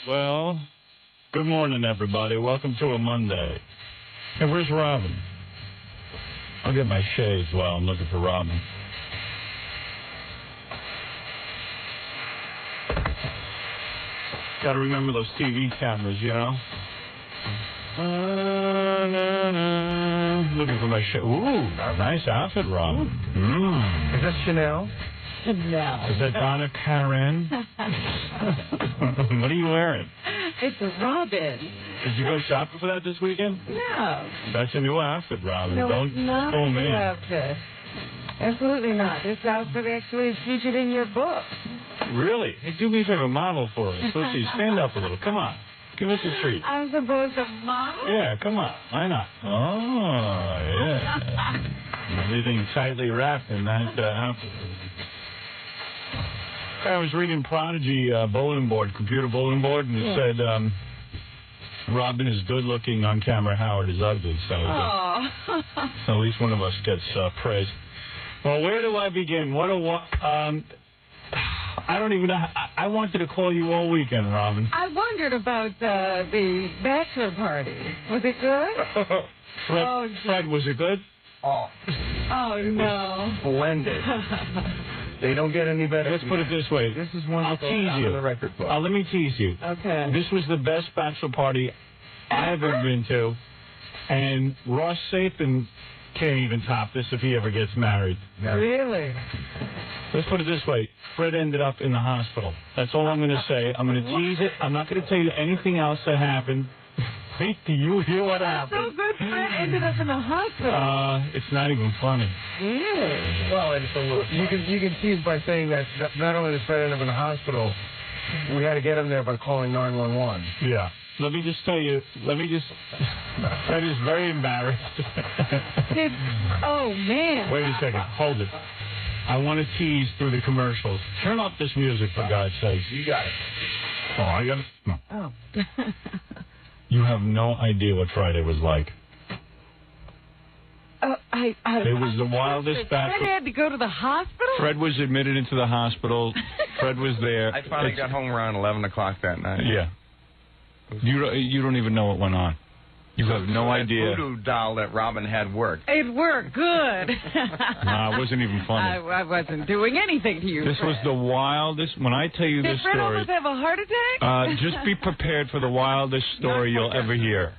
Well, good morning, everybody. Welcome to a Monday. Hey, where's Robin? I'll get my shades while I'm looking for Robin. Gotta remember those TV cameras, you know? Looking for my shades. Ooh, nice outfit, Robin. Is that Chanel? No. Is that Donna Karen? What are you wearing? It's a Robin. Did you go shopping for that this weekend? No. That's a new outfit, Robin. No, Don't it's not fool a me. new outfit. Absolutely not. This outfit actually is featured in your book. Really? Hey, do me a favor, model for us. Let's see, stand up a little. Come on. Give us a treat. I'm supposed to model? Yeah, come on. Why not? Oh, yeah. Everything tightly wrapped in that outfit. I was reading Prodigy bulletin board, computer bulletin board, and it said, Robin is good-looking on camera, Howard is ugly. So at least one of us gets praise. Well, where do I begin? I don't even know. I wanted to call you all weekend, Robin. I wondered about the Bachelor party. Was it good? Fred, was it good? Oh, no. splendid. They don't get any better. Let's put it this way. This is one I'll tease you. the record book. Let me tease you. Okay. This was the best bachelor party I've ever been to, and Ross Sapin can't even top this if he ever gets married. Really? Let's put it this way. Fred ended up in the hospital. That's all I'm going to say. I'm going to tease it. I'm not going to tell you anything else that happened. Wait till you hear what happened. So good Fred ended up in the hospital. It's not even funny. Really? Well, it's a little, you can tease by saying that not only does Fred end up in the hospital, we had to get him there by calling 911. Yeah. Let me just tell you, Fred is very embarrassed. Oh, man. Wait a second. Hold it. I want to tease through the commercials. Turn off this music, for God's sake. You got it. Oh, I got it. No. Oh. You have no idea what Friday was like. It was the wildest Fred had to go to the hospital? Fred was admitted into the hospital. Fred was there. I finally got home around 11 o'clock that night. Yeah. You don't even know what went on. You have no idea. The voodoo doll that Robin had worked. It worked good. No, it wasn't even funny. I wasn't doing anything to you, This Fred. was the wildest. When I tell you Did this Fred story, almost have a heart attack? just be prepared for the wildest story you'll ever hear.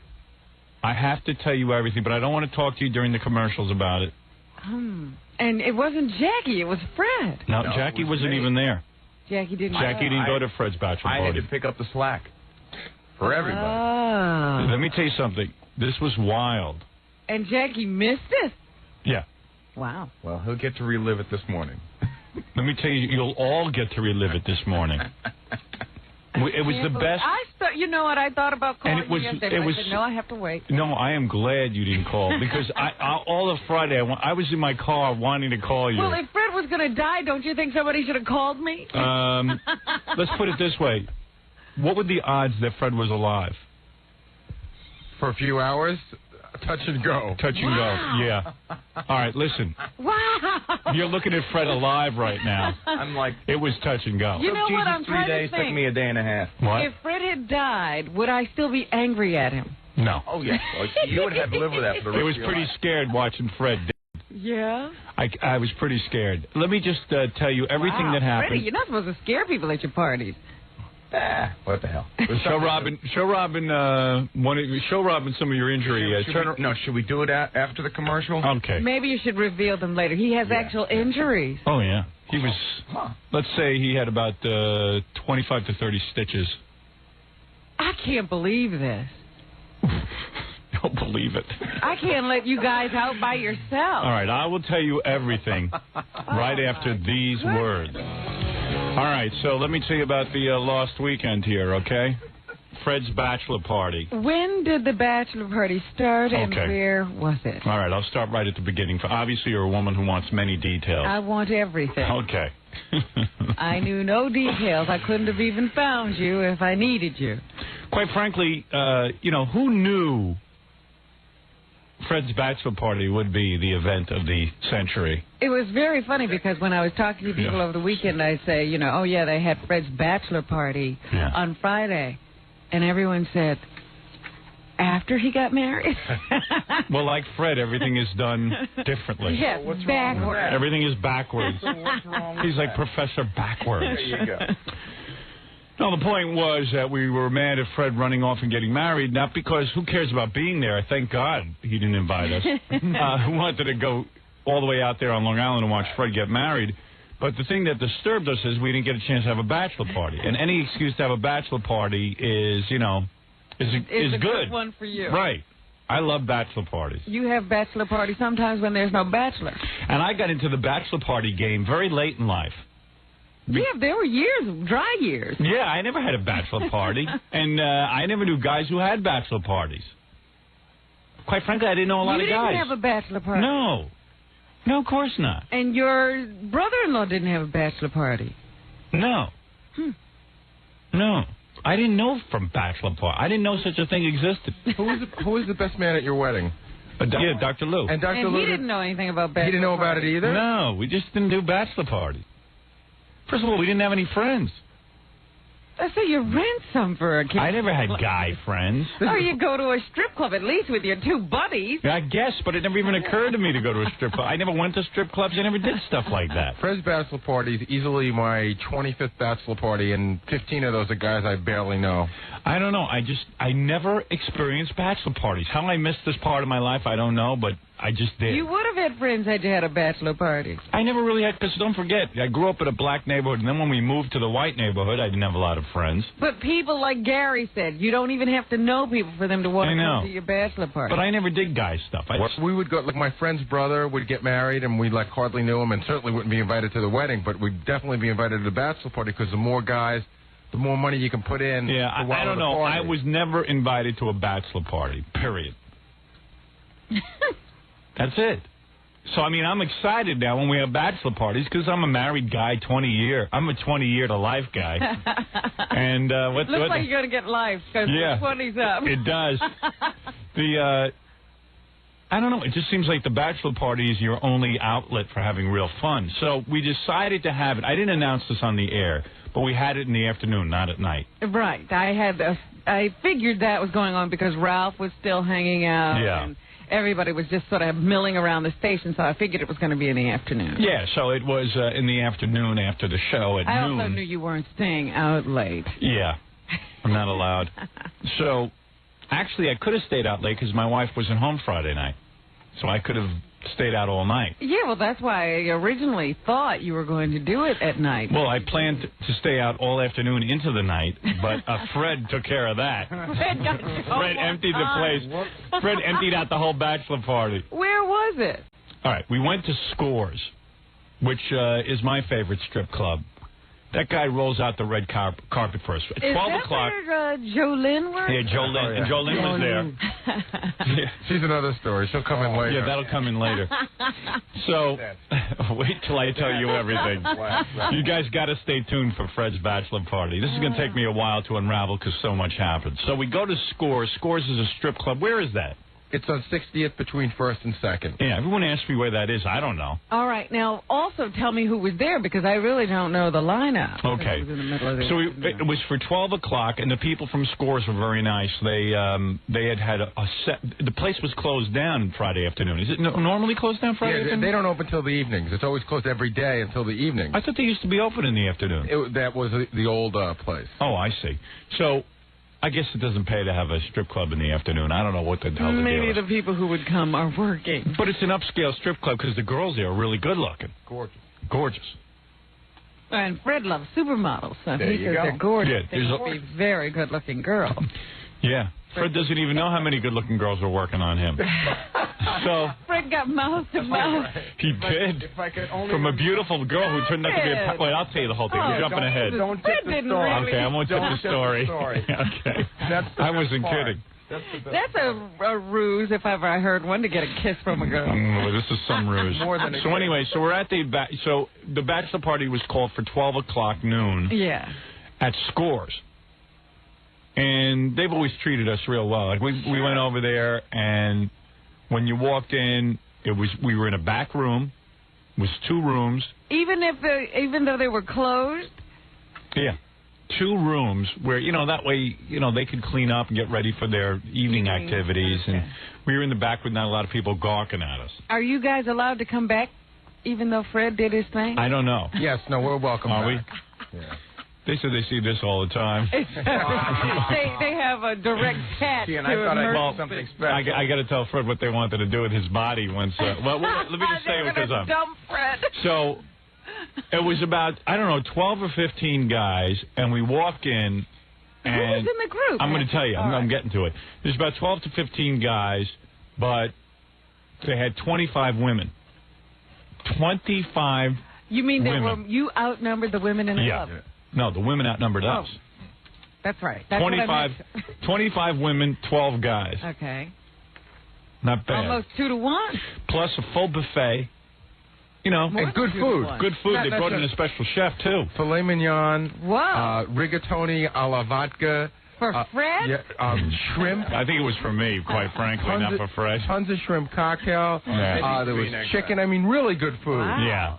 I have to tell you everything, but I don't want to talk to you during the commercials about it. And it wasn't Jackie, it was Fred. No, Jackie wasn't even there. Jackie didn't go to Fred's bachelor I party. had to pick up the slack for everybody. Oh. Let me tell you something. This was wild. And Jackie missed it? Yeah. Wow. Well, he'll get to relive it this morning. Let me tell you, you'll all get to relive it this morning. It was the best. You know what? I thought about calling And it was- you yesterday, but I said, no, I have to wait. No, I am glad you didn't call because all of Friday I was in my car wanting to call you. Well, if Fred was going to die, don't you think somebody should have called me? Let's put it this way. What were the odds that Fred was alive? For a few hours, touch and go. Touch and go, yeah. All right, listen. Wow. You're looking at Fred alive right now. I'm like, It was touch and go. You know what? I'm 3 trying days to think. took me a day and a half. What? If Fred had died, would I still be angry at him? No. Oh, yes. Well, you would have to live with that for the rest I was of your pretty life. scared watching Fred. Yeah? I was pretty scared. Let me just tell you everything that happened. Freddie, you're not supposed to scare people at your parties. What the hell? Show Robin some of your injury. Should we do it after the commercial? Okay. Maybe you should reveal them later. He has actual injuries. Oh, yeah. He was, let's say he had about 25 to 30 stitches. I can't believe this. Don't believe it. I can't let you guys out by yourself. All right, I will tell you everything right after these words. All right, so let me tell you about the lost weekend here, okay? Fred's bachelor party. When did the bachelor party start and Okay. where was it? All right, I'll start right at the beginning. Obviously, you're a woman who wants many details. I want everything. Okay. I knew no details. I couldn't have even found you if I needed you. Quite frankly, who knew Fred's bachelor party would be the event of the century? It was very funny because when I was talking to people over the weekend, I say, oh, yeah, they had Fred's bachelor party on Friday. And everyone said, after he got married? Well, like Fred, everything is done differently. Yes, what's backwards. wrong with that? Everything is backwards. So what's wrong with He's like that? Professor Backwards. There you go. No, the point was that we were mad at Fred running off and getting married, not because who cares about being there. Thank God he didn't invite us. Who wanted to go all the way out there on Long Island and watch Fred get married. But the thing that disturbed us is we didn't get a chance to have a bachelor party. And any excuse to have a bachelor party is, you know, is It's a good. good one for you. Right. I love bachelor parties. You have bachelor parties sometimes when there's no bachelor. And I got into the bachelor party game very late in life. Yeah, there were years, dry years. Yeah, I never had a bachelor party. And I never knew guys who had bachelor parties. Quite frankly, I didn't know a lot of guys. You didn't have a bachelor party? No. No, of course not. And your brother-in-law didn't have a bachelor party? No. No. I didn't know from bachelor party. I didn't know such a thing existed. Who was the best man at your wedding? Yeah, Dr. Lou. And Dr. And Lou he didn't know anything about bachelor He didn't know about it parties. either? No, we just didn't do bachelor parties. First of all, we didn't have any friends. So you rent some for a kid. I never had guy friends. Or you go to a strip club at least with your two buddies. I guess, but it never even occurred to me to go to a strip club. I never went to strip clubs. I never did stuff like that. Fred's bachelor party is easily my 25th bachelor party, and 15 of those are guys I barely know. I don't know. I never experienced bachelor parties. How I missed this part of my life, I don't know, but I just did. You would have had friends had you had a bachelor party. I never really had, because don't forget, I grew up in a black neighborhood, and then when we moved to the white neighborhood, I didn't have a lot of friends. But people like Gary said, you don't even have to know people for them to want to come to your bachelor party. But I never did guy stuff. We would go, like my friend's brother would get married, and we like hardly knew him, and certainly wouldn't be invited to the wedding, but we'd definitely be invited to the bachelor party because the more guys, the more money you can put in. Yeah, I don't know. I was never invited to a bachelor party, period. That's it. So, I mean, I'm excited now when we have bachelor parties because I'm a married guy, 20-year. I'm a 20-year-to-life guy. And looks like you're going to get life because yeah, the 20's up. It does. I don't know. It just seems like the bachelor party is your only outlet for having real fun. So we decided to have it. I didn't announce this on the air, but we had it in the afternoon, not at night. Right. I figured that was going on because Ralph was still hanging out. Yeah. And everybody was just sort of milling around the station, so I figured it was going to be in the afternoon. Yeah, so it was in the afternoon after the show at noon. I also knew you weren't staying out late. Yeah, I'm not allowed. So, actually, I could have stayed out late because my wife wasn't home Friday night. So I could have stayed out all night. Yeah, well, that's why I originally thought you were going to do it at night. Well, I planned to stay out all afternoon into the night, but Fred took care of that. Fred emptied the place. Fred emptied out the whole bachelor party. Where was it? All right, we went to Scores, which is my favorite strip club. That guy rolls out the red carpet first. At 12 o'clock. Is that where Jolene worked? Yeah, Jolene. Oh, yeah. And Jolene was there. Yeah. She's another story. She'll come in later. Yeah, that'll come in later. So, wait till I tell you everything. You guys got to stay tuned for Fred's bachelor party. This is going to take me a while to unravel because so much happened. So we go to Scores. Scores is a strip club. Where is that? It's on 60th between 1st and 2nd. Yeah, everyone asks me where that is. I don't know. All right. Now, also tell me who was there because I really don't know the lineup. Okay. It was in the middle of the So it was for 12 o'clock, and the people from Scores were very nice. They had a set. The place was closed down Friday afternoon. Is it normally closed down Friday afternoon? They don't open till the evenings. It's always closed every day until the evening. I thought they used to be open in the afternoon. That was the old place. Oh, I see. So I guess it doesn't pay to have a strip club in the afternoon. I don't know what the hell the deal Maybe is. the people who would come are working. But it's an upscale strip club because the girls there are really good looking. Gorgeous. Gorgeous. And Fred loves supermodels, so There he you says go. they're gorgeous. Yeah, They must be very good-looking girls. Yeah. Fred doesn't even know how many good-looking girls were working on him. So Fred got mouth to mouth. he did. If I could only From a beautiful girl who turned out to be a... Wait, I'll tell you the whole thing. Oh, You're jumping ahead. Don't Fred tip the didn't story. really- Okay, I won't tip Don't the tip the story. story. Okay. That's the I best wasn't part. kidding. That's a ruse, if ever I heard one, to get a kiss from a girl. This is some ruse. More than a So kiss. anyway, so we're at the... So the bachelor party was called for 12 o'clock noon Yeah. at Scores. And they've always treated us real well. Like we went over there, and when you walked in, we were in a back room. It was 2 rooms. Even though they were closed? Yeah. 2 rooms where, that way, they could clean up and get ready for their evening activities. Okay. And we were in the back with not a lot of people gawking at us. Are you guys allowed to come back even though Fred did his thing? I don't know. Yes, no, we're welcome Are back. we? Yeah. They said they see this all the time. they have a direct catch to something special. I got to tell Fred what they wanted to do with his body once. Well, let me just say it because I'm. Dump Fred. So it was about 12 or 15 guys, and we walk in. And who was in the group? I'm going to tell you. I'm getting to it. There's about 12 to 15 guys, but they had 25 women. 25. You mean women. you outnumbered the women in the club? No, the women outnumbered us. That's right. That's 25 women, 12 guys. Okay. Not bad. Almost 2 to 1. Plus a full buffet. And good food. Good food. They brought in a special chef, too. Filet mignon. Wow. Rigatoni a la vodka. For Fred? Yeah, shrimp. I think it was for me, quite frankly, not for Fred. Tons of shrimp cocktail. Yeah. There was chicken. I mean, really good food. Wow. Yeah.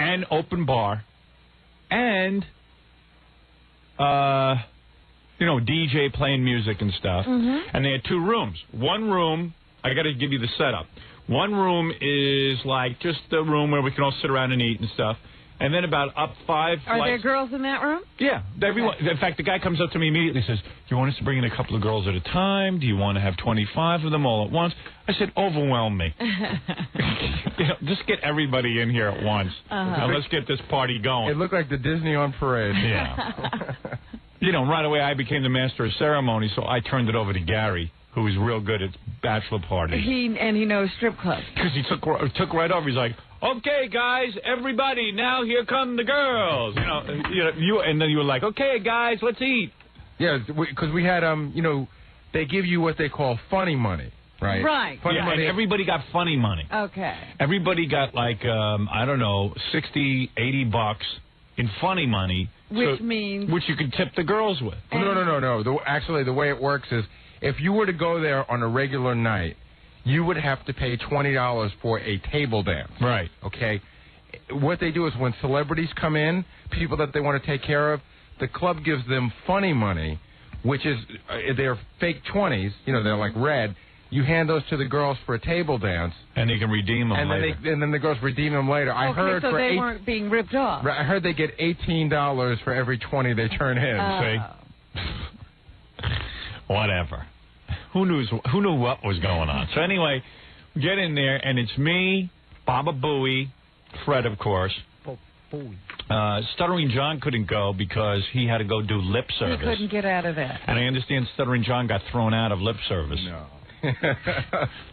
And open bar. And, DJ playing music and stuff. Mm-hmm. And they had 2 rooms. One room, I got to give you the setup. One room is like just the room where we can all sit around and eat and stuff. And then about up 5 Are flights. there girls in that room? Yeah. Everyone. In fact, the guy comes up to me immediately and says, do you want us to bring in a couple of girls at a time? Do you want to have 25 of them all at once? I said, overwhelm me. Just get everybody in here at once. And let's get this party going. It looked like the Disney on parade. Yeah. Right away I became the master of ceremony, so I turned it over to Gary, who is real good at bachelor parties. He knows strip clubs. Because he took right over. He's like, okay, guys, everybody, now here come the girls. And then you were like, okay, guys, let's eat. Yeah, because we had, they give you what they call funny money, right? Right. Funny money. And everybody got funny money. Okay. Everybody got like, $60, $80 in funny money. Which means? Which you could tip the girls with. No. Actually, the way it works is, if you were to go there on a regular night, you would have to pay $20 for a table dance. Right. Okay? What they do is when celebrities come in, people that they want to take care of, the club gives them funny money, which is, they're fake 20s, they're like red. You hand those to the girls for a table dance. And they can redeem them later. And then the girls redeem them later. I heard so they weren't being ripped off. I heard they get $18 for every 20 they turn in. See? Whatever. Who knew what was going on? So anyway, we get in there, and it's me, Baba Booey, Fred, of course. Stuttering John couldn't go because he had to go do lip service. He couldn't get out of that. And I understand Stuttering John got thrown out of lip service. No.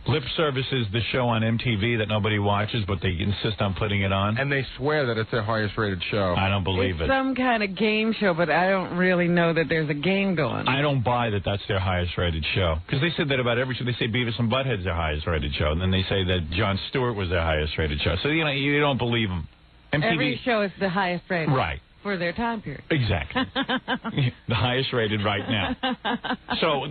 Lip Service is the show on MTV that nobody watches, but they insist on putting it on. And they swear that it's their highest rated show. I don't believe it's it. Some kind of game show, but I don't really know that there's a game going on. I don't buy that that's their highest rated show. Because they said that about every show. They say Beavis and Butthead's their highest rated show. And then they say that Jon Stewart was their highest rated show. So, you don't believe them. MTV, every show is the highest rated. Right. For their time period. Exactly. The highest rated right now. So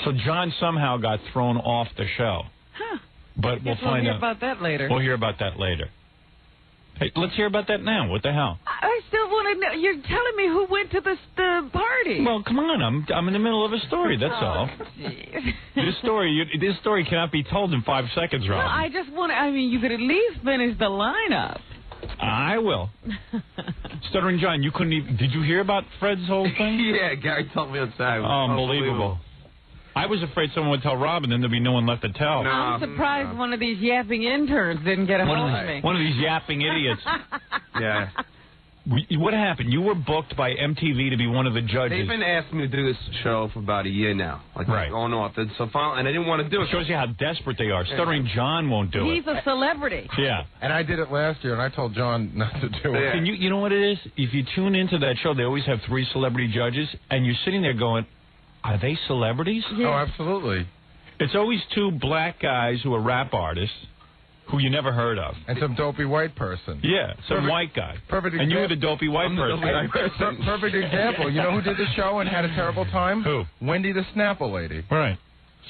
So John somehow got thrown off the show. Huh. But we'll find hear out about that later. We'll hear about that later. Hey, let's hear about that now. What the hell? I still want to know. You're telling me who went to the party. Well, come on. I'm in the middle of a story. That's all. This story cannot be told in 5 seconds, Rob. Well, I just want to. I mean, you could at least finish the lineup. I will. Stuttering John, you couldn't even... Did you hear about Fred's whole thing? Yeah, Gary told me outside. Unbelievable. I was afraid someone would tell Rob, and then there'd be no one left to tell. No, I'm surprised one of these yapping interns didn't get a hold of me. One of these yapping idiots. Yeah. What happened? You were booked by MTV to be one of the judges. They've been asking me to do this show for about a year now. Right. On and off. And so finally, and I didn't want to do it. It shows you how desperate they are. Stuttering John won't do it. He's a celebrity. Yeah. And I did it last year, and I told John not to do it. And you know what it is? If you tune into that show, they always have 3 celebrity judges, and you're sitting there going, are they celebrities? Yeah. Oh, absolutely. It's always 2 black guys who are rap artists who you never heard of. And some dopey white person. Yeah, some white guy. Perfect example. And you were the dopey white person. Perfect example. You know who did the show and had a terrible time? Who? Wendy the Snapple lady. Right.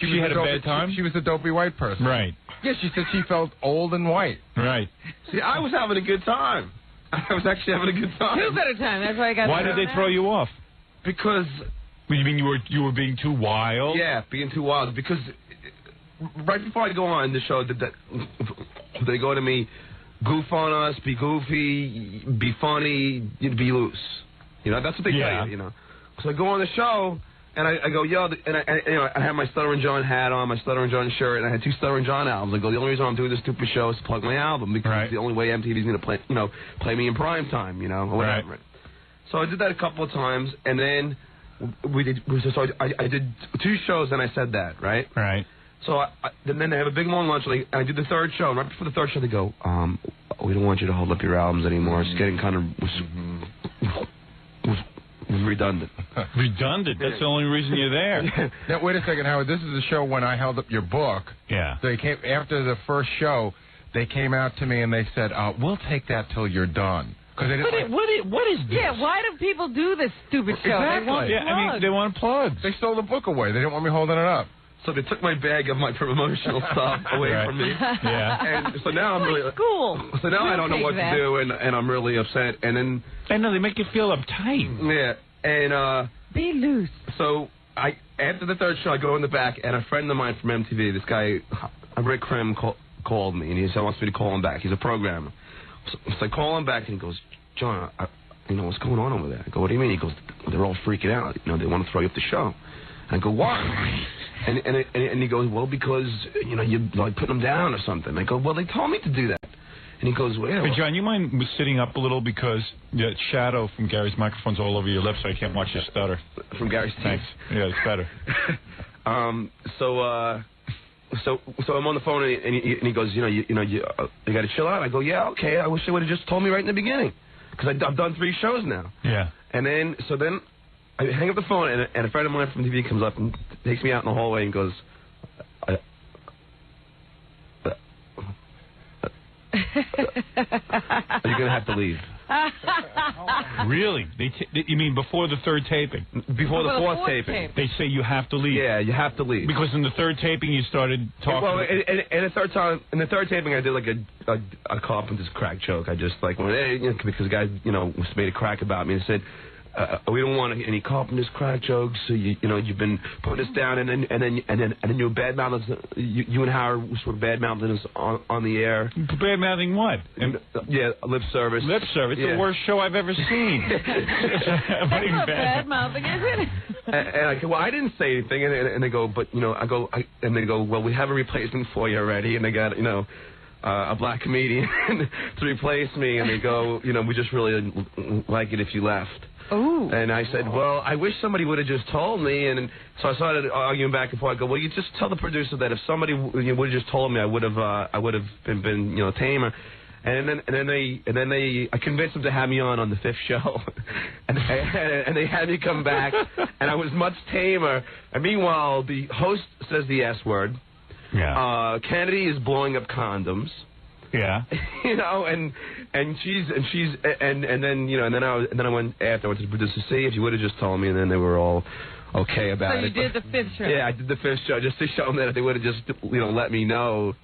She had a bad time? She was the dopey white person. Right. Yeah, she said she felt old and white. Right. See, I was having a good time. I was actually having a good time. Two better time. That's why I got. Why did they throw you off? Because. You mean you were being too wild? Yeah, being too wild. Because right before I go on the show, they go to me, goof on us, be goofy, be funny, be loose. You know, that's what they tell you. You know. So I go on the show. And I go, yo, and I had my Stuttering John hat on, my Stuttering John shirt, and I had 2 Stuttering John albums. I go, the only reason I'm doing this stupid show is to plug my album, because it's the only way MTV's going to play me in prime time, or whatever. Right. So I did that a couple of times, and then I did 2 shows, and I said that, right? Right. So then they have a big long lunch, and I did the 3rd show, and right before the 3rd show, they go, we don't want you to hold up your albums anymore. It's getting kind of... redundant. Redundant? That's the only reason you're there. Now, wait a second, Howard. This is the show when I held up your book. Yeah. They came after the first show. They came out to me and they said, "We'll take that till you're done." Because they didn't. What is this? Yeah. Why do people do this stupid show? Exactly. They want I mean, they want plugs. They stole the book away. They didn't want me holding it up. So they took my bag of my promotional stuff away from me. Yeah. And so now I'm really cool. So now I don't know what to do, and I'm really upset. And then I know they make you feel uptight. Yeah. And be loose. So after the 3rd show, I go in the back, and a friend of mine from MTV, this guy, Rick Krim, called me, and he said he wants me to call him back. He's a programmer. So I call him back, and he goes, John, what's going on over there? I go, what do you mean? He goes, they're all freaking out. They want to throw you off the show. And I go, why? And he goes, well, because you're like putting them down or something. I go, well, they told me to do that. And he goes, well... Hey, John, you mind sitting up a little, because the shadow from Gary's microphone's all over your lips, so I can't watch you stutter. From Gary's teeth? Thanks. Yeah, it's better. So I'm on the phone, and he goes, you got to chill out. I go, yeah, okay. I wish they would have just told me right in the beginning, because I've done 3 shows now. Yeah. And then I hang up the phone, and a friend of mine from TV comes up and takes me out in the hallway and goes... You're going to have to leave. Really? You mean before the 3rd taping? Before the 4th taping. They say you have to leave. Yeah, you have to leave. Because in the 3rd taping you started talking... Well, in the 3rd taping I did like a carpenter's crack joke. I just like went, hey, because the guy, made a crack about me and said... we don't want any carpenter's crack jokes. So you've been putting us down, and then you bad-mouthing us. You and Howard were bad-mouthing us on the air. Bad-mouthing what? Yeah, lip service. Lip service. It's the worst show I've ever seen. That's not bad-mouthing, is it? And I go, well, I didn't say anything, and they go, but and they go, well, we have a replacement for you already, and they got a black comedian to replace me, and they go, we just really like it if you left. Ooh. And I said, well, I wish somebody would have just told me. And so I started arguing back and forth. I go, well, you just tell the producer that if somebody would have just told me, I would have been tamer. And then I convinced them to have me on the 5th show, and they had me come back, and I was much tamer. And meanwhile, the host says the S word. Yeah. Kennedy is blowing up condoms. Yeah. And then I went afterwards to the producer, see if you would have just told me, and then they were all okay about it. So you did the 5th show. Yeah, I did the 5th show just to show them that if they would have just let me know,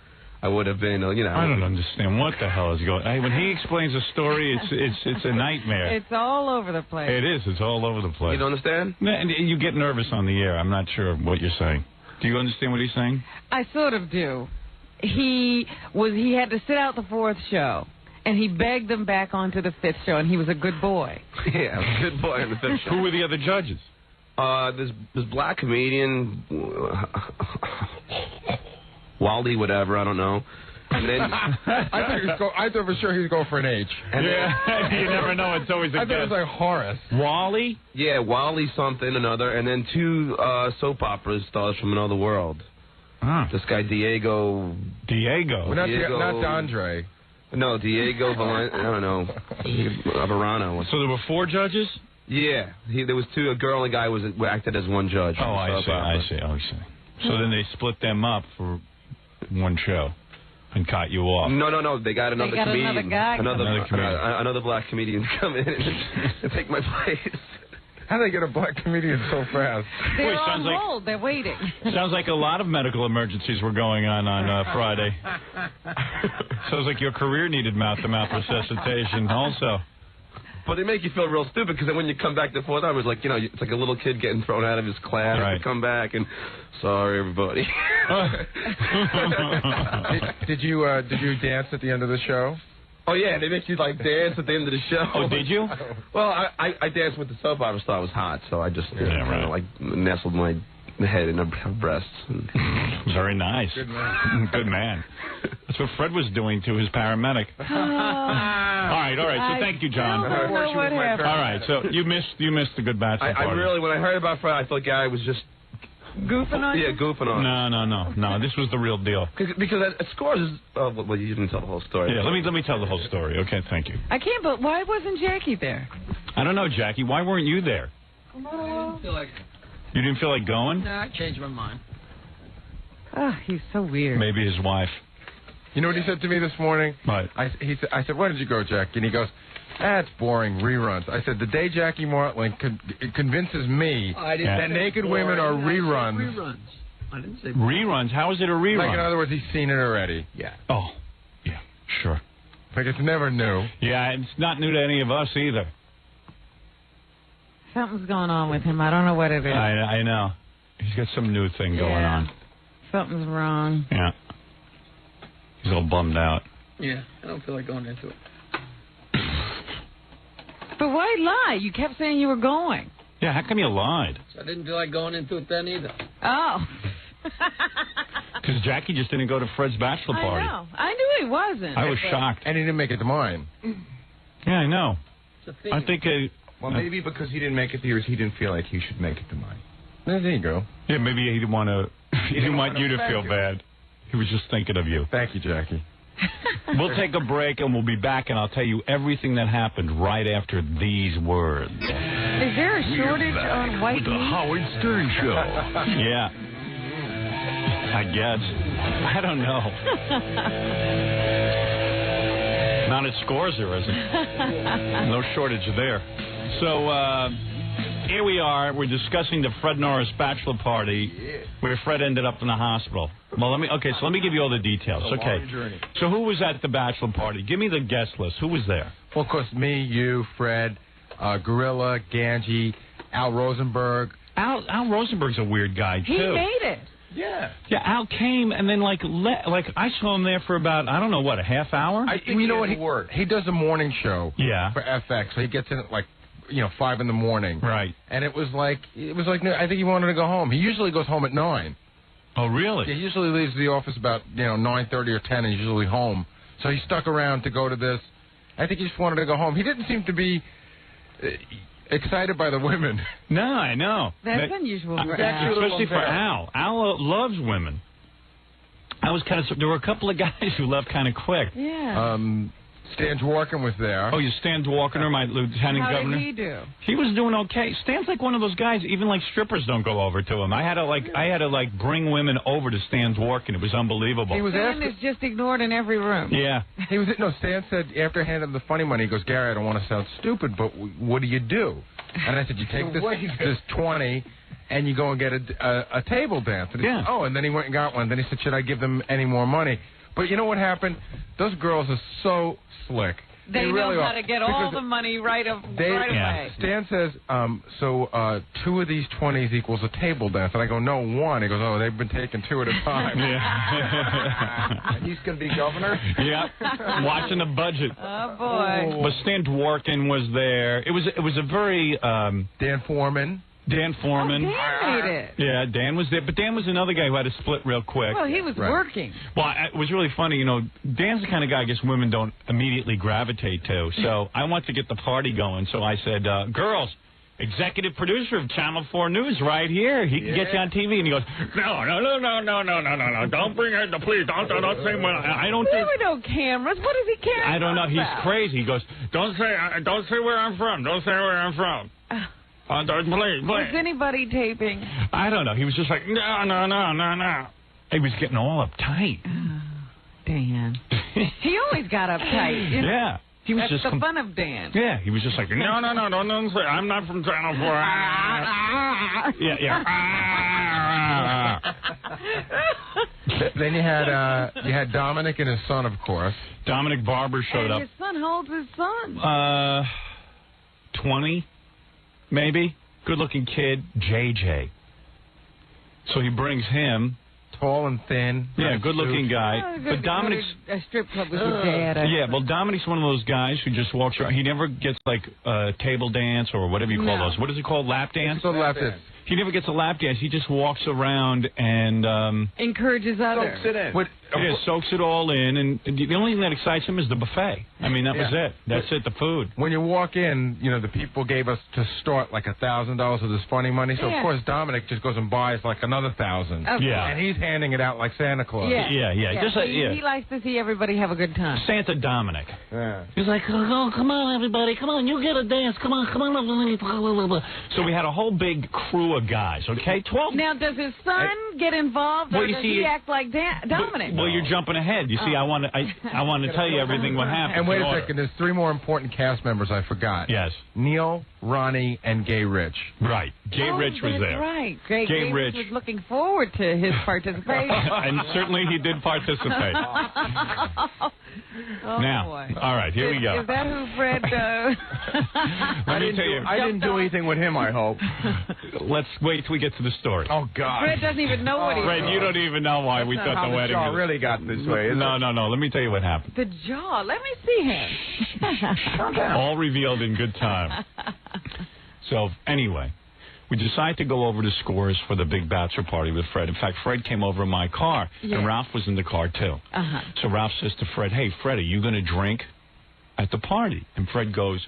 I would have been I don't understand what the hell is going. When he explains a story, it's a nightmare. It's all over the place. It is. It's all over the place. You don't understand? And you get nervous on the air. I'm not sure what you're saying. Do you understand what he's saying? I sort of do. He had to sit out the 4th show, and he begged them back onto the 5th show, and he was a good boy. Yeah, I was a good boy on the 5th show. Who were the other judges? This black comedian, Wally, whatever, I don't know. And then I thought for sure he was going for an H. Yeah, you never know. It's always a I thought it was like Horace. Wally? Yeah, Wally something another, and then 2 soap opera stars from another world. Huh. This guy Diego. Well, not Dondre. No, Diego. I don't know. Verano. So there were 4 judges? Yeah, there was 2. A girl and a guy acted as 1 judge. Oh, I see. So then they split them up for 1 show and cut you off. No. They got another comedian. Another guy. Another black comedian to come in and take my place. How do they get a black comedian so fast? They're on hold. They're waiting. Sounds like a lot of medical emergencies were going on Friday. Sounds like your career needed mouth-to-mouth resuscitation also. But they make you feel real stupid because then when you come back the fourth hour, it's like, it's like a little kid getting thrown out of his class. Right. You come back and, sorry, everybody. Did you dance at the end of the show? Oh, yeah, they make you, dance at the end of the show. Oh, did you? Well, I danced with the soap opera star. It was hot, so I just kind of, nestled my head in her breasts. Very nice. Good man. Good man. That's what Fred was doing to his paramedic. All right. So thank you, John. I don't know what happened. All right, so you missed the good bachelor party. I really, when I heard about Fred, I thought Gary was just... Goofing on you? Yeah, goofing on. No. This was the real deal. Because at Scores is... well, you didn't tell the whole story. Yeah, let me tell the whole story. Okay, thank you. I can't, but why wasn't Jackie there? I don't know, Jackie. Why weren't you there? I didn't feel like... You didn't feel like going? No, I changed my mind. Oh, he's so weird. Maybe his wife. You know what he said to me this morning? What? I said, why did you go, Jackie? And he goes, that's boring, reruns. I said, the day Jackie Martling convinces me that naked women are reruns. Reruns. I didn't say reruns. How is it a rerun? Like, in other words, he's seen it already. Yeah. Oh, yeah, sure. Like, it's never new. Yeah, it's not new to any of us either. Something's going on with him. I don't know what it is. I know. He's got some new thing going on. Something's wrong. Yeah. He's all bummed out. Yeah, I don't feel like going into it. But why lie? You kept saying you were going. Yeah, how come you lied? So I didn't feel like going into it then either. Oh. Because Jackie just didn't go to Fred's bachelor party. I know. I knew he wasn't. I was shocked. And he didn't make it to mine. Yeah, I know. It's a thing. I think... Well, maybe because he didn't make it to yours, he didn't feel like he should make it to mine. There you go. Yeah, maybe he didn't want to... He didn't want you to feel bad. He was just thinking of you. Thank you, Jackie. We'll take a break, and we'll be back, and I'll tell you everything that happened right after these words. Is there a shortage on white meat? The Howard Stern Show. Yeah. I guess. I don't know. Not at Scores, there isn't. No shortage there. So, here we are. We're discussing the Fred Norris bachelor party where Fred ended up in the hospital. Well, let me give you all the details. Okay. So who was at the bachelor party? Give me the guest list. Who was there? Well, of course, me, you, Fred, Gorilla, Ganji, Al Rosenberg. Al Rosenberg's a weird guy, too. He made it. Yeah. Yeah, Al came and then I saw him there for about, I don't know what, a half hour? You know what? He does a morning show. Yeah. For FX. So he gets in at 5 in the morning. Right. And it was like I think he wanted to go home. He usually goes home at 9. Oh, really? Yeah, he usually leaves the office about 9:30 or 10, and he's usually home. So he stuck around to go to this. I think he just wanted to go home. He didn't seem to be excited by the women. No, I know. That's unusual for Al. Especially for Al. Al loves women. There were a couple of guys who left kind of quick. Yeah. Stan Dworkin was there. Oh, you Stan Dworkin, my lieutenant governor? How did he do? He was doing okay. Stan's like one of those guys. Even strippers don't go over to him. I had to bring women over to Stan Dworkin. It was unbelievable. Stan is just ignored in every room. Yeah. Stan said after I handed him the funny money, he goes, Gary, I don't want to sound stupid, but what do you do? And I said, you take this 20 and you go and get a table dance. And he said, oh, and then he went and got one. Then he said, should I give them any more money? But you know what happened? Those girls are so slick. They really know how to get all the money right away. Stan says, 2 of these 20s equals a table dance. And I go, no, 1. He goes, oh, they've been taking 2 at a time. Yeah. He's going to be governor? Yeah. Watching the budget. Oh, boy. But Stan Dworkin was there. It was a very... Dan Foreman. Dan Foreman. Oh, Dan made it. Yeah, Dan was there. But Dan was another guy who had to split real quick. Well, he was working. Well, it was really funny. Dan's the kind of guy I guess women don't immediately gravitate to. So I want to get the party going. So I said, girls, executive producer of Channel 4 News right here. He can get you on TV. And he goes, no. Don't bring her, please. Don't say what I don't There were no cameras. What does he care I don't know. about? He's crazy. He goes, don't say where I'm from. Don't say where I'm from. Please. Was anybody taping? I don't know. He was just like, no. He was getting all uptight. Dan. He always got uptight. Yeah. He was That's just the fun of Dan. Yeah, he was just like, no, I'm not from Channel 4. Yeah. Then you had Dominic and his son, of course. Dominic Barber showed up. His son, how old's his son? 20, maybe. Good-looking kid, JJ. So he brings him. Tall and thin. Yeah, good-looking guy. But Dominic's a strip club with your dad. Yeah, well, Dominic's one of those guys who just walks around. He never gets like a table dance or whatever you call those. What is it called? Lap dance? It's called lap dance. He never gets a lap dance. He just walks around and encourages others. Soaks it in. Soaks it all in, and the only thing that excites him is the buffet. I mean, that was it. That's it, the food. When you walk in, the people gave us to start like $1,000 of this funny money, so of course Dominic just goes and buys like another 1,000. Okay. Yeah. And he's handing it out like Santa Claus. Yeah. Just he likes to see everybody have a good time. Santa Dominic. Yeah. He's like, oh, come on, everybody. Come on, you get a dance. Come on. So we had a whole big crew of guys, okay? 12. Now, does his son get involved, or does he act like Dominic? Well, you're jumping ahead. You see, I want to tell you everything what happened. And wait a second, there's 3 more important cast members I forgot. Yes. Neil, Ronnie, and Gay Rich. Right. Gay Rich was there. Right. Gay Rich was looking forward to his participation. And certainly he did participate. Now, boy. All right, here we go. Is that who Fred Let me tell you. I didn't do anything with him, I hope. Let's wait till we get to the story. Oh, God. Fred doesn't even know what he's Fred, you don't even know why we thought the wedding Shaw really got this way, is No. Let me tell you what happened. The jaw. Let me see him. All revealed in good time. So, anyway, we decided to go over the scores for the big bachelor party with Fred. In fact, Fred came over in my car, and Ralph was in the car, too. So Ralph says to Fred, hey, Fred, are you going to drink at the party? And Fred goes,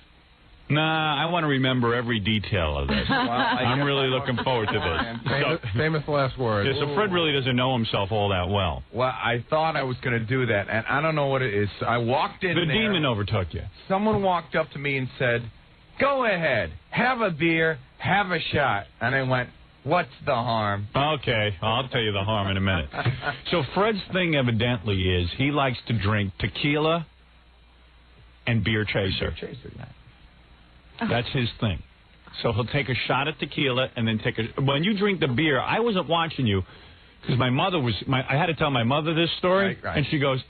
nah, I want to remember every detail of this. I'm really looking forward to this. Famous last words. Yeah, so Fred really doesn't know himself all that well. Well, I thought I was going to do that, and I don't know what it is. I walked in The there. demon overtook you. Someone walked up to me and said, go ahead, have a beer, have a shot. And I went, what's the harm? Okay, I'll tell you the harm in a minute. So Fred's thing evidently is he likes to drink tequila and beer chaser. That's his thing. So he'll take a shot of tequila and then when you drink the beer, I wasn't watching you because my mother was, I had to tell my mother this story, right. And she goes,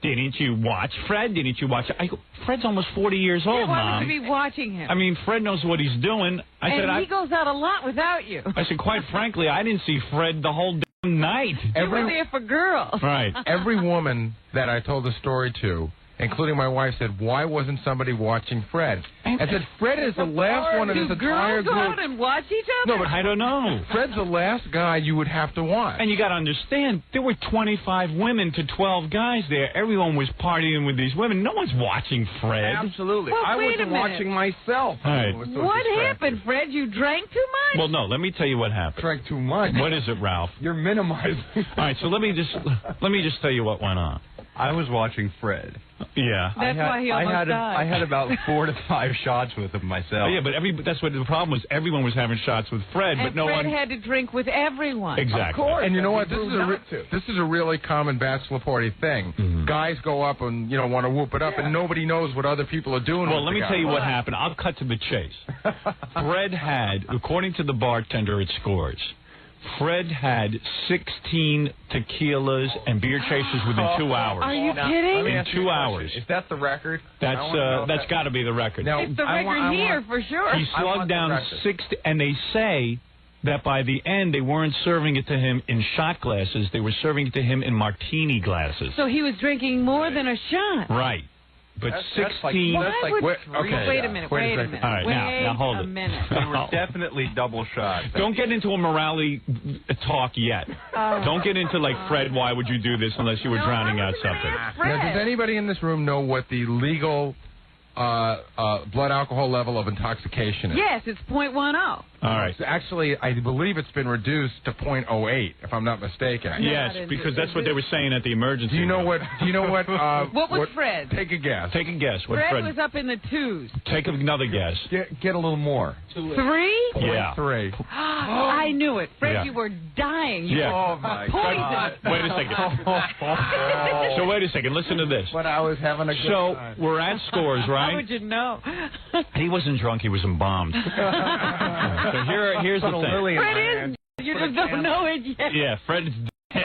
didn't you watch Fred? Didn't you watch it? I go, Fred's almost 40 years old, why Mom. would you be watching him? I mean, Fred knows what he's doing. He goes out a lot without you. I said, quite frankly, I didn't see Fred the whole damn night. You were there for girls. Right. Every woman that I told the story to, including my wife, said, why wasn't somebody watching Fred? I said, Fred is the last one in this entire girls go group. out and watch each other? No, but I don't know. Fred's the last guy you would have to watch. And you got to understand, there were 25 women to 12 guys there. Everyone was partying with these women. No one's watching Fred. Absolutely. Well, I wait wasn't a minute. watching myself. All right. What happened, Fred? You drank too much? Well, no, let me tell you what happened. Drank too much. What is it, Ralph? You're minimizing. All right, so let me just tell you what went on. I was watching Fred. Yeah. That's why he almost died. I had about 4 to 5 shots with him myself. Yeah, but that's what the problem was. Everyone was having shots with Fred, but no Fred one had to drink with everyone. Exactly. Of course. And you know what? This is a really common bachelor party thing. Mm-hmm. Guys go up and want to whoop it up, and nobody knows what other people are doing. Well, let me tell you what what happened. I'll cut to the chase. Fred had, according to the bartender at Scores, Fred had 16 tequilas and beer chasers within 2 hours. Are you kidding? In 2 hours. Is that the record? That's got to be the record. Now, It's the record here, for sure. He slugged down 60, and they say that by the end they weren't serving it to him in shot glasses. They were serving it to him in martini glasses. So he was drinking more than a shot. Right. But 16... Wait a minute. All right, now hold it. They were definitely double shots. Don't get into a morality talk yet. Don't get into, like, Fred, why would you do this unless you were drowning out something? Now, does anybody in this room know what the legal blood alcohol level of intoxication is. Yes, it's 0.10. All right. So actually, I believe it's been reduced to 0.08, if I'm not mistaken. Yes, because that's what they were saying at the emergency. Do you know what? What was Fred? Take a guess. Take a guess. What Fred was up in the 2s. Take another guess. Get a little more. 3? Yeah. 3. I knew it. Fred, Yeah. you were dying. You Yeah. were Oh, my poisoned. Wait a second. So wait a second. Listen to this. But I was having a good time. We're at scores, How right? would you know? He wasn't drunk. He was embalmed. So here's the thing. Fred is. You just don't know it yet. Yeah, Fred's dead.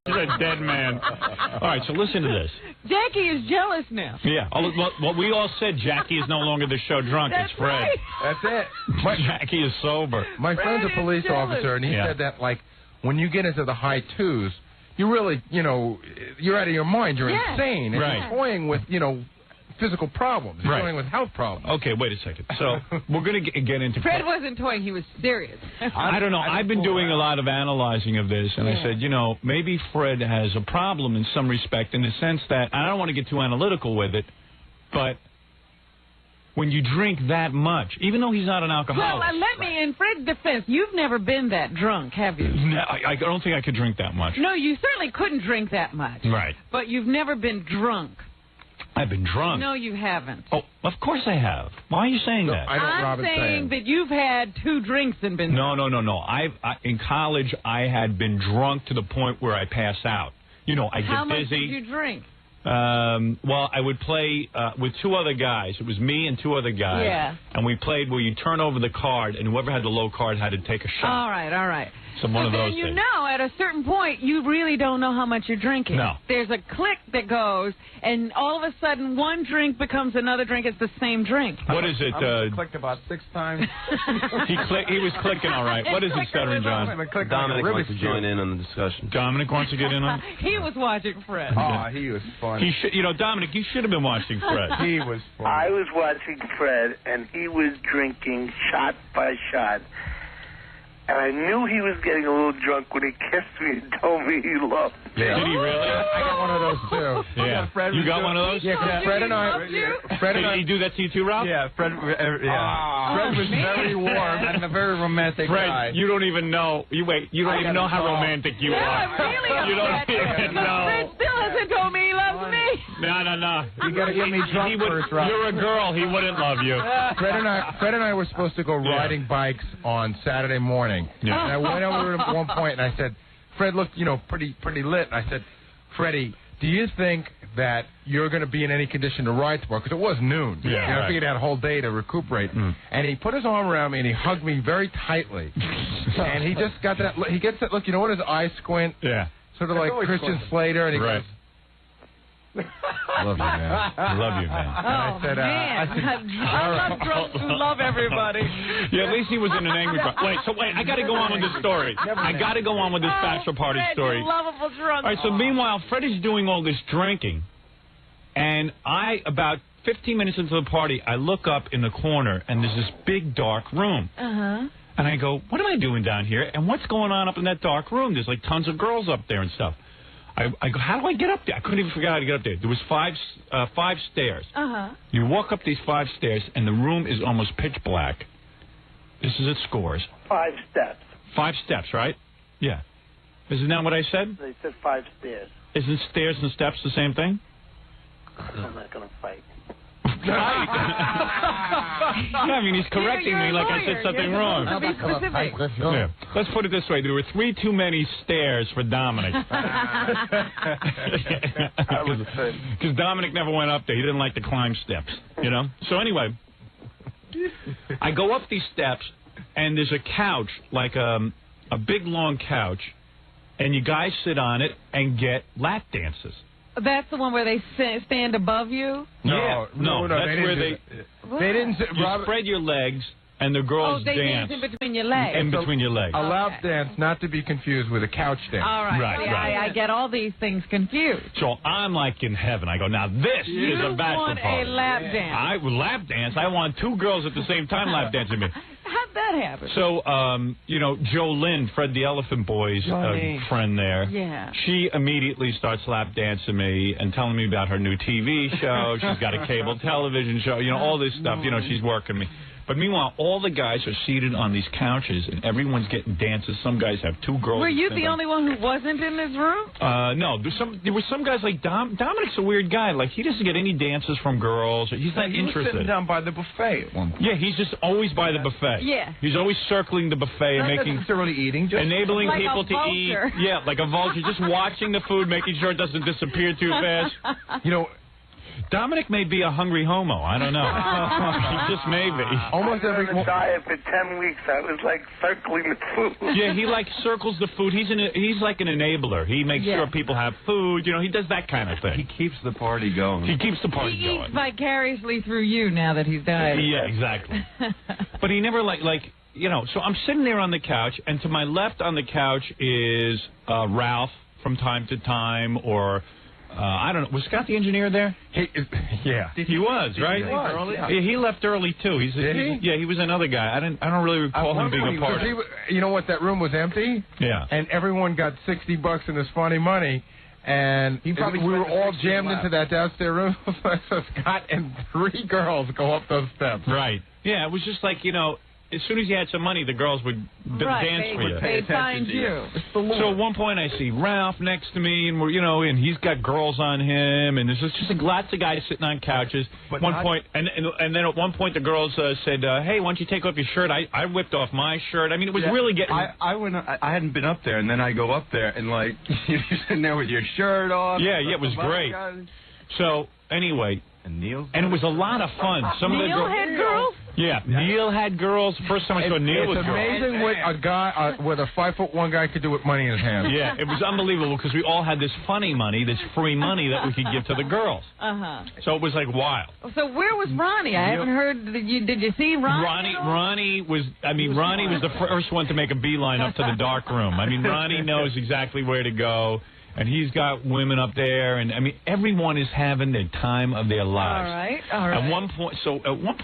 He's a dead man. All right, so listen to this. Jackie is jealous now. Yeah, what we all said, Jackie is no longer the show drunk. That's It's Fred. right. That's it. Jackie is sober. My friend's a police officer, and he said that, like, when you get into the high 2s, you really, you're out of your mind. You're insane. And Right. you're toying with, physical problems. You're toying with health problems. Okay, wait a second. So we're going to get into... Fred wasn't toying. He was serious. I don't know. I've been doing a lot of analyzing of this, and I said, maybe Fred has a problem in some respect in the sense that, I don't want to get too analytical with it, but when you drink that much, even though he's not an alcoholic... Well, let me, in Fred's defense, you've never been that drunk, have you? No, I don't think I could drink that much. No, you certainly couldn't drink that much. Right. But you've never been drunk. I've been drunk. No, you haven't. Oh, of course I have. Why are you saying that? I know what I'm Robin's saying that you've had 2 drinks and been No. In college, I had been drunk to the point where I pass out. I get How much busy. did you drink? Well, I would play with 2 other guys. It was me and 2 other guys. Yeah. And we played where you turn over the card, and whoever had the low card had to take a shot. All right. So one of But those then things. at a certain point, you really don't know how much you're drinking. No. There's a click that goes, and all of a sudden, one drink becomes another drink. It's the same drink. What is it? Clicked about 6 times. He was clicking all right. What is it, Stuttering John? Dominic wants to join in on the discussion. Dominic wants to get in on it? He was watching Fred. Oh, he was fun. He should, Dominic, you should have been watching Fred. He was fun. I was watching Fred, and he was drinking shot by shot. And I knew he was getting a little drunk when he kissed me and told me he loved me. Yeah. Did he really? I got one of those, too. Yeah. You got one of those? Yeah, because Fred and I... Did he do that to you too, Rob? Yeah, Fred. Fred was very warm and a very romantic Fred, guy. you don't even know. You don't even know how romantic you Yeah, are. I'm really You don't upset even because know. Fred still hasn't told me he loves me. No. You got to get me drunk first, Rob. You're a girl. He wouldn't love you. Fred and I were supposed to go riding bikes on Saturday morning. Yeah. And I went over to him at one point and I said, Fred looked, pretty lit. And I said, Freddie, do you think that you're going to be in any condition to ride tomorrow? Because it was noon. Yeah, I right. figured I had a whole day to recuperate. And he put his arm around me and he hugged me very tightly. And he just got that, he gets that look, when his eyes squint? Yeah. Sort of like Christian Slater. And he Right. goes, Love you, man. Love you, man. Oh, said, man. I love drunks who love everybody. Yeah, at least he was in an angry drunk. Wait, I got to go on with this story. I got to go on with this bachelor party Fred, story. you lovable drunk. All right, so meanwhile, Freddie's doing all this drinking, and about 15 minutes into the party, I look up in the corner, and there's this big, dark room. Uh-huh. And I go, what am I doing down here? And what's going on up in that dark room? There's like tons of girls up there and stuff. I go, how do I get up there? I couldn't even figure out how to get up there. There was five stairs. Uh-huh. You walk up these 5 stairs, and the room is almost pitch black. This is at Scores. 5 steps. 5 steps, right? Yeah. Isn't that what I said? They said 5 stairs. Isn't stairs and steps the same thing? I'm not going to fight. Right. I mean, he's correcting me like I said something wrong. To be specific. Yeah. Let's put it this way. There were 3 too many stairs for Dominic. Because Dominic never went up there. He didn't like to climb steps, So anyway, I go up these steps, and there's a couch, like a big, long couch, and you guys sit on it and get lap dances. That's the one where they stand above you? No, that's where they didn't. You spread your legs, and the girls they dance. in between your legs. In between your legs. A lap dance, not to be confused with a couch dance. All right. Right, See, right. I get all these things confused. So I'm like in heaven. I go, now this is a bachelor want party. a lap dance. Lap dance. I want 2 girls at the same time lap dancing me. How'd that happen? So, you know, Jolynn, Fred the Elephant Boy's friend there, she immediately starts lap dancing me and telling me about her new TV show. She's got a cable television show, you know, all this stuff. You know, she's working me. But meanwhile, all the guys are seated on these couches, and everyone's getting dances. Some guys have two girls. Were you the only one who wasn't in this room? No. There were some guys like Dominic's a weird guy. Like, he doesn't get any dances from girls. He's not interested. He was sitting down by the buffet at one point. Yeah, he's just always by the buffet. Yeah. He's always circling the buffet and making... Not necessarily eating, just... Enabling like people to eat. Yeah, like a vulture. Just watching the food, making sure it doesn't disappear too fast. You know... Dominic may be a hungry homo. I don't know. He just may be. Almost every diet for 10 weeks. I was like circling the food. Yeah, he like circles the food. He's like an enabler. He makes sure people have food. You know, he does that kind of thing. He keeps the party going. He keeps the party going. He eats vicariously through you now that he's died. Yeah, exactly. But he never like you know. So I'm sitting there on the couch, and to my left on the couch is Ralph from time to time, or. I don't know. Was Scott the engineer there? Yeah. He was, right? He was. Yeah, he left early, too. Yeah, he was another guy. I don't really recall him being a part of it. You know what? That room was empty. Yeah. And everyone got $60 in this funny money. And we were all jammed into that downstairs room. So Scott and 3 girls go up those steps. Right. Yeah, it was just like, you know, as soon as you had some money, the girls would dance for you. They'd find you. So at one point, I see Ralph next to me, and we're, you know, and he's got girls on him, and there's just lots of guys sitting on couches. And then at one point, the girls said, "Hey, why don't you take off your shirt?" I whipped off my shirt. I mean, it was really getting. I hadn't been up there, and then I go up there, and like you're sitting there with your shirt off. Yeah, it was great. So anyway. And it was a lot of fun. Neil had girls? Yeah, Neil had girls. First time I saw Neil with girls. It's amazing what a guy, what a 5'1" guy could do with money in his hand. Yeah, it was unbelievable because we all had this funny money, this free money that we could give to the girls. So it was like wild. So where was Ronnie? I haven't heard. Did you see Ronnie? Ronnie was the first one to make a beeline up to the dark room. I mean, Ronnie knows exactly where to go. And he's got women up there, and I mean, everyone is having the time of their lives. All right. At one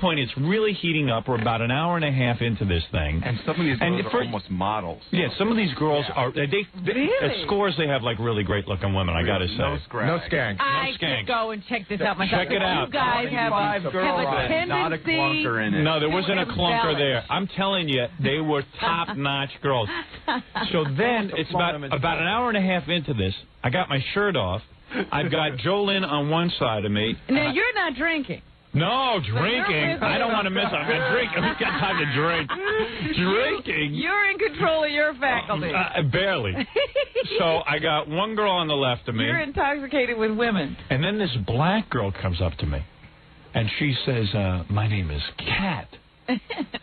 point, it's really heating up. We're about an hour and a half into this thing, and some of these girls are almost models. Yeah, some of these girls are. They at Scores, they have like really great-looking women. I gotta say, no skanks. I should go and check this out myself. Check it out. You guys have a tendency. Not a clunker in it. No, there wasn't a clunker there. I'm telling you, they were top-notch girls. So then it's about an hour and a half into this. I got my shirt off. I've got Jolynn on one side of me. Now, you're not drinking. No, drinking. I don't want to miss. I'm not drinking. Who's got time to drink? Drinking. You're in control of your faculty. Barely. So I got one girl on the left of me. You're intoxicated with women. And then this black girl comes up to me. And she says, my name is Kat.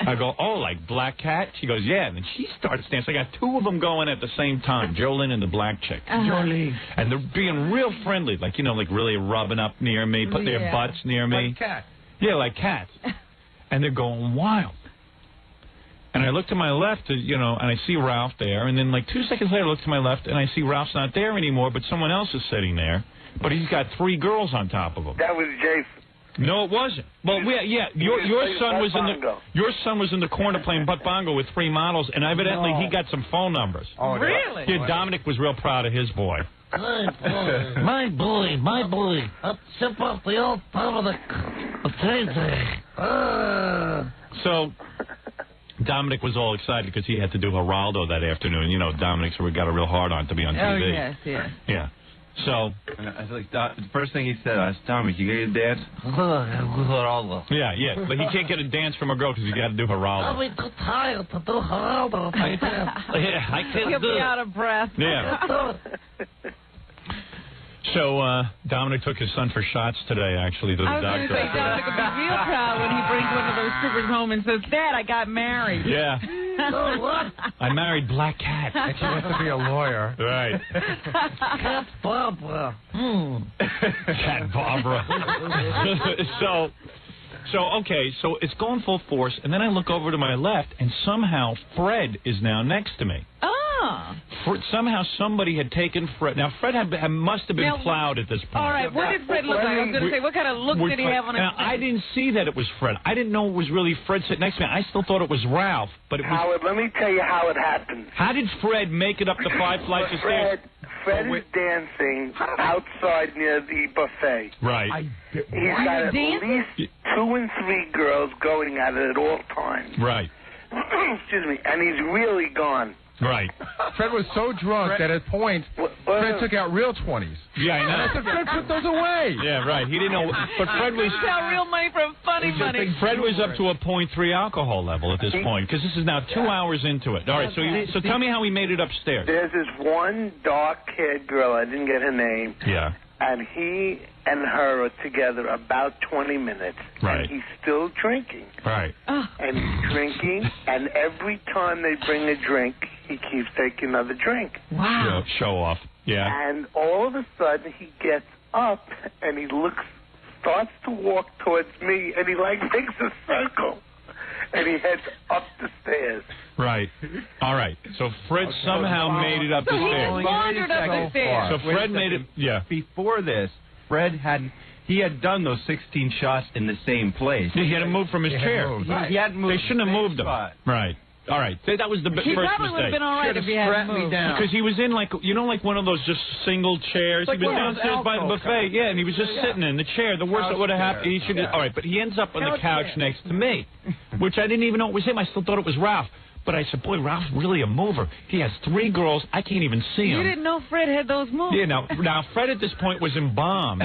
I go, oh, like Black Cat? She goes, yeah. And then she starts dancing. I got 2 of them going at the same time, Jolynn and the black chick. Jolene. And they're being real friendly, like, you know, like really rubbing up near me, putting their butts near me. Like cats. Yeah, like cats. And they're going wild. And I look to my left, you know, and I see Ralph there. And then like 2 seconds later, I look to my left, and I see Ralph's not there anymore, but someone else is sitting there. But he's got 3 girls on top of him. That was Jason. No, it wasn't. Well, your son was in the corner playing butt bongo with 3 models, and evidently he got some phone numbers. Oh, really? Yeah, Dominic was real proud of his boy. Good boy. My boy. Up, sip off the old top of the potato. So Dominic was all excited because he had to do Geraldo that afternoon. You know, Dominic's got a real hard on to be on TV. Oh, yes. Yeah. So, I was like, the first thing he said, I asked Dominic, you got to dance? Yeah. But he can't get a dance from a girl because he's got to do Geraldo. I'll be too tired to do Geraldo. I can't He'll do it. be out of breath. Yeah. So, Dominic took his son for shots today, actually, to the doctor. I was going to say, Dominic will be real proud when he brings one of those strippers home and says, Dad, I got married. Yeah. What? I married Black Cat. And she wants to be a lawyer. Right. Cat Barbara. Cat Barbara. So it's going full force, and then I look over to my left, and somehow Fred is now next to me. Oh. Somehow somebody had taken Fred. Now, Fred must have been plowed at this point. All right, what did Fred look like? I was going to say, what kind of look did he have on his face? I didn't see that it was Fred. I didn't know it was really Fred sitting next to me. I still thought it was Ralph, but it was... Howard, let me tell you how it happened. How did Fred make it up the 5 flights of stairs? Fred is dancing outside near the buffet. Right. He's got at least 2 and 3 girls going at it at all times. Right. Excuse me. And he's really gone. Right. Fred was so drunk that at points, Fred took out real 20s. Yeah, I know. And I said, Fred, put those away. Yeah, right. He didn't know. But Fred was... He got real money from funny money. Fred was up to a 0.3 alcohol level at this point, because this is now 2 hours into it. All right, so tell me how he made it upstairs. There's this one dark-haired girl. I didn't get her name. Yeah. And he and her are together about 20 minutes. Right. And he's still drinking. Right. And he's drinking, and every time they bring a drink, he keeps taking another drink. Wow. Show off. Yeah. And all of a sudden, he gets up, and he starts to walk towards me, and he, makes a circle. And he heads up the stairs. Right. All right. So Fred somehow made it up the stairs. So he wandered up the stairs. So Fred made it, yeah. Before this, Fred had done those 16 shots in the same place. He had to move from his chair. He hadn't moved. They shouldn't have moved him. Right. All right. That was the first mistake. He probably would have been all right if he hadn't moved. Because he was in like one of those just single chairs. He was downstairs by the buffet. Yeah, and he was just sitting in the chair. The worst that would have happened, he should have. All right, but he ends up on the couch next to me, which I didn't even know it was him. I still thought it was Ralph. But I said, boy, Ralph's really a mover. He has 3 girls. I can't even see him. You didn't know Fred had those moves. Yeah, now Fred at this point was embalmed.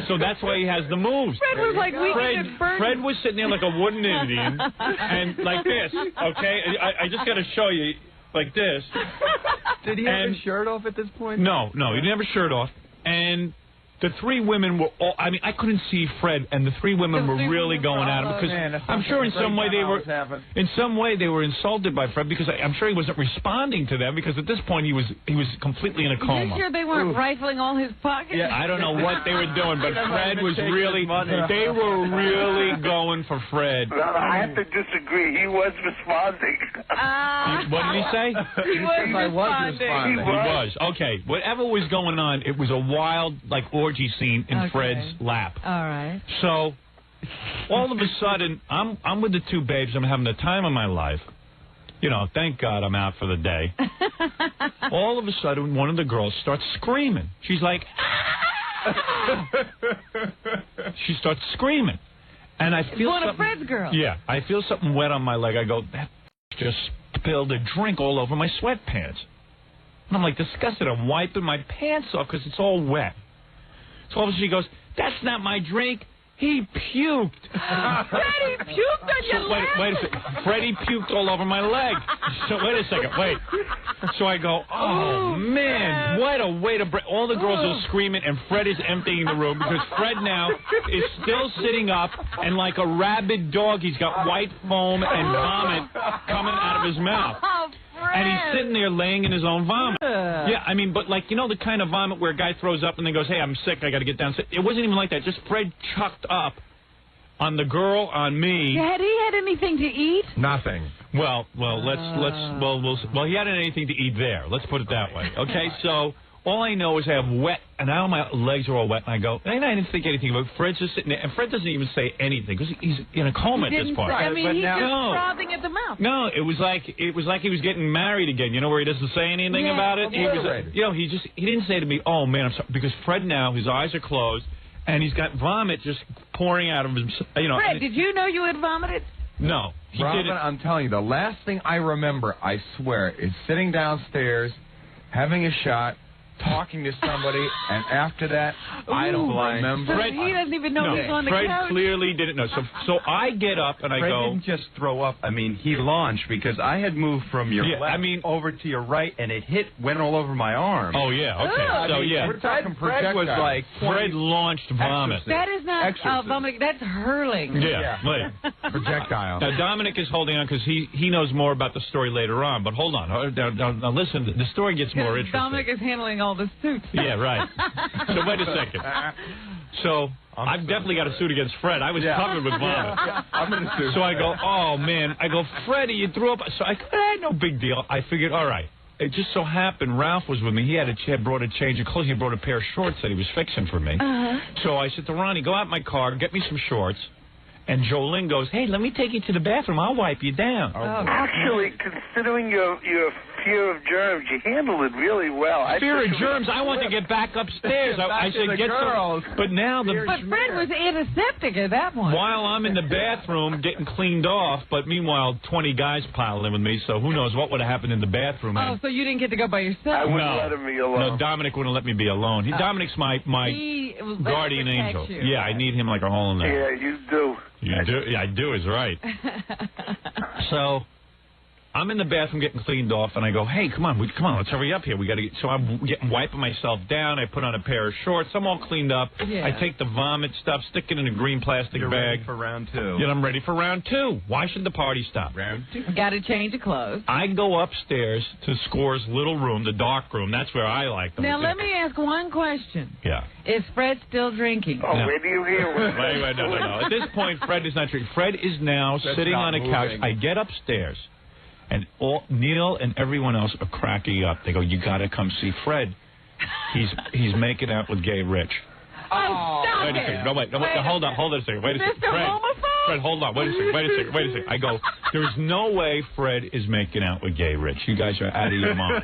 So that's why he has the moves. Fred was like weekend at Bernie. Fred was sitting there like a wooden Indian and like this, okay? I just got to show you, like this. Did he have his shirt off at this point? No, he didn't have his shirt off. And the 3 women were all, I mean, I couldn't see Fred, and the 3 women were really going at him because I'm sure in some way they were insulted by Fred because I'm sure he wasn't responding to them because at this point he was completely in a coma. Are you sure they weren't rifling all his pockets? Yeah, I don't know what they were doing, but Fred was really, they were really going for Fred. No, I have to disagree. He was responding. What did he say? He was responding. He was. Okay. Whatever was going on, it was a wild, orgy scene in Fred's lap. All right. So, all of a sudden, I'm with the 2 babes. I'm having the time of my life. You know, thank God I'm out for the day. All of a sudden, one of the girls starts screaming. She's like, ah! She starts screaming. And I feel one of Fred's girls. Yeah, I feel something wet on my leg. I go, that just spilled a drink all over my sweatpants. And I'm like disgusted. I'm wiping my pants off because it's all wet. So all of a sudden she goes, that's not my drink. He puked. Freddie puked on your leg? Wait a second. Freddie puked all over my leg. So wait a second. Wait. So I go, oh, man, what a way to break. All the girls are screaming, and Fred is emptying the room because Fred now is still sitting up, and like a rabid dog, he's got white foam and vomit coming out of his mouth. And he's sitting there laying in his own vomit. Yeah, I mean, but the kind of vomit where a guy throws up and then goes, hey, I'm sick, I got to get down. It wasn't even like that. Just Fred chucked up on the girl, on me. Had he had anything to eat? Nothing. Well, he hadn't anything to eat there. Let's put it that way. Okay, so all I know is I have wet, and now my legs are all wet, and I go, and I didn't think anything about it. Fred's just sitting there, and Fred doesn't even say anything, because he's in a coma at this point. I mean, he's just frothing at the mouth. No, it was like he was getting married again, where he doesn't say anything about it. He was, he didn't say to me, oh, man, I'm sorry, because Fred now, his eyes are closed, and he's got vomit just pouring out of him, Fred, did you know you had vomited? No, he Robin, didn't. I'm telling you, the last thing I remember, I swear, is sitting downstairs, having a shot, talking to somebody, and after that, I don't remember. Fred, he doesn't even know he's on the Fred couch. Clearly didn't know. So I get up and I Fred go. didn't just throw up. I mean, he launched because I had moved from your left over to your right, and it went all over my arm. Oh, yeah, okay. We're talking Fred was like Fred launched vomit. That is not vomit. That's hurling. Yeah. Projectile. Now, Dominic is holding on because he knows more about the story later on. But hold on. Now listen, the story gets more interesting. Dominic is handling all the suits. Yeah, right. So wait a second. So I've definitely got a suit against Fred. I was covered with vomit. I'm in a suit. So I go, oh, man. I go, Freddie, you threw up. So I go, no big deal. I figured, all right. it just so happened Ralph was with me. He had brought a change of clothes. He brought a pair of shorts that he was fixing for me. So I said to Ronnie, go out in my car, get me some shorts. And Jolene goes, hey, let me take you to the bathroom. I'll wipe you down. Actually, considering your fear of germs, you handled it really well. Fear of germs? I want to get back upstairs. I said, get girls. But now But Fred was antiseptic at that point. While I'm in the bathroom getting cleaned off, but meanwhile 20 guys piled in with me, so who knows what would have happened in the bathroom. Oh, so you didn't get to go by yourself? I wouldn't let him be alone. No, Dominic wouldn't let me be alone. Dominic's my guardian angel. You. Yeah, I need him like a hole in there. Yeah, you do. You do? Yeah, I do is right. So I'm in the bathroom getting cleaned off, and I go, hey, come on, let's hurry up here. We got to get. So I'm wiping myself down. I put on a pair of shorts. I'm all cleaned up. Yeah. I take the vomit stuff, stick it in a green plastic bag. Ready for round 2. Yeah, I'm ready for round 2. Why should the party stop? Round 2. Got to change of clothes. I go upstairs to Score's little room, the dark room. That's where I like them. Now, let me ask one question. Yeah. Is Fred still drinking? Oh, where do you hear it? Wait, no. At this point, Fred is not drinking. Fred is now sitting on a couch. I get upstairs, and Neil and everyone else are cracking up. They go, you got to come see Fred. He's making out with Gay Rich. Oh, stop Wait a second. No, hold on a second. Wait a second. Fred, hold on. Wait a second. I go, there's no way Fred is making out with Gay Rich. You guys are out of your mind.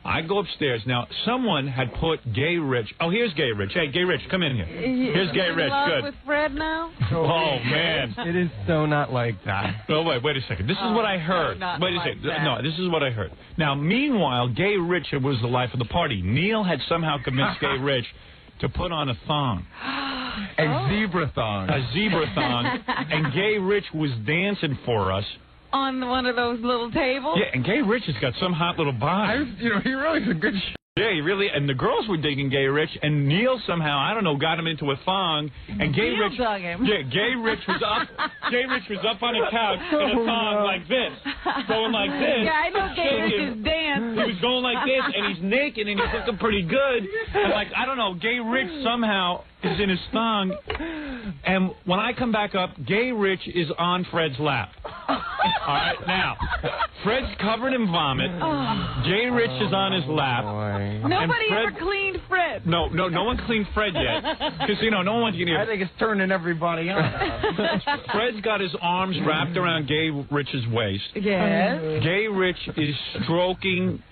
I go upstairs. Now, someone had put Gay Rich. Oh, here's Gay Rich. Hey, Gay Rich, come in here. Here's Gay Rich. Good. With Fred now? Oh, man. It is so not like that. No, wait a second. This is what I heard. Wait a second. No, this is what I heard. Now, meanwhile, Gay Rich was the life of the party. Neil had somehow convinced Gay Rich to put on a thong. A zebra thong. A zebra thong. And Gay Rich was dancing for us. On one of those little tables? Yeah, and Gay Rich has got some hot little body. He really is a good Yeah, he really, and the girls were digging Gay Rich, and Neil somehow, I don't know, got him into a thong, and Gay Rich dug him. Yeah, Gay Rich was up on a couch in a thong like this, going like this. Yeah, I know Gay Rich's dance. He was going like this, and he's naked, and he's looking pretty good, and like, I don't know, Gay Rich somehow is in his thong, and when I come back up, Gay Rich is on Fred's lap. All right, now, Fred's covered in vomit. Gay Rich is on his lap. Nobody ever cleaned Fred. No one cleaned Fred yet. Because, no one wants to get I think it's turning everybody on. Fred's got his arms wrapped around Gay Rich's waist. Yes. Gay Rich is stroking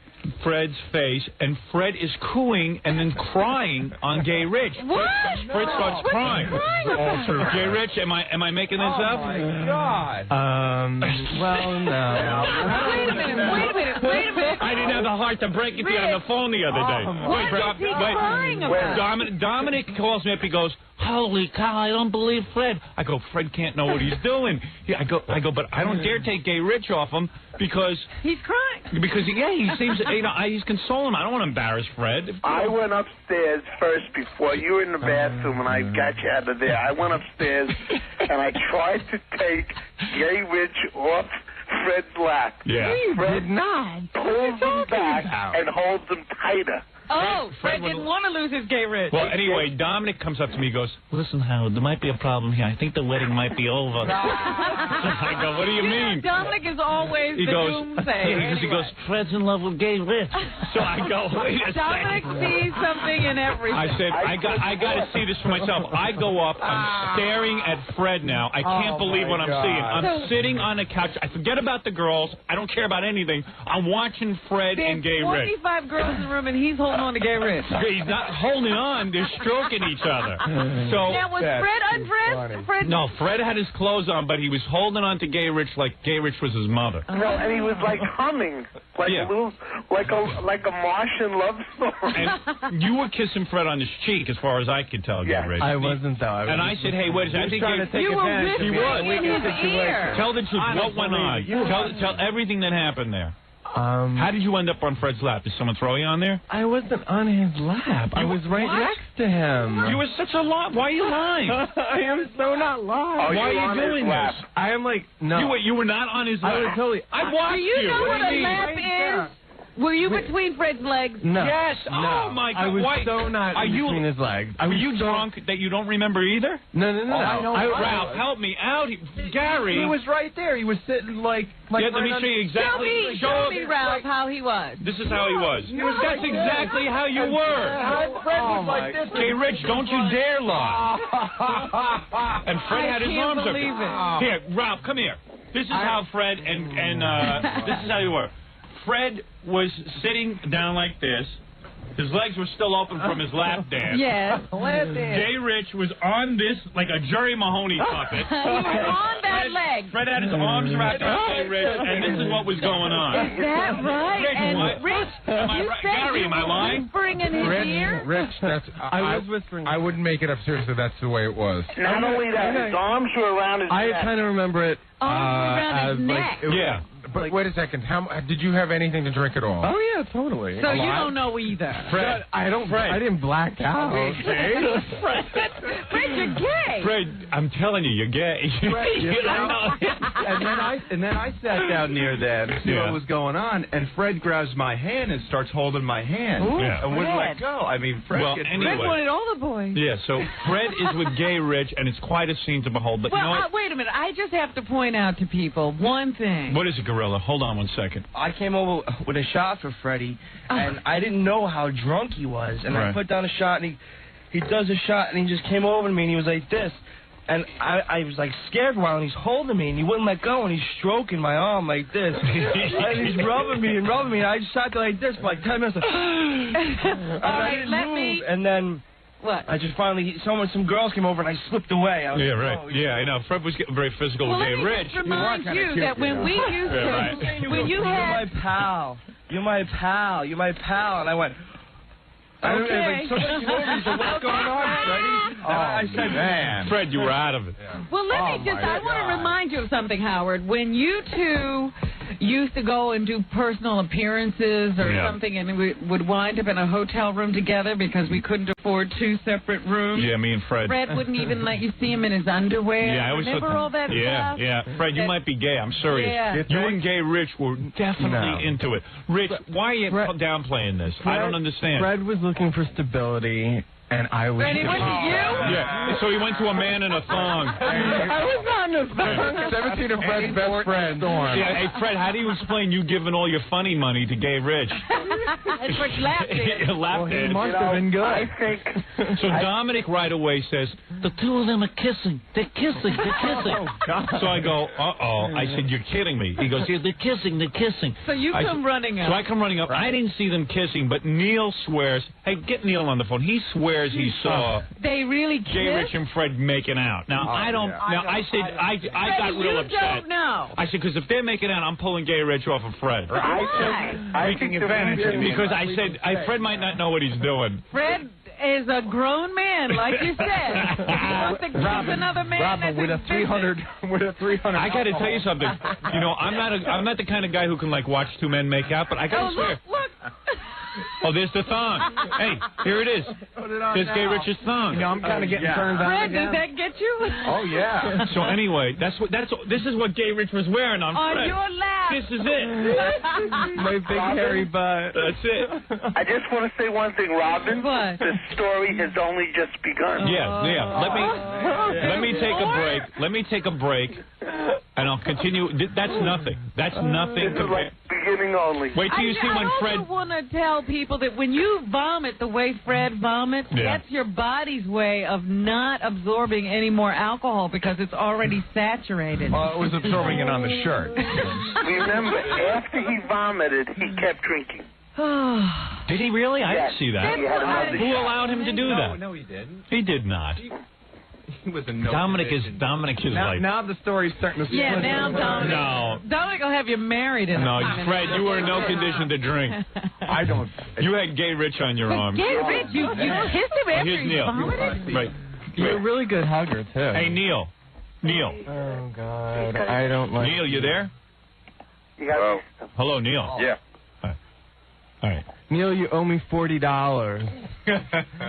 Fred's face, and Fred is cooing and then crying on Gay Rich. What? Fred starts crying. Gay Rich, am I making this up? Oh, my God. Well, no. Wait a minute. I didn't have the heart to break it to you on the phone the other day. What is he crying about? Dominic calls me up. He goes, holy cow, I don't believe Fred. I go, Fred can't know what he's doing. I go, but I don't dare take Gay Rich off him because... He's crying. Because, he seems, he's consoling him. I don't want to embarrass Fred. I went upstairs first before you were in the bathroom, and I got you out of there. I went upstairs, and I tried to take Gay Rich off Fred's lap. Yeah. Fred did not. Pulls him back and holds him tighter. Oh, Fred didn't want to lose his Gay Rich. Well, anyway, Dominic comes up to me and goes, listen, Howard, there might be a problem here. I think the wedding might be over. I go, what do you mean? Dominic is always the doomsayer. He goes, Fred's in love with Gay Rich. So I go, wait a Dominic second. sees something in everything. I said, I got to see this for myself. I go up. I'm staring at Fred now. I can't believe what I'm seeing. I'm sitting on a couch. I forget about the girls. I don't care about anything. I'm watching Fred and Gay Rich. 45 girls in the room, and he's holding on to Gay Rich. He's not holding on. They're stroking each other. So now, was Fred undressed? Fred... No, Fred had his clothes on, but he was holding on to Gay Rich like Gay Rich was his mother. Well, and he was like humming, like a little, like a Martian love song. And you were kissing Fred on his cheek, as far as I could tell, Gay Rich. I wasn't, though. And I said, hey, wait a second. I think trying to take you were advantage of whispering in his ear. Tell the truth. What went on? Tell everything that happened there. How did you end up on Fred's lap? Did someone throw you on there? I wasn't on his lap. I was right next to him. You were such a lie. Why are you lying? I am so not lying. Why are you doing this? I am like, no. You were not on his lap. I was totally. I watched Do you know what a lap is? Were you between Fred's legs? No. Yes. No. Oh my God. I was Why? so not between his legs. Are you drunk that you don't remember either? No. Ralph, help me out. Gary. He was right there. He was sitting like. Yeah, let me show you exactly. Show me, Ralph, how he was. This is how he was. That's exactly how you were. Fred was like this. Okay, Rich, don't you dare lie. And Fred had his arms up. Here, Ralph, come here. This is how Fred and this is how you were. Fred was sitting down like this. His legs were still open from his lap dance. Yes. Jay Rich was on this like a Jerry Mahoney puppet. He was on that leg. Fred had his arms wrapped around Jay Rich, and this is what was going on. Is that right? Rich, And Rich, you said Gary, you am I were lying? whispering in his ear? Rich, that's. I was whispering. I wouldn't make it up seriously. That's the way it was. Not only that, his arms were around his I neck. kind of remember it. Around his neck. Yeah. But wait a second. Did you have anything to drink at all? Oh yeah, totally. So you don't know either. Fred, I didn't black out. Fred, you're gay. Fred, I'm telling you, you're gay. And then I sat down near them to see what was going on, and Fred grabs my hand and starts holding my hand. Ooh, and wouldn't Fred. let go. I mean, Fred Well, gets anyway. Fred wanted all the boys. Yeah, so Fred is with Gay Rich, and it's quite a scene to behold. But Well, you know what? wait a minute. I just have to point out to people one thing. What is it, Gorilla? Hold on 1 second. I came over with a shot for Freddie, and I didn't know how drunk he was. And I put down a shot, and he does a shot, and he just came over to me, and he was like this. And I was like scared for a while, and he's holding me, and he wouldn't let go, and he's stroking my arm like this. And he's rubbing me, and I just sat there like this for like 10 minutes. And I didn't move. And then what? I just finally, some girls came over, and I slipped away. I was Yeah, like, right. oh, Yeah, I know. Fred was getting very physical with Gay Rich. Let me just remind you that when we used to, when you You're had... my pal. You're my pal. You're my pal. And I went, okay. So what's going on, Freddie? I said, Man. Fred, you were out of it. Well, let me just, I want to remind you of something, Howard. When you two used to go and do personal appearances or something, and we would wind up in a hotel room together because we couldn't afford 2 separate rooms. Yeah, me and Fred. Fred wouldn't even let you see him in his underwear. Yeah, I was Remember all that stuff? Yeah. Fred, you might be gay. I'm serious. Yeah. You and Gay Rich were definitely into it. Rich, why are you downplaying this? I don't understand. Fred was looking for stability, and I was. And he went to you? Yeah, so he went to a man in a thong. I was not in a thong. 17 of Fred's best friends. Yeah, hey, Fred, how do you explain you giving all your funny money to Gay Rich? It's like lap dance. Lap dance. He must have been good. I think... So Dominic right away says, The two of them are kissing. They're kissing. They're kissing. oh, God. So I go, uh-oh. I said, you're kidding me. He goes, Yeah, they're kissing. They're kissing. So you come running up. So I come running up. I didn't see them kissing, but Neil swears. Hey, get Neil on the phone. He swears he saw They really kissed? Gay Rich and Fred making out. Now, I don't. Now, I said, I got real upset. don't know. I said, because if they're making out, I'm pulling Gay Rich off of Fred. I think Advantage of me. Because I said, Fred might not know what he's doing. Fred is a grown man, like you said. He wants to kiss another man that's with a 300. I got to tell you something. You know, I'm not the kind of guy who can like watch 2 men make out, but I got to swear. Look. Oh, there's the thong. Hey, here it is. There's Gay Rich's thong. You know, I'm kind of getting turned on. Fred, again. does that get you? Oh yeah. So anyway, this is what Gay Rich was wearing on Fred. your lap. This is it. My big hairy butt. That's it. I just want to say one thing, Robin. What? The story has only just begun. Yeah. Let me take a break. Let me take a break, and I'll continue. That's nothing. That's nothing. This is like beginning only. Wait till you see when Fred. I also want to tell people that when you vomit the way Fred vomits, that's your body's way of not absorbing any more alcohol because it's already saturated. Well, it was absorbing it on the shirt. Remember, after he vomited, he kept drinking. Did he really? I didn't see that. He had another Who shot. allowed him to do that? No, he didn't. He did not. He was a no. Dominic is like. Now the story's starting to. Yeah, now Dominic. No. Dominic will have you married in No, a few Fred, minutes. you were in no condition to drink. I don't. You had Gay Rich on your arm. Gay Rich, you kissed him after Here's he Neil. vomited? Right. You're a really good hugger too. Hey, Neil. Oh God, I don't like. Neil, you there? You got Hello, Neil. Yeah. All right. Neil, you owe me $40.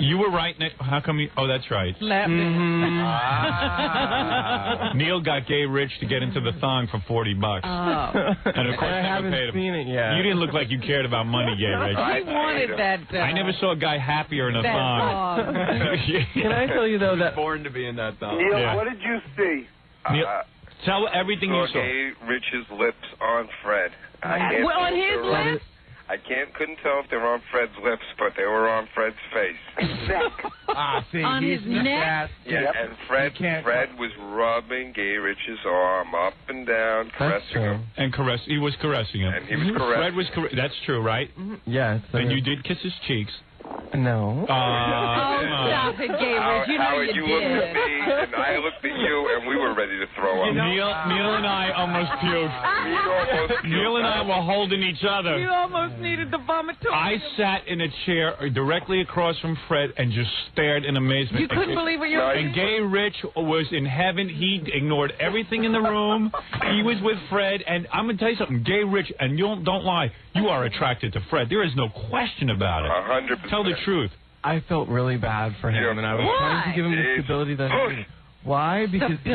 You were right, Nick. How come you... Oh, that's right. Neil got Gay Rich to get into the thong for $40. And of course, I haven't seen it yet. You didn't look like you cared about money, Gay Rich. He wanted that. I never saw a guy happier in a thong. Can I tell you, though, that... Born to be in that thong. Neil, what did you see? Neil, tell everything you saw. Gay Rich's lips on Fred. On his lips? I couldn't tell if they were on Fred's lips, but they were on Fred's face. see, on his neck? Yeah, and Fred was rubbing Gay Rich's arm up and down, caressing him. And he was caressing him. And he was caressing. Fred was that's true, right? Yes. And you did kiss his cheeks. No. Stop it, Gay Rich. You know Howard, you looked did. at me, and I looked at you, and we were ready to throw up. Neil and I almost puked. Neil and I were holding each other. You almost needed the vomitorium. I sat in a chair directly across from Fred and just stared in amazement. You couldn't believe what you were And Gay Rich was in heaven. He ignored everything in the room. He was with Fred. And I'm going to tell you something. Gay Rich, and don't lie, you are attracted to Fred. There is no question about it. 100%. Tell the truth. I felt really bad for him, and I was trying to give him the stability that he needed. Why? Because he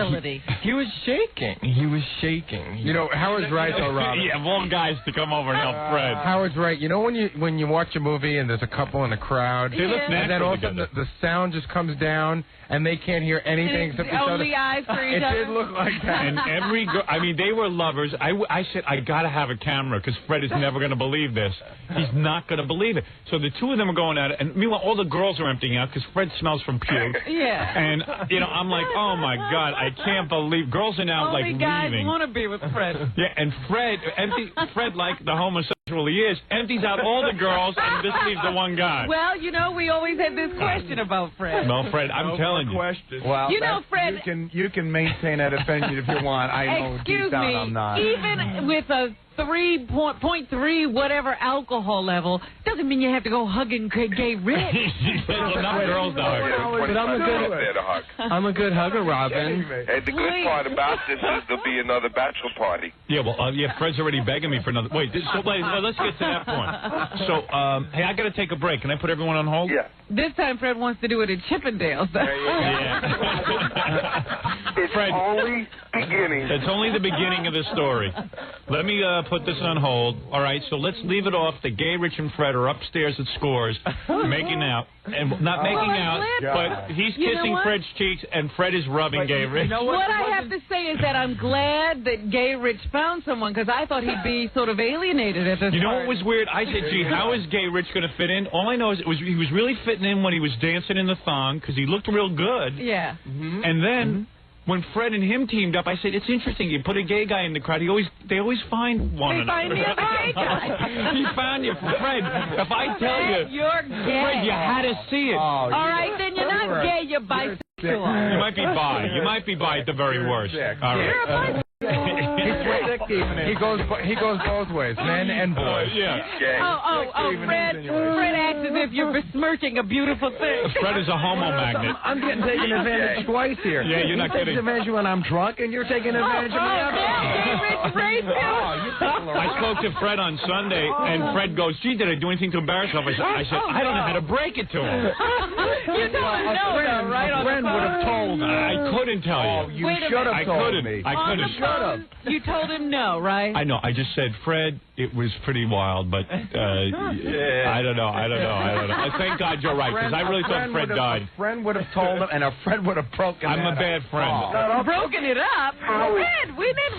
was shaking. He was shaking. You know, Howard's right, though, Rob. Yeah, more guys to come over and help Fred. Howard's right. You know when you watch a movie and there's a couple in the crowd, they look and then all of a sudden the sound just comes down and they can't hear anything except each other. Only eyes for each other. It did look like that. And every girl, I mean, they were lovers. I said, I got to have a camera because Fred is never going to believe this. He's not going to believe it. So the two of them are going at it, and meanwhile, all the girls are emptying out because Fred smells from puke. Yeah. And, you know, I'm like, oh, my God, I can't believe. Girls are now, Only like, guys leaving. want to be with Fred. Yeah, and Fred, like the homosexual he is, empties out all the girls and just leaves the one guy. Well, you know, we always had this question about Fred. Well, Fred, I'm telling you. Well, you know, Fred, you can maintain that opinion if you want. I know deep down I'm not. Even with a 3.3 whatever alcohol level doesn't mean you have to go hugging Gay Rich. Enough girls to hug. But I'm a good hugger, Robin. Hey, the good part about this is there'll be another bachelor party. Yeah, well, Fred's already begging me for another. Wait, let's get to that point. So, hey, I got to take a break. Can I put everyone on hold? Yeah. This time Fred wants to do it at Chippendales. It's Fred, only beginning. It's only the beginning of the story. Let me put this on hold. All right, so let's leave it off. The Gay Rich and Fred are upstairs at Scores, making out. And not making out, but he's kissing Fred's cheeks, and Fred is rubbing Gay Rich. You know what I have to say is that I'm glad that Gay Rich found someone, because I thought he'd be sort of alienated at this You know what was weird? I said, gee, how is Gay Rich going to fit in? All I know is he was really fitting in when he was dancing in the thong, because he looked real good. Yeah. And then... when Fred and him teamed up, I said, it's interesting. You put a gay guy in the crowd, they always find one another. They find the other gay guy. He found you, Fred. If I tell you, you're gay. Fred, you had to see it. All right, then you're not gay, you're bisexual. You might be bi. You might be bi at the very worst. All right. You're a bisexual. He goes both ways, men and boys. Yeah. Fred acts as if you're besmirching a beautiful thing. Fred is a homo magnet. I'm getting taken advantage twice here. Yeah, you're not kidding. Taking advantage when I'm drunk, and you're taking advantage of me. I spoke to Fred on Sunday, and Fred goes, gee, did I do anything to embarrass myself? I said, I don't know how to break it to him. You don't know, though, right? A friend would have told me. I couldn't tell you. You should have told me. I couldn't. You told him no, right? I know. I just said, Fred, it was pretty wild, but I don't know. Thank God you're right, because I really thought Fred died. A friend would have told him, and a friend would have broken it up. I'm a bad friend. Broken it up?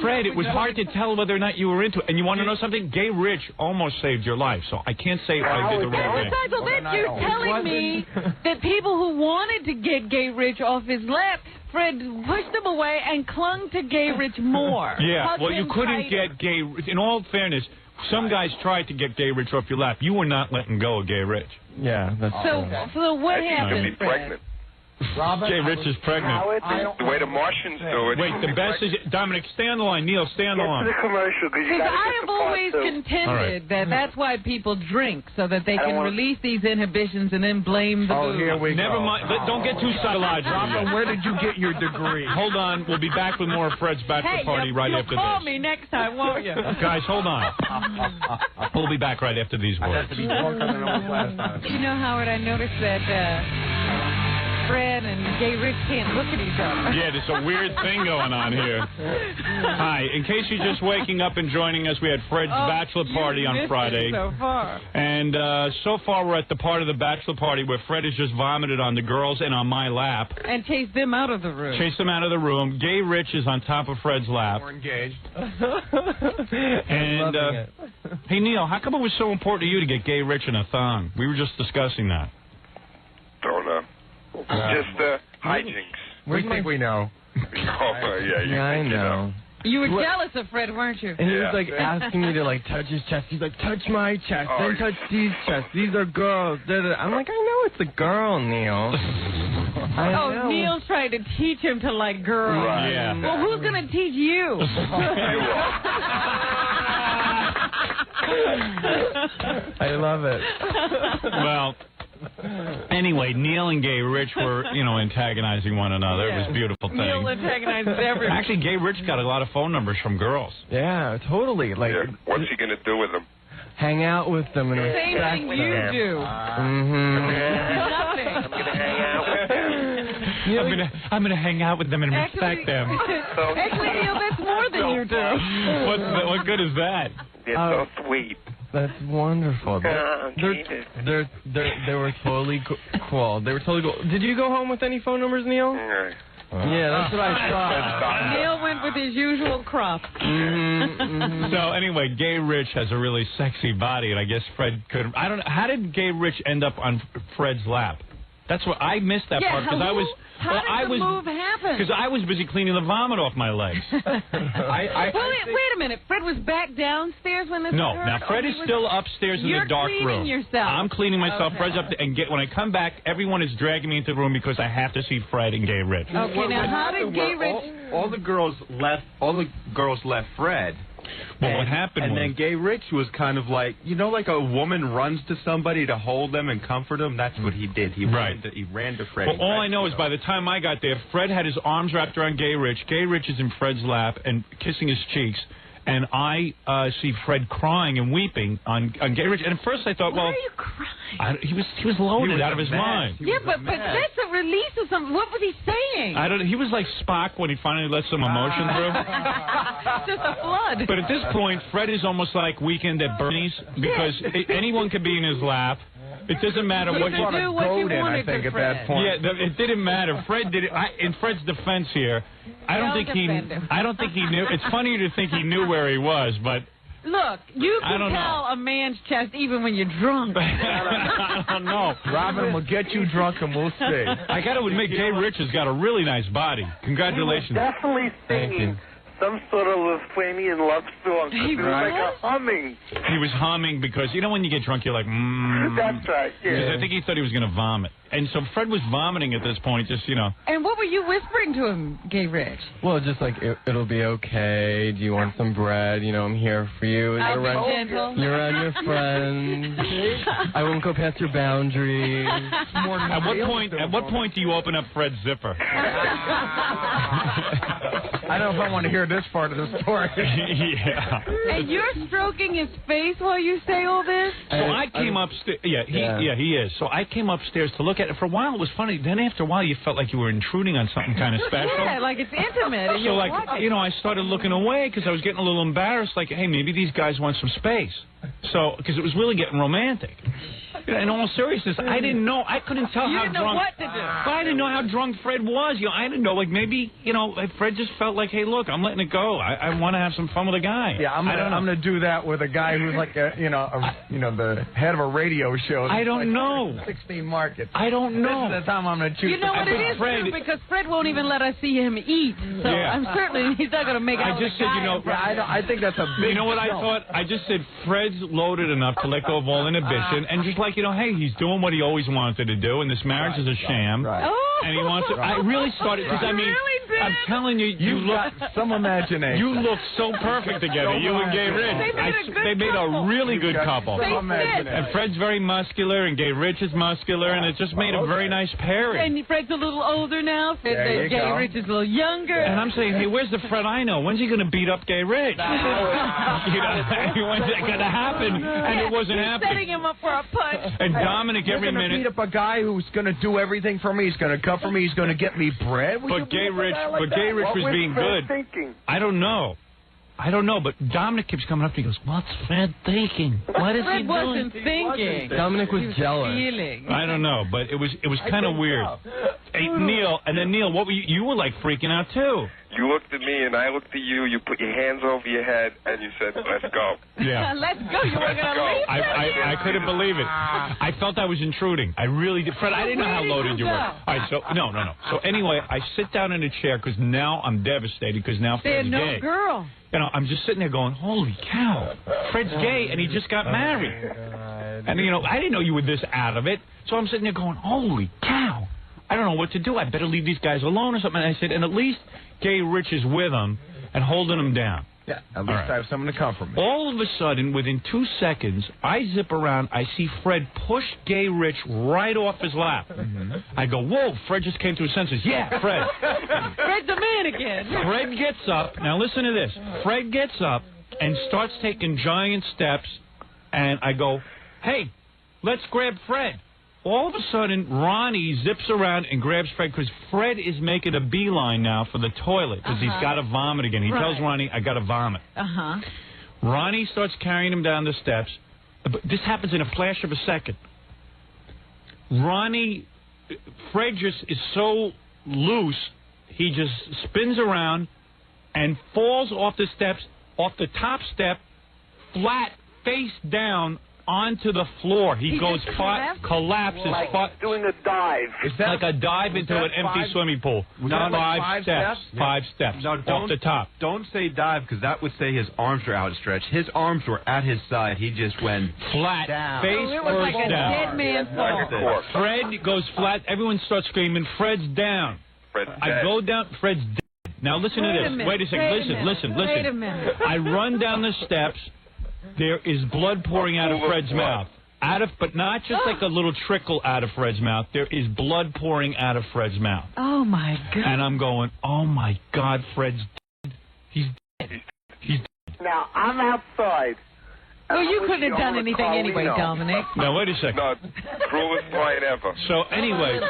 Fred, it was hard to tell whether or not you were into it. And you want to know something? Gay Rich almost saved your life, so I can't say I did the wrong thing. Besides all that, you're telling me that people who wanted to get Gay Rich off his lap, Fred pushed him away and clung to Gay Rich more. Yeah, well, you couldn't get Gay Rich. In all fairness, some guys tried to get Gay Rich off your lap. You were not letting go of Gay Rich. Yeah, that's so what happened, Fred? Gay Rich is pregnant. The way the Martians do it. Wait, the best is... Dominic, stay on the line. Neil, stay on the line. Get to the commercial, because you got to I get have the part always two. contended that that's why people drink, so that they can release these inhibitions and then blame the booze. Here we go. Never mind. Don't get too psychological. Robin, where did you get your degree? Hold on. We'll be back with more of Fred's Bachelor Party right after You'll call this. me next time, won't you? Guys, hold on. We'll be back right after these words. You know, Howard, I noticed that Fred and Gay Rich can't look at each other. Yeah, there's a weird thing going on here. Hi. In case you're just waking up and joining us, we had Fred's Bachelor Party on Friday. So far. And so far we're at the part of the Bachelor Party where Fred has just vomited on the girls and on my lap. And chased them out of the room. Chased them out of the room. Gay Rich is on top of Fred's lap. We're engaged. And hey, Neil, how come it was so important to you to get Gay Rich in a thong? We were just discussing that. Don't know. Just hijinks. We think we know. Yeah, I know. You were jealous of Fred, weren't you? And he was like asking me to like touch his chest. He's like, touch my chest, then touch these chests. These are girls. I'm like, I know it's a girl, Neil. Neil's trying to teach him to like girls. Right. Yeah. Well, who's going to teach you? I love it. Well, anyway, Neil and Gay Rich were, antagonizing one another. It was a beautiful thing. Neil antagonized everyone. Actually, Gay Rich got a lot of phone numbers from girls. Yeah, totally. Like, what's he going to do with them? Hang out with them and same thing you do. Nothing. I'm going to hang out with them. I'm gonna hang out with them and respect them. Actually, Neil, that's more than you do. What good is that? They're so sweet. That's wonderful. They were totally cool. They were totally cool. Did you go home with any phone numbers, Neil? Yeah, that's what I thought. Neil went with his usual crop. So anyway, Gay Rich has a really sexy body, and I guess Fred could. I don't know. How did Gay Rich end up on Fred's lap? That's what I missed that part because I was. How did the move happen? Because I was busy cleaning the vomit off my legs. Wait a minute. Fred was back downstairs when this occurred? Now Fred is still upstairs in the dark room. You're cleaning yourself. I'm cleaning myself. Fred's up there, and when I come back, everyone is dragging me into the room because I have to see Fred and Gay Rich. Okay, now how did Gay Rich... All the girls left Fred. Well, what happened and was... then Gay Rich was kind of like, like a woman runs to somebody to hold them and comfort them? That's what he did. He ran to Fred. Well, all I know is by the time I got there, Fred had his arms wrapped around Gay Rich. Gay Rich is in Fred's lap and kissing his cheeks. And I see Fred crying and weeping on Gay Rich. And at first I thought, Why are you crying? He was loaded out of his mind. Yeah, but that's a release of something. What was he saying? He was like Spock when he finally let some emotion through. Just a flood. But at this point, Fred is almost like Weekend at Bernie's because anyone could be in his lap. It doesn't matter what you do. What you wanted, I think, at that point. Yeah, it didn't matter. Fred did it. In Fred's defense here, I don't think he knew. It's funnier to think he knew where he was, but. Look, you can tell a man's chest even when you're drunk. I don't know. Robin will get you drunk and we'll see. I got to admit, Gay Rich has got a really nice body. Congratulations. He was definitely singing some sort of Lithuanian love song. He was like a humming. He was humming because, when you get drunk, you're like, That's right, yeah. Because I think he thought he was going to vomit. And so Fred was vomiting at this point, just, And what were you whispering to him, Gay Rich? Well, just like, it'll be okay. Do you want some bread? I'm here for you. I'll be gentle. You're around your friends. I won't go past your boundaries. At what point do you open up Fred's zipper? I don't know if I want to hear this part of the story. Yeah. And you're stroking his face while you say all this? So I came upstairs. Yeah, he is. So I came upstairs to look at it. For a while, it was funny. Then after a while, you felt like you were intruding on something kind of special. Yeah, like it's intimate. And so, I started looking away because I was getting a little embarrassed. Like, hey, maybe these guys want some space. So, because it was really getting romantic. In all seriousness, I didn't know. I couldn't tell how drunk. You didn't know what to do. I didn't know how drunk Fred was. I didn't know. Like maybe Fred just felt like, hey, look, I'm letting it go. I want to have some fun with a guy. Yeah, I'm gonna do that with a guy who's like the head of a radio show. I don't know. 16 markets. I don't know. This is the time I'm gonna choose. You know what it is true because Fred won't even let us see him eat. So I'm certain he's not gonna make out with a guy. I think that's a big. You know what I thought? I just said Fred's loaded enough to let go of all inhibition and just like hey, he's doing what he always wanted to do, and this marriage is a sham. Right. Oh, and he wants to. I really started because I mean, I'm telling you, you look some imagination. You look so perfect together, you and Gay Rich. They made a really good couple. And Fred's very muscular, and Gay Rich is muscular, and it just made a very nice pairing. And Fred's a little older now. Gay Rich is a little younger. And I'm saying, hey, where's the Fred I know? When's he going to beat up Gay Rich? When's it going to happen? And it wasn't happening. Setting him up for a punch. And Dominic, every minute. Beat up a guy who's going to do everything for me. He's going to cook for me. He's going to get me bread. But Gay Rich was being good. I don't know. But Dominic keeps coming up to me and goes, what's Fred thinking? What is he doing? Fred wasn't thinking. Dominic was jealous. Feeling. I don't know, but it was kind of weird. Hey, Neil, what were you were like freaking out too. You looked at me and I looked at you. You put your hands over your head and you said, "Let's go." Yeah. Let's go. You were going to leave. I couldn't believe it. I felt I was intruding. I really did. Fred, I didn't know how loaded you were. All right, so no. So anyway, I sit down in a chair because now I'm devastated because now Fred's gay. There's no girl. I'm just sitting there going, holy cow, Fred's gay and he just got married. And I didn't know you were this out of it. So I'm sitting there going, holy cow. I don't know what to do. I better leave these guys alone or something. And I said, and at least Gay Rich is with him and holding him down. Yeah, at least I have someone to comfort me. All of a sudden, within 2 seconds, I zip around. I see Fred push Gay Rich right off his lap. I go, whoa, Fred just came to his senses. Yeah, Fred. Fred's the man again. Fred gets up. Now listen to this. Fred gets up and starts taking giant steps. And I go, hey, let's grab Fred. All of a sudden, Ronnie zips around and grabs Fred because Fred is making a beeline now for the toilet because he's got to vomit again. He tells Ronnie, I got to vomit. Ronnie starts carrying him down the steps. But this happens in a flash of a second. Fred just is so loose, he just spins around and falls off the steps, off the top step, flat, face down, onto the floor. He goes collapses. Like doing a dive. It's like a dive into an empty swimming pool. Five steps. 5 steps. No, off the top. Don't say dive because that would say his arms are outstretched. His arms were at his side. He just went flat down. Face it was like a dead man's fall. Fred goes flat. Everyone starts screaming, Fred's down. I go down. Fred's dead. Now listen to this. Wait a second. Listen. Wait a minute. I run down the steps. There is blood pouring out of Fred's mouth. But not just like a little trickle out of Fred's mouth. There is blood pouring out of Fred's mouth. Oh, my God. And I'm going, oh, my God, Fred's dead. He's dead. He's dead. Now, I'm outside. Well, you couldn't have done anything anyway, Dominic. Now, wait a second. No, cruelest line ever. So, anyway,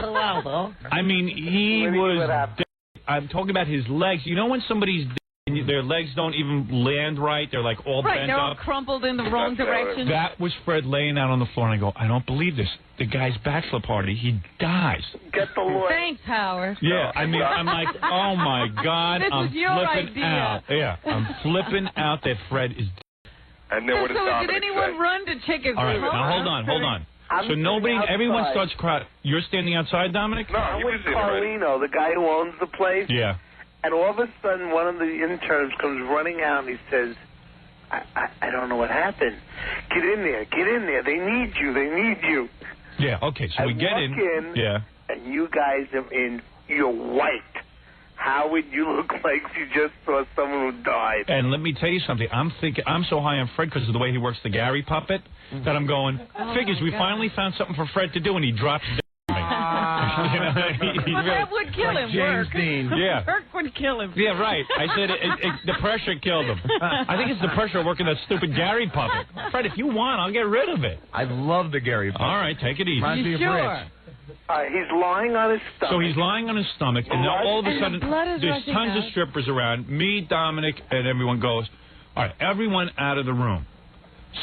I mean, he was dead. I'm talking about his legs. You know when somebody's dead? Their legs don't even land right. They're like all bent up. They're all crumpled in the wrong direction. That was Fred laying out on the floor, and I go, I don't believe this. The guy's bachelor party, he dies. Get the lawyer. Thanks, Howard. Yeah, I mean, I'm like, oh my God, this I'm was your flipping idea. out. Yeah, I'm flipping out that Fred is dead. And then what does Dominic did anyone say? run to check his All right, now hold on. So everyone starts crying. You're standing outside, Dominic? No, I'm with Carlino, the guy who owns the place. Yeah. And all of a sudden, one of the interns comes running out and he says, I don't know what happened. Get in there. They need you. Yeah, okay, so we get in. Yeah. And you guys are in, you're white. How would you look like if you just saw someone who died? And let me tell you something. I'm so high on Fred because of the way he works the Gary puppet that I'm going, we finally found something for Fred to do, and he drops dead. That would kill him. James Dean. Yeah. Work would kill him. Yeah, right. I said the pressure killed him. I think it's the pressure of working that stupid Gary puppet. Fred, if you want, I'll get rid of it. I love the Gary puppet. All right, take it easy. You sure? He's lying on his stomach. So he's lying on his stomach, and now all of a sudden, there's tons of strippers around. Me, Dominic, and everyone goes, all right, everyone out of the room.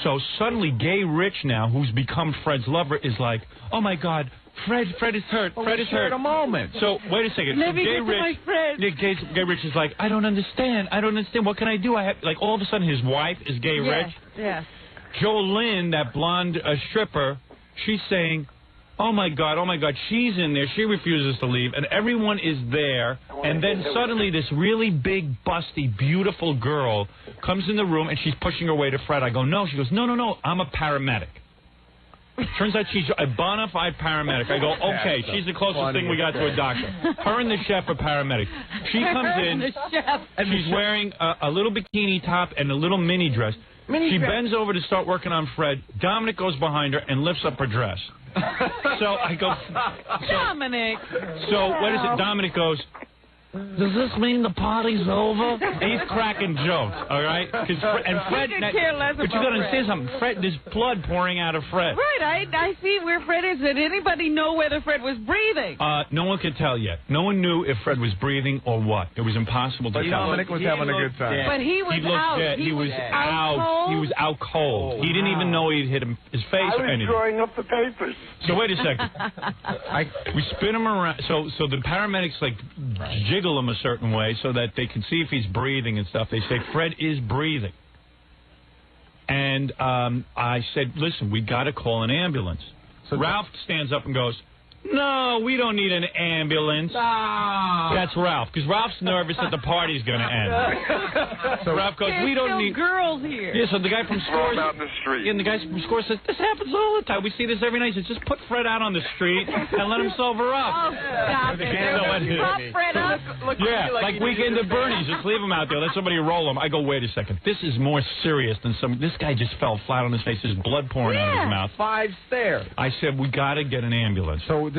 So suddenly, Gay Rich now, who's become Fred's lover, is like, oh, my God, Fred is hurt. Fred is hurt. A moment. So wait a second. Let me get to my friend. Gay Rich is like, I don't understand. What can I do? Like all of a sudden, his wife is Gay Rich. Yes. Jolynn, that blonde stripper, she's saying, oh my God, she's in there. She refuses to leave, and everyone is there. And then suddenly, this really big, busty, beautiful girl comes in the room, and she's pushing her way to Fred. I go, no. She goes, no. I'm a paramedic. Turns out she's a bona fide paramedic. I go, okay, she's the closest thing we got to a doctor. Her and the chef are paramedics. She comes in. She's wearing a little bikini top and a little mini dress. She bends over to start working on Fred. Dominic goes behind her and lifts up her dress. So I go, Dominic. So what is it? Dominic goes, does this mean the party's over? And he's cracking jokes, all right? And Fred, could care less but you got to say something. Fred, there's blood pouring out of Fred. Right, I see where Fred is. Did anybody know whether Fred was breathing? No one could tell yet. No one knew if Fred was breathing or what. It was impossible to tell. Dominic was having a good time. But he was out. Dead. He was out. He was out cold. He didn't even know he'd hit his face or anything. I was drawing up the papers. So wait a second. We spin him around. So the paramedics like jiggle him a certain way so that they can see if he's breathing and stuff. They say Fred is breathing. And I said, listen, we got to call an ambulance. So Ralph stands up and goes, no, we don't need an ambulance. That's Ralph, because Ralph's nervous that the party's going to end. So Ralph goes, we don't need girls here. Yeah, so the guy from Scores, out in the street. And the guy from Scores says, this happens all the time. We see this every night. He says, just put Fred out on the street and let him sober up. Oh, stop it. Pop Fred up. Yeah, like Weekend at Bernie's. Just leave him out there. Let somebody roll him. I go, wait a second. This is more serious than some. This guy just fell flat on his face. There's blood pouring out of his mouth. 5 stairs. I said, we got to get an ambulance. So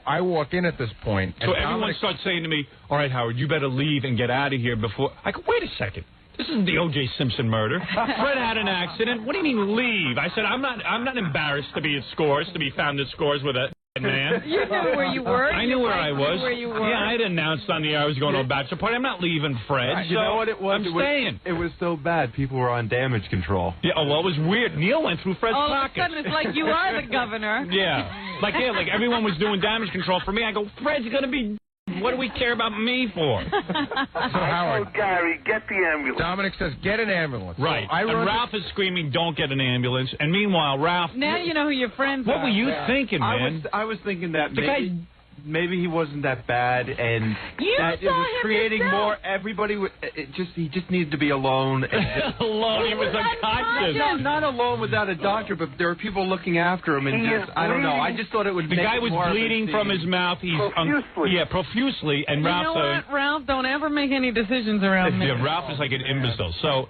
I walk in at this point. So everyone starts saying to me, all right, Howard, you better leave and get out of here before. I go, wait a second. This isn't the O.J. Simpson murder. Fred had an accident. What do you mean leave? I said, I'm not embarrassed to be at Scores, to be found at Scores with a man. You knew where you were. I knew where I was. Where you were. Yeah, I had announced on the air I was going to a bachelor party. I'm not leaving Fred. You know what it was? I'm staying. It was so bad. People were on damage control. Yeah, well, it was weird. Neil went through Fred's pockets. All of a sudden, it's like you are the governor. Yeah. Like everyone was doing damage control for me. I go, Fred's going to be... What do we care about me for? So Howard, Gary, get the ambulance. Dominic says, get an ambulance. Right. So and Ralph is screaming, don't get an ambulance. And meanwhile, Ralph... Now you know who your friends are. What were you thinking, man? I was thinking that the guy... Maybe he wasn't that bad, and that it was creating more. Everybody, he just needed to be alone. Alone, he was unconscious. No, not alone without a doctor, but there were people looking after him, and I don't know. I just thought it would. The guy was bleeding from his mouth. He's profusely. Profusely, and Ralph. You know what, Ralph? Don't ever make any decisions around me. Yeah, Ralph is like an imbecile. So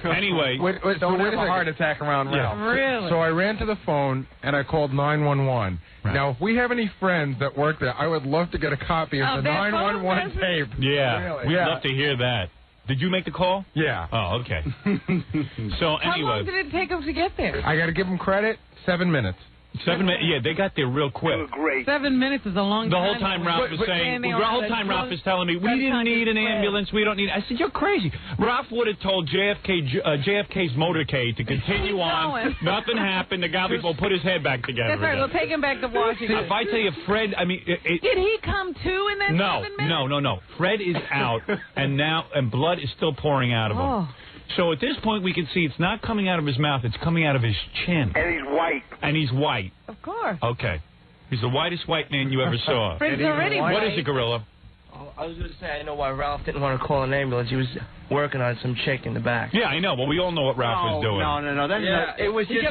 anyway, don't have a heart attack around Ralph. Really? So I ran to the phone and I called 911. Right. Now, if we have any friends that work there, I would love to get a copy of the 911 tape. Yeah, we'd love to hear that. Did you make the call? Yeah. Oh, okay. So anyway. How long did it take them to get there? I got to give them credit, 7 minutes. 7 minutes? Yeah, they got there real quick. Great. 7 minutes is a long time. The whole time Ralph was saying, the whole time Ralph is telling me, we didn't need an ambulance, we don't need... I said, you're crazy. Ralph would have told JFK's motorcade to continue on. Nothing happened. The guy will put his head back together. That's right. We'll take him back to Washington. If I tell you, Fred, I mean... Did he come to in that 7 minutes? No. Fred is out, and blood is still pouring out of him. So at this point, we can see it's not coming out of his mouth, it's coming out of his chin. And he's white. Of course. Okay. He's the whitest white man you ever saw. Fred's already white. What is it, Gorilla? I was going to say, I know why Ralph didn't want to call an ambulance. He was working on some chick in the back. Yeah, I know. Well, we all know what Ralph was doing. No. It was he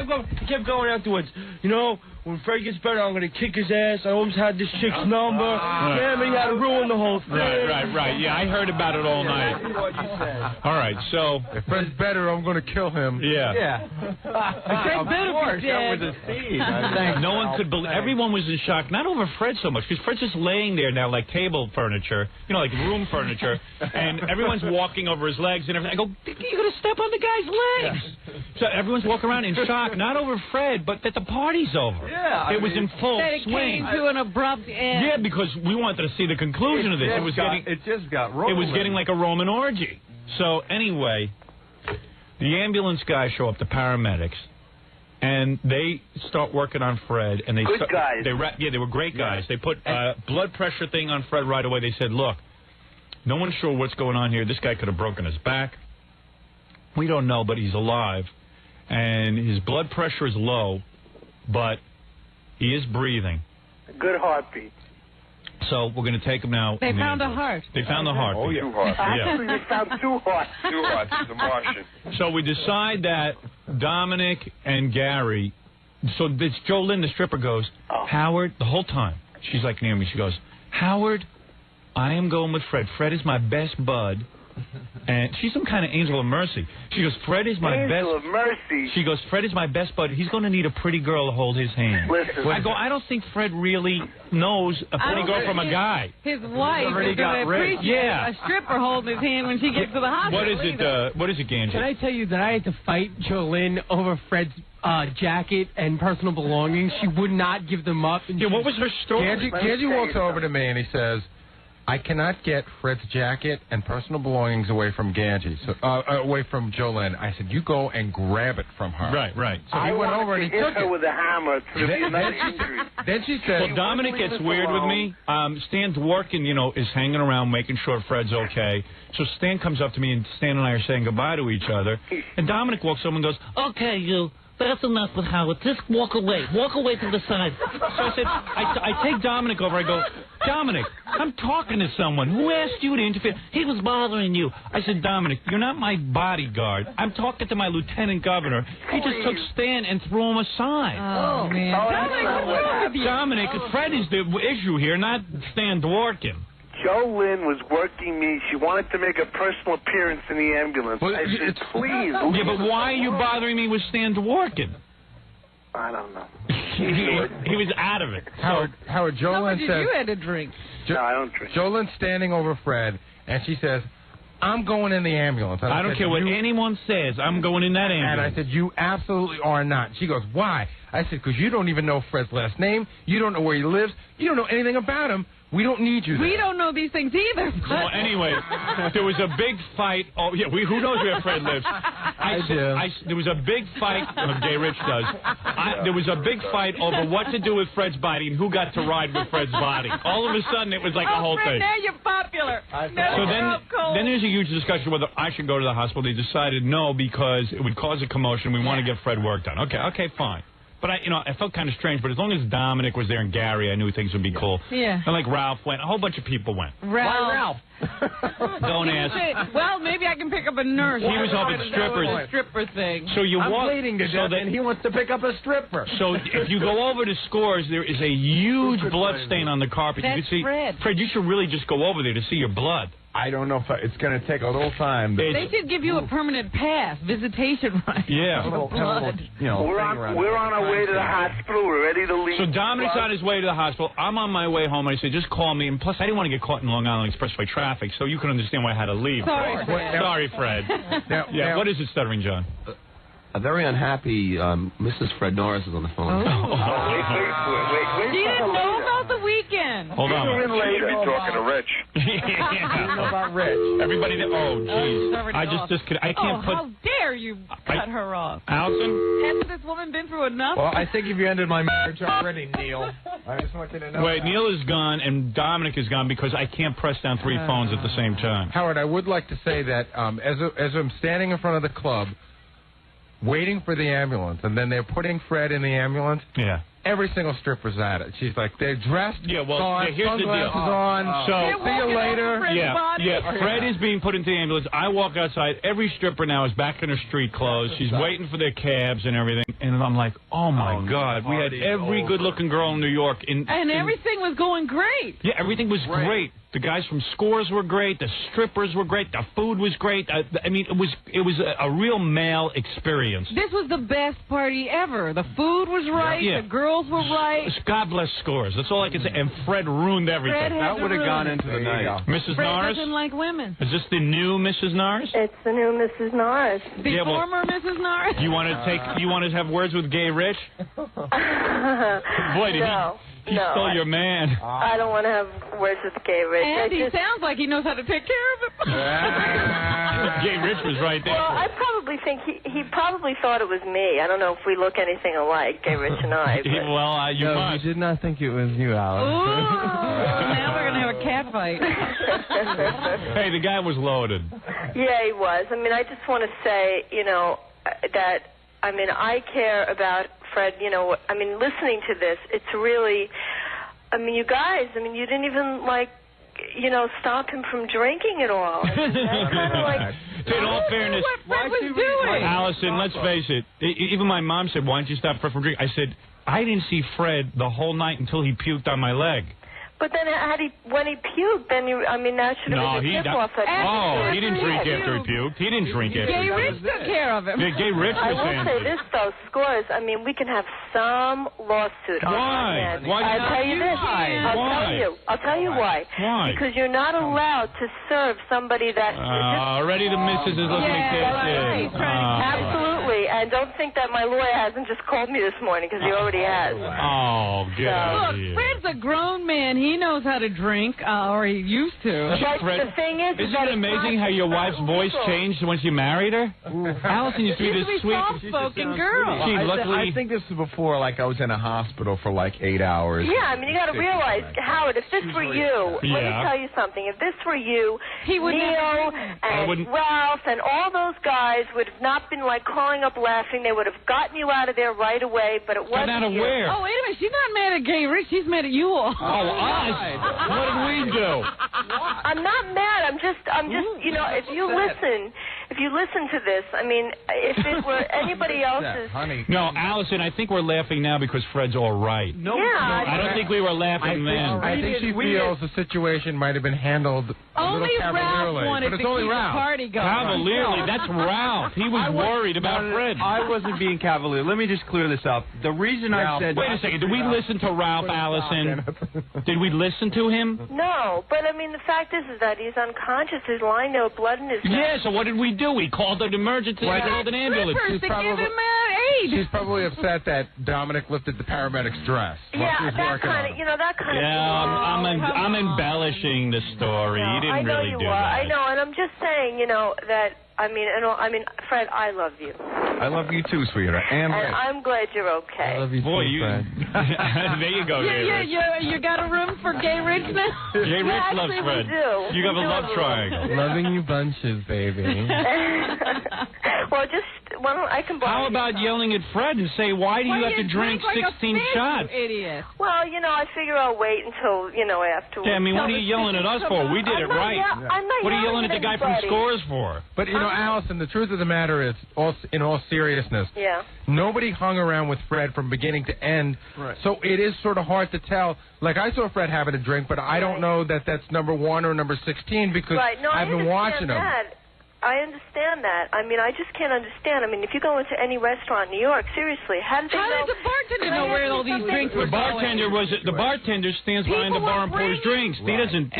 kept going afterwards. You know, when Fred gets better, I'm going to kick his ass. I almost had this chick's number. Damn it, he had to ruin the whole thing. Right. Yeah, I heard about it all night. What you said. All right, so... If Fred's better, I'm going to kill him. Yeah. Of course, that was a scene. No one could believe... Everyone was in shock, not over Fred so much, because Fred's just laying there now like table furniture, like room furniture, and everyone's walking over his legs and everything. I go, you're going to step on the guy's legs. Yeah. So everyone's walking around in shock, not over Fred, but that the party's over. Yeah, it was in full swing. Came to an abrupt end. Yeah, because we wanted to see the conclusion of this. It just got rolling. It was getting like a Roman orgy. So anyway, the ambulance guys show up, the paramedics, and they start working on Fred. And Good guys. They were great guys. They put blood pressure thing on Fred right away. They said, look, no one's sure what's going on here. This guy could have broken his back. We don't know, but he's alive. And his blood pressure is low, but he is breathing. Good heartbeat. So we're going to take him now. They found a heart. They found the heart. Oh, yeah. 2 hearts. Actually, they found 2 hearts. 2 hearts. It's a Martian. So we decide that Dominic and Gary so this Jolene, the stripper, goes, Howard, the whole time. She's like near me. She goes, Howard, I am going with Fred. Fred is my best bud. And she's some kind of angel of mercy. She goes, Fred is my best... Angel of mercy? She goes, Fred is my best bud. He's going to need a pretty girl to hold his hand. Listen. I go, I don't think Fred really knows a pretty girl from a guy. His wife is going to appreciate a stripper holding his hand when she gets to the hospital. What is it, Ganji? Can I tell you that I had to fight Jolene over Fred's jacket and personal belongings? She would not give them up. And what was her story? Ganji walks over to me and he says, I cannot get Fred's jacket and personal belongings away from Ganji, away from Jolene. I said, you go and grab it from her. Right. So he went over and he took her it. with a hammer to another injury. Then she said, well, Dominic gets weird with me. Stan Dworkin, is hanging around making sure Fred's okay. So Stan comes up to me, and Stan and I are saying goodbye to each other. And Dominic walks over and goes, okay, you. That's enough with Howard. Just walk away. Walk away to the side. So I said, I take Dominic over. I go, Dominic, I'm talking to someone. Who asked you to interfere? He was bothering you. I said, Dominic, you're not my bodyguard. I'm talking to my lieutenant governor. He just took Stan and threw him aside. Oh, man. Dominic, Fred is the issue here, not Stan Dworkin. Jolene was working me. She wanted to make a personal appearance in the ambulance. I said, please. Yeah, but why are you bothering me with Stan Dworkin? I don't know. He was out of it. Howard, Jolene says... you had to drink? No, I don't drink. Jolene's standing over Fred, and she says, I'm going in the ambulance. I don't care what anyone says. I'm going in that ambulance. And I said, you absolutely are not. She goes, why? I said, because you don't even know Fred's last name. You don't know where he lives. You don't know anything about him. We don't need you there. We don't know these things either. Well, anyway, there was a big fight. Oh, yeah, who knows where Fred lives? There was a big fight. Gay Rich does. There was a big fight over what to do with Fred's body and who got to ride with Fred's body. All of a sudden, it was like a whole Fred, thing. now you're popular. So then there's a huge discussion whether I should go to the hospital. They decided no because it would cause a commotion. We want to get Fred work done. Okay, fine. But I felt kind of strange. But as long as Dominic was there and Gary, I knew things would be cool. Yeah. And like Ralph went. A whole bunch of people went. Ralph? Don't ask. Well, maybe I can pick up a nurse. He was hoping strippers. A stripper thing. So you I'm walk. bleeding to death, and he wants to pick up a stripper. So if you go over to Scores, there is a huge blood stain on the carpet. That's you can see, Fred, you should really just go over there to see your blood. I don't know if it's going to take a little time. But they should give you a permanent pass, visitation right. Yeah. We're on our way to the hospital. We're ready to leave. So Dominic's on his way to the hospital. I'm on my way home. I said, just call me. And plus, I didn't want to get caught in Long Island Expressway traffic, so you can understand why I had to leave. Sorry, Fred. Now, what is it, Stuttering John? A very unhappy Mrs. Fred Norris is on the phone. Wait. She didn't know about the weekend. Hold on. You should be talking to Rich. I don't know about Rich. Everybody, jeez. I can't put... how dare you cut her off? Allison? Hasn't this woman been through enough? Well, I think if you ended my marriage already, Neil. I just want you to know. Wait, Neil is gone and Dominic is gone because I can't press down 3 phones at the same time. Howard, I would like to say that as I'm standing in front of the club, waiting for the ambulance, and then they're putting Fred in the ambulance. Yeah. Every single stripper's at it. She's like, they're dressed, here's the sunglasses deal. on, see you later. Fred is being put into the ambulance. I walk outside. Every stripper now is back in her street clothes. She's waiting for their cabs and everything. And I'm like, oh, my God. We had every good-looking girl in New York. And everything was going great. Yeah, everything was great. The guys from Scores were great. The strippers were great. The food was great. I mean, it was a real male experience. This was the best party ever. The food was right. Yeah. The girls were right. God bless Scores. That's all I can say. And Fred ruined everything. That would have gone into the night. Mrs. Fred Norris? doesn't like women. Is this the new Mrs. Norris? It's the new Mrs. Norris. The former Mrs. Norris? You want to have words with Gay Rich? Boy, did he stole your man. I don't want to have words with Gay Rich. And he sounds like he knows how to take care of it. Gay Rich was right there. Well, I probably think he probably thought it was me. I don't know if we look anything alike, Gay Rich and I. You must. We did not think it was you, Alex. Now we're going to have a cat fight. Hey, the guy was loaded. Yeah, he was. I mean, I just want to say, that, I care about Fred, listening to this, it's really, you guys, you didn't even, stop him from drinking at all. I mean, that's kind of like... In all fairness, what was doing? Allison, let's face it. Even my mom said, "Why don't you stop Fred from drinking?" I said, "I didn't see Fred the whole night until he puked on my leg." But then when he puked, then that should have been a tip-off. He didn't drink after he puked. He didn't drink after he puked. Gay Rich took care of him. Yeah, Gay Rich was I will say this, though, Scores, we can have some lawsuit on our hands. Why? I'll tell you this. I'll tell you why. Why? Because you're not allowed to serve somebody that... already the missus is looking at kids. Absolutely. And don't think that my lawyer hasn't just called me this morning, because he already has. Oh, get out of here. Look, Fred's a grown man. He knows how to drink, or he used to. But the thing is... Isn't it amazing how your wife's voice changed once you married her? Allison used to be this sweet... soft-spoken girl. I think this was before, I was in a hospital for 8 hours. Yeah, you got to realize, Howard, if this were you, let me tell you something. If this were you, Neil and Ralph and all those guys would have not been calling up laughing. They would have gotten you out of there right away, but it wasn't out of you. where? Oh, wait a minute. She's not mad at Gay Rich. She's mad at you all. Oh, us? What did we do? I'm not mad. I'm just, if you listen to this, if it were anybody else's... No, Allison, I think we're laughing now because Fred's all right. No, I don't think we were laughing then. I think she feels the situation might have been handled a little cavalierly. But it's only Ralph. Party going. Cavalierly? That's Ralph. He was worried about Fred. I wasn't being cavalier. Let me just clear this up. The reason I said... Wait a second. Did we listen to Ralph, Allison? Did we listen to him? No, but the fact is that he's unconscious. He's lying there with blood in his mouth. Yeah, so what did we do? We called an emergency. We called an ambulance. She's probably upset that Dominic lifted the paramedic's dress. Yeah, that kind of. Yeah, I'm embellishing the story. You didn't really do that. I know, and I'm just saying, that. Fred, I love you. I love you too, sweetheart. And I'm glad you're okay. I love you too, Fred. There you go, Gay Rich. You got a room for Gay Rich now? Gay Rich loves Fred. You have a love triangle. Loving you bunches, baby. Well, I can borrow. How about yelling at Fred and say, why do you have to drink 16 shots? You idiot. Well, I figure I'll wait until, afterwards. Yeah, what are you yelling at us for? We did it right. What are you yelling at the guy from Scores for? But, Allison, the truth of the matter is, in all seriousness, nobody hung around with Fred from beginning to end. Right. So it is sort of hard to tell. I saw Fred having a drink, but I don't know that that's number 1 or number 16 because I've been watching him. I understand that. I just can't understand. If you go into any restaurant in New York, seriously, how did the bartender know where all these drinks were going? The bartender stands behind the bar and pours drinks. He doesn't.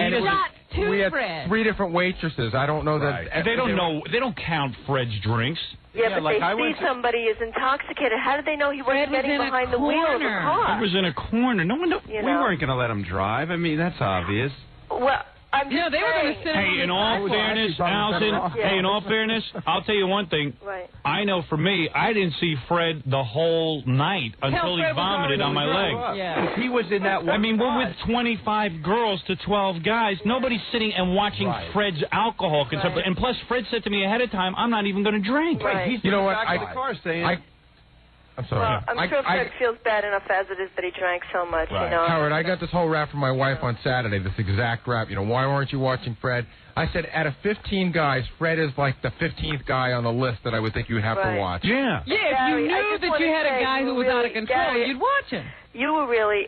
We had 3 different waitresses. I don't know that. And they don't know. They don't count Fred's drinks. Yeah, but they see somebody is intoxicated. How did they know he wasn't getting behind the wheel of the car? He was in a corner. No one. We weren't going to let him drive. That's obvious. Well. They were going to sit. Hey, in all fairness, Allison. Hey, in all fairness, I'll tell you one thing. Right. I know for me, I didn't see Fred the whole night until he vomited on my leg. Yeah. He was in that one. We're with 25 girls to 12 guys. Nobody's sitting and watching Fred's alcohol consumption. And plus, Fred said to me ahead of time, "I'm not even going to drink." Right. He's in the car saying. I'm sorry. Well, I'm sure Fred feels bad enough as it is that he drank so much, Howard, I got this whole rap from my wife on Saturday, this exact rap. Why weren't you watching Fred? I said, out of 15 guys, Fred is like the 15th guy on the list that I would think you would have to watch. Yeah. Yeah, if you knew that you had a guy who was out of control, you'd watch him. You were really,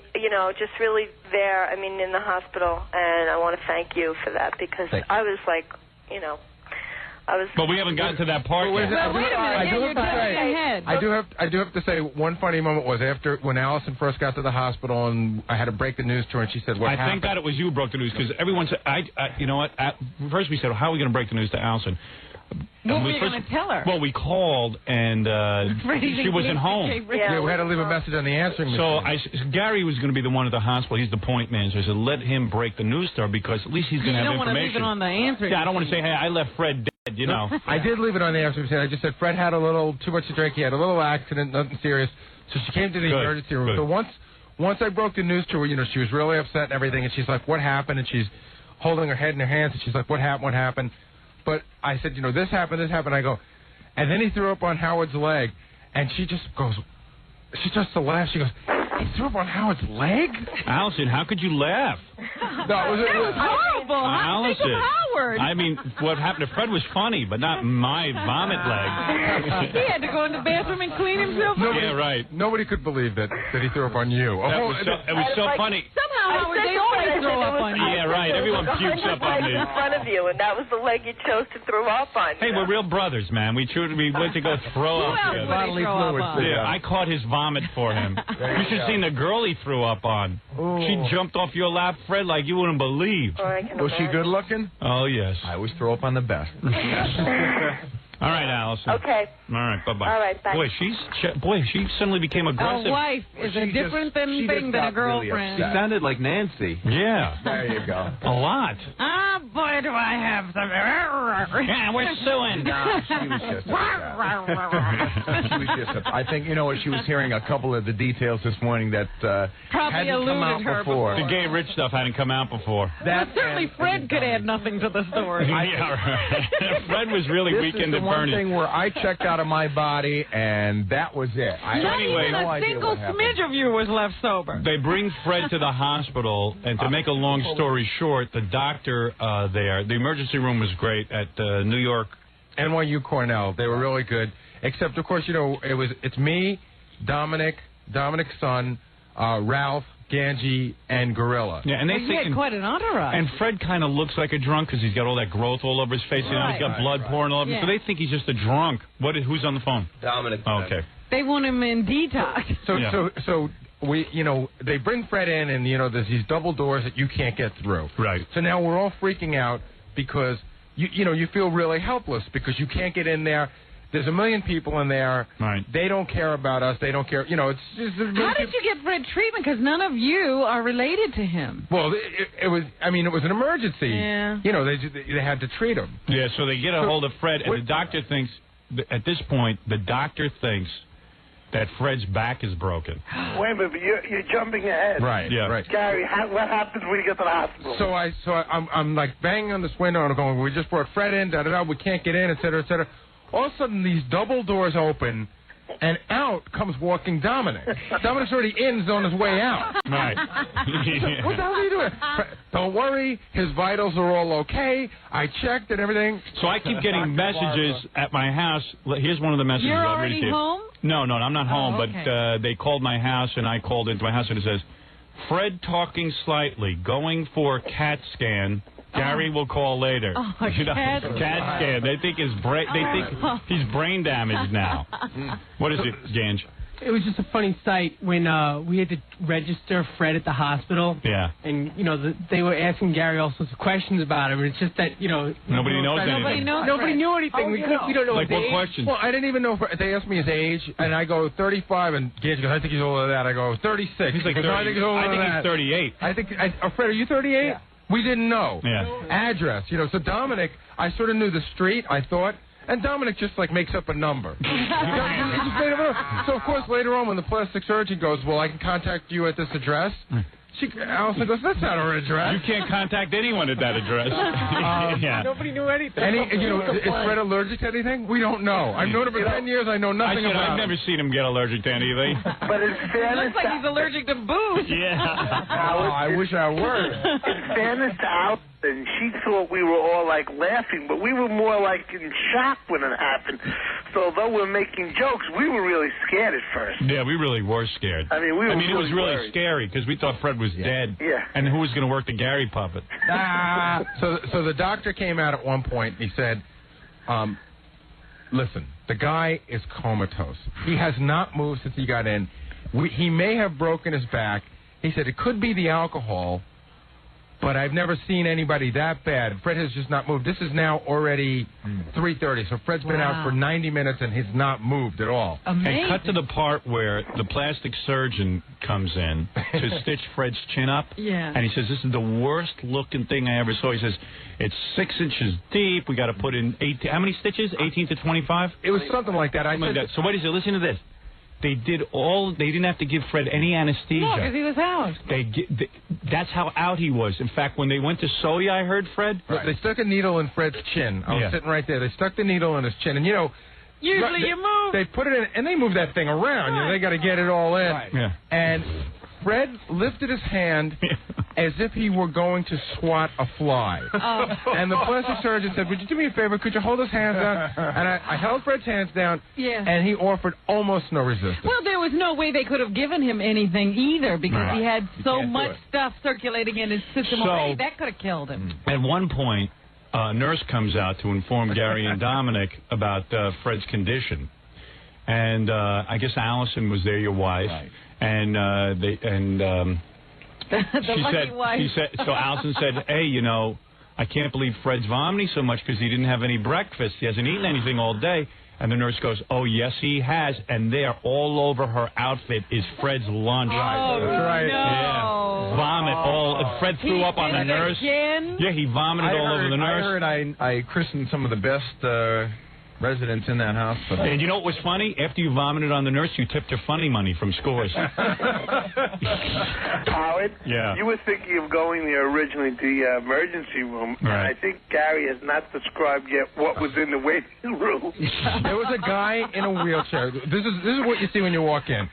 just really there, in the hospital, and I want to thank you for that because I was like, But we haven't gotten to that part yet. I do have to say one funny moment was when Allison first got to the hospital and I had to break the news to her and she said, "What happened?" I think that it was you who broke the news because everyone said, you know what? First we said, "How are we going to break the news to Allison?" What were you going to tell her? Well, we called and she wasn't home. Yeah, we had to leave a message on the answering machine. So Gary was going to be the one at the hospital. He's the point man. So I said, let him break the news to her because at least he's going to have information. You don't want to leave it on the answering I don't want to say, hey, I left Fred dead, I did leave it on the answering machine. I just said Fred had a little too much to drink. He had a little accident, nothing serious. So she came to the emergency room. So once I broke the news to her, she was really upset and everything. And she's like, what happened? And she's holding her head in her hands. And she's like, what happened? What happened? But I said, this happened, this happened. I go, and then he threw up on Howard's leg, and she just goes, she starts to laugh. She goes, He threw up on Howard's leg? Allison, how could you laugh? No, it was horrible. Allison. Howard. I mean, what happened to Fred was funny, but not my vomit leg. He had to go in the bathroom and clean himself. Yeah, right. Nobody could believe that he threw up on you. It was so funny. Somehow, Howard, they always throw up on you. Yeah, right. Everyone pukes up on me. in front of you, and that was the leg you chose to throw up on. Hey, we're real brothers, man. We went to go throw up together. Bodily fluids. Yeah, I caught his vomit for him. You should have seen the girl he threw up on. Ooh. She jumped off your lap, Fred, like you wouldn't believe. Was she good looking? Oh, yes. I always throw up on the best. All right, Allison. Okay. All right, bye-bye. All right, bye. Boy, she suddenly became aggressive. A wife is a different thing than a girlfriend. She sounded like Nancy. Yeah. There you go. A lot. Ah, boy, do I have some. Yeah, we're suing. No, she was just I think, you know what, she was hearing a couple of the details this morning that hadn't come out before. The gay rich stuff hadn't come out before. Certainly Fred could add nothing to the story. Yeah, right. Fred was really weekend at one Bernie. thing where I checked out of my body, and that was it. Not even a single smidge of you was left sober. They bring Fred to the hospital, and to make a long story short, the doctor there, the emergency room was great at New York. NYU Cornell. They were really good. Except, of course, you know, it's me, Dominic's son, Ralph, Ganji, and Gorilla. Yeah, and they think had quite an entourage. And Fred kind of looks like a drunk because he's got all that growth all over his face. You know, he's got blood pouring all over him. So they think he's just a drunk. Who's on the phone? Dominic. Oh, okay. They want him in detox. So we, you know, they bring Fred in, and you know, there's these double doors that you can't get through. Right. So now we're all freaking out because you know, you feel really helpless because you can't get in there. There's a million people in there. Right. They don't care about us. They don't care. You know, it's just. How did you get Fred treatment? Because none of you are related to him. Well, it was. I mean, it was an emergency. Yeah. You know, they had to treat him. Yeah. So they get a hold of Fred, and the doctor thinks. At this point, the doctor thinks that Fred's back is broken. Wait a minute, but you're jumping ahead. Right. Yeah. Right. Gary, what happens when you get to the hospital? So I'm like banging on this window and I'm going, we just brought Fred in. Da da da. We can't get in, et cetera, et cetera. All of a sudden, these double doors open, and out comes walking Dominic. Dominic's already in, he's on his way out. Right. What the hell are you doing? Don't worry, his vitals are all okay. I checked and everything. So I keep getting messages at my house. Here's one of the messages. You're I'll already read to you. home? No, I'm not home, okay. but they called my house, and I called into my house, and it says, Fred talking slightly, going for CAT scan. Gary will call later. Oh, CAT scan. They think he's brain damaged now. What is it, Gange? It was just a funny sight when we had to register Fred at the hospital. Yeah. And, you know, they were asking Gary all sorts of questions about him. And it's just that, you know... Nobody knows anything. Nobody knew anything. We don't know like his what age. questions? Well, I didn't even know. They asked me his age, and I go 35, and Gage goes, I think he's older than that. I go 36. He's like 30. I think he's older than that. He's 38. I think, Fred, are you 38? Yeah. We didn't know. Yeah. Address, you know. So Dominic, I sort of knew the street, I thought, and Dominic just like makes up a number. He just made up a number. So of course later on when the plastic surgeon goes, well, I can contact you at this address. Allison goes, that's not our address. You can't contact anyone at that address. Yeah. Nobody knew anything. Is Fred allergic to anything? We don't know. I've known him for 10 years. I know nothing about him. I've never seen him get allergic to anything. But in fairness, Looks like he's allergic to booze. Yeah. I wish I were. In fairness to Allison, she thought we were all like laughing, but we were more like in shock when it happened. So although we're making jokes, we were really scared at first. Yeah, we really were scared. I mean, it was really worried. scary because we thought Fred was dead. Yeah. And who was going to work the Gary puppet? So the doctor came out at one point and he said, listen, the guy is comatose. He has not moved since he got in. He may have broken his back. He said it could be the alcohol, but I've never seen anybody that bad. Fred has just not moved. This is now already 3:30, so Fred's been out for 90 minutes and he's not moved at all. Amazing. And cut to the part where the plastic surgeon comes in to stitch Fred's chin up. Yeah. And he says, this is the worst looking thing I ever saw. He says, it's 6 inches deep. We got to put in 18. How many stitches? 18 to 25? It was something like that. So what is it? Listen to this. They didn't have to give Fred any anesthesia. No, because he was out. That's how out he was. In fact, when they went to 𝗏𝗏, I heard, Fred. Right. They stuck a needle in Fred's chin. I was sitting right there. They stuck the needle in his chin. And, you know, Usually you move. They put it in, and they move that thing around. You know, they got to get it all in. Right. Yeah. And Fred lifted his hand as if he were going to swat a fly. And the plastic surgeon said, would you do me a favor? Could you hold his hands down? And I held Fred's hands down, and he offered almost no resistance. Well, there was no way they could have given him anything either because he had so much stuff circulating in his system already. That could have killed him. At one point, a nurse comes out to inform Gary and Dominic about Fred's condition. And I guess Allison was there, your wife. Right. And she said, so Allison said, hey, you know, I can't believe Fred's vomiting so much because he didn't have any breakfast. He hasn't eaten anything all day. And the nurse goes, oh, yes, he has. And there, all over her outfit, is Fred's lunch. Oh, that's right. No. Yeah. Vomit all. Fred threw up on the nurse. Again? Yeah, he vomited all over the nurse. I heard I christened some of the best residents in that hospital. And you know what was funny? After you vomited on the nurse, you tipped her funny money from Scores. Howard, yeah. You were thinking of going there originally to the emergency room, and I think Gary has not described yet what was in the waiting room. There was a guy in a wheelchair. This is what you see when you walk in.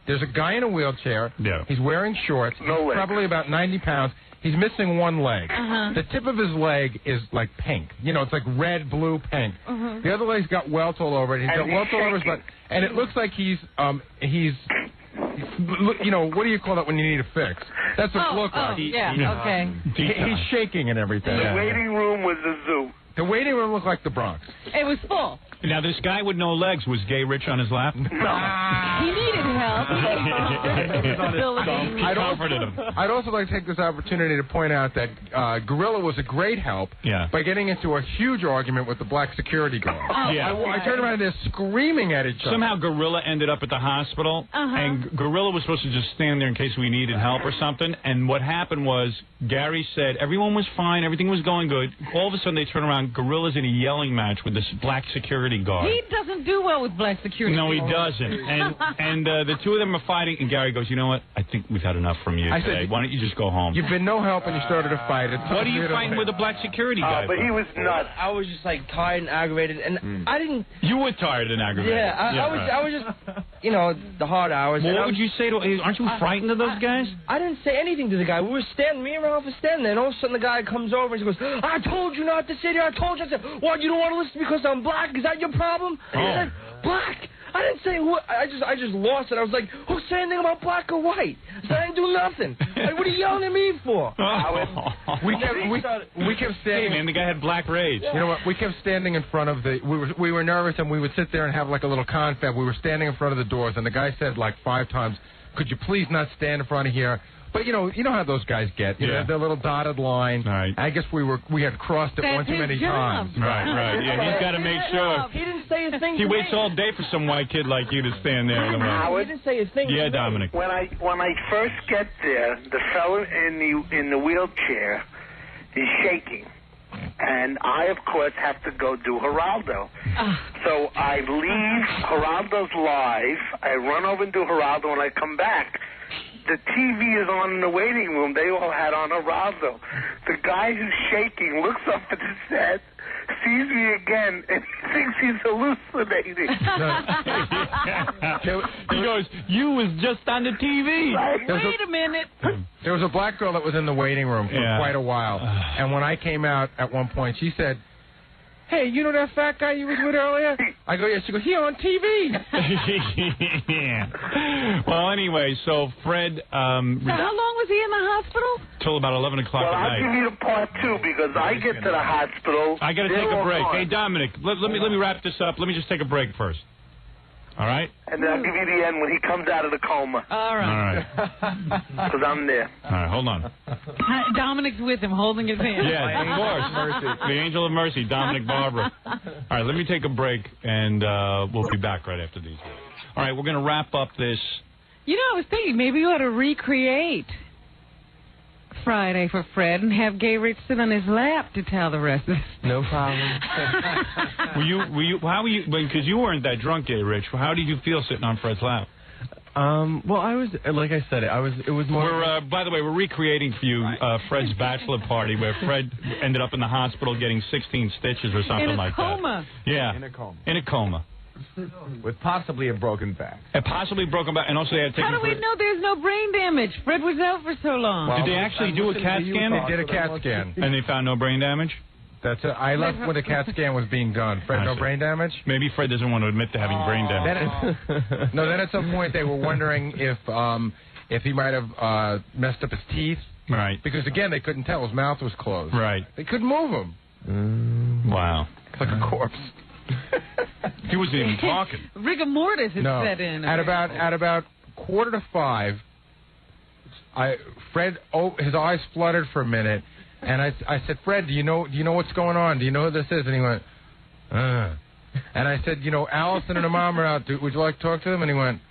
There's a guy in a wheelchair. Yeah. He's wearing shorts. He's probably about 90 pounds. He's missing one leg. The tip of his leg is like pink. You know, it's like red, blue, pink. The other leg's got welts all over it. He's got welts all over his butt. And it looks like he's, you know, what do you call that when you need a fix? That's what it looks like. He's shaking and everything. The waiting room was a zoo. The waiting room looked like the Bronx. It was full. Now, this guy with no legs, was Gay Rich on his lap? No. He needed help. He comforted him. I'd also like to take this opportunity to point out that Gorilla was a great help by getting into a huge argument with the black security guard. I turned around and they're screaming at each other. Somehow Gorilla ended up at the hospital, and Gorilla was supposed to just stand there in case we needed help or something. And what happened was Gary said everyone was fine, everything was going good. All of a sudden they turn around, Gorilla's in a yelling match with this black security guard. He doesn't do well with black security. No, he doesn't. And the two of them are fighting, and Gary goes, you know what? I think we've had enough from you today. Why don't you just go home? You've been no help, and you started a fight. What are you fighting with a black security guy? But he was nuts. I was just like tired and aggravated, and I didn't. You were tired and aggravated. Yeah, I was just, you know, the hard hours. Well, what would you say to? Aren't you frightened of those guys? I didn't say anything to the guy. We were standing, me and Ralph were standing there, and all of a sudden the guy comes over and he goes, I told you not to sit here. I told you. I said, what? You don't want to listen because I'm black? Is that your problem? I said, black. I didn't say who. I just lost it. I was like, who said anything about black or white? I said I didn't do nothing. Like, what are you yelling at me for? We kept standing. Hey man, the guy had black rage. You know what? We kept standing in front of the. We were nervous, and we would sit there and have like a little confab. We were standing in front of the doors, and the guy said like 5 times, "Could you please not stand in front of here?" But you know how those guys get. You know, their little dotted line. Right. I guess we had crossed it one too many times. Right. Yeah, he's got to make sure. He didn't say a thing. He waits all day for some white kid like you to stand there. He didn't say a thing. Yeah, Dominic. When I first get there, the fellow in the wheelchair is shaking. And I, of course, have to go do Geraldo. So I leave Geraldo's live. I run over and do Geraldo, and I come back. The TV is on in the waiting room. They all had on Geraldo. The guy who's shaking looks up at his head, sees me again, and he thinks he's hallucinating. He goes, you was just on the TV. Wait a minute. There was a black girl that was in the waiting room for quite a while. And when I came out at one point, she said, hey, you know that fat guy you was with earlier? I go, yeah. She goes, he on TV. Well, anyway, so Fred... so how long was he in the hospital? Till about 11 o'clock at night. Well, I'll give you the part 2 because I get to the hospital. I got to take a break. Hey, Dominic, let me wrap this up. Let me just take a break first. All right? And then I'll give you the end when he comes out of the coma. All right. Because I'm there. All right, hold on. Dominic's with him, holding his hand. Yeah, of course. Mercy. The angel of mercy, Dominic Barbara. All right, let me take a break, and we'll be back right after these. All right, we're going to wrap up this. You know, I was thinking maybe you ought to recreate Friday for Fred and have Gay Rich sit on his lap to tell the rest of it. No problem. How were you, because you weren't that drunk, Gay Rich. How did you feel sitting on Fred's lap? Well, I was, like I said, it was more... by the way, we're recreating for you Fred's bachelor party where Fred ended up in the hospital getting 16 stitches or something like that. In a coma. Yeah. In a coma. In a coma. with possibly a broken back. Possibly broken back, and also they had taken. How do we know there's no brain damage? Fred was out for so long. Well, did they actually do a CAT scan? They did a CAT scan. And they found no brain damage? That's it. I left when the CAT scan was being done. Fred, no brain damage? Maybe Fred doesn't want to admit to having brain damage. Then at some point they were wondering if he might have messed up his teeth. Right. Because, again, they couldn't tell. His mouth was closed. Right. They couldn't move him. Wow. It's like a corpse. He wasn't even talking. Rigor mortis had set in. At about 4:45, Fred, his eyes fluttered for a minute, and I said, Fred, do you know what's going on? Do you know who this is? And he went, And I said, Allison and her mom are out. Would you like to talk to them? And he went,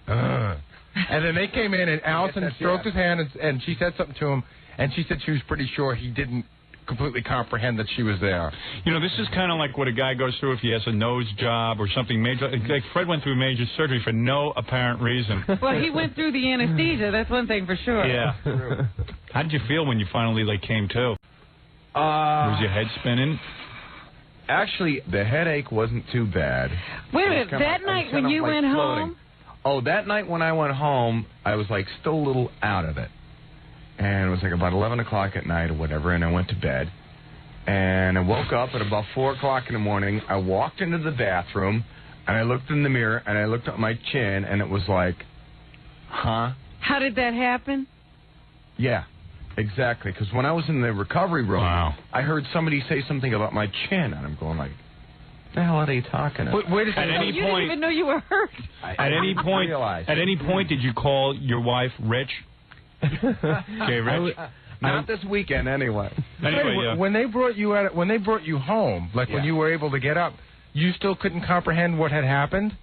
And then they came in, and Allison stroked his hand, and she said something to him, and she said she was pretty sure he didn't completely comprehend that she was there. This is kind of like what a guy goes through if he has a nose job or something major. Like Fred went through major surgery for no apparent reason. Well, he went through the anesthesia. That's one thing for sure. Yeah. How did you feel when you finally came to? Was your head spinning? Actually, the headache wasn't too bad. Wait a minute. That night when you went home? Oh, that night when I went home, I was still a little out of it. And it was about 11 o'clock at night or whatever, and I went to bed. And I woke up at about 4 o'clock in the morning. I walked into the bathroom, and I looked in the mirror, and I looked at my chin, and it was huh? How did that happen? Yeah, exactly. Because when I was in the recovery room, I heard somebody say something about my chin, and I'm going what the hell are they talking about? Wait a second. You didn't even know you were hurt. At any point, did you call your wife Rich? Okay, Rich. Not this weekend, anyway. Anyway, when they brought you home, when you were able to get up, you still couldn't comprehend what had happened?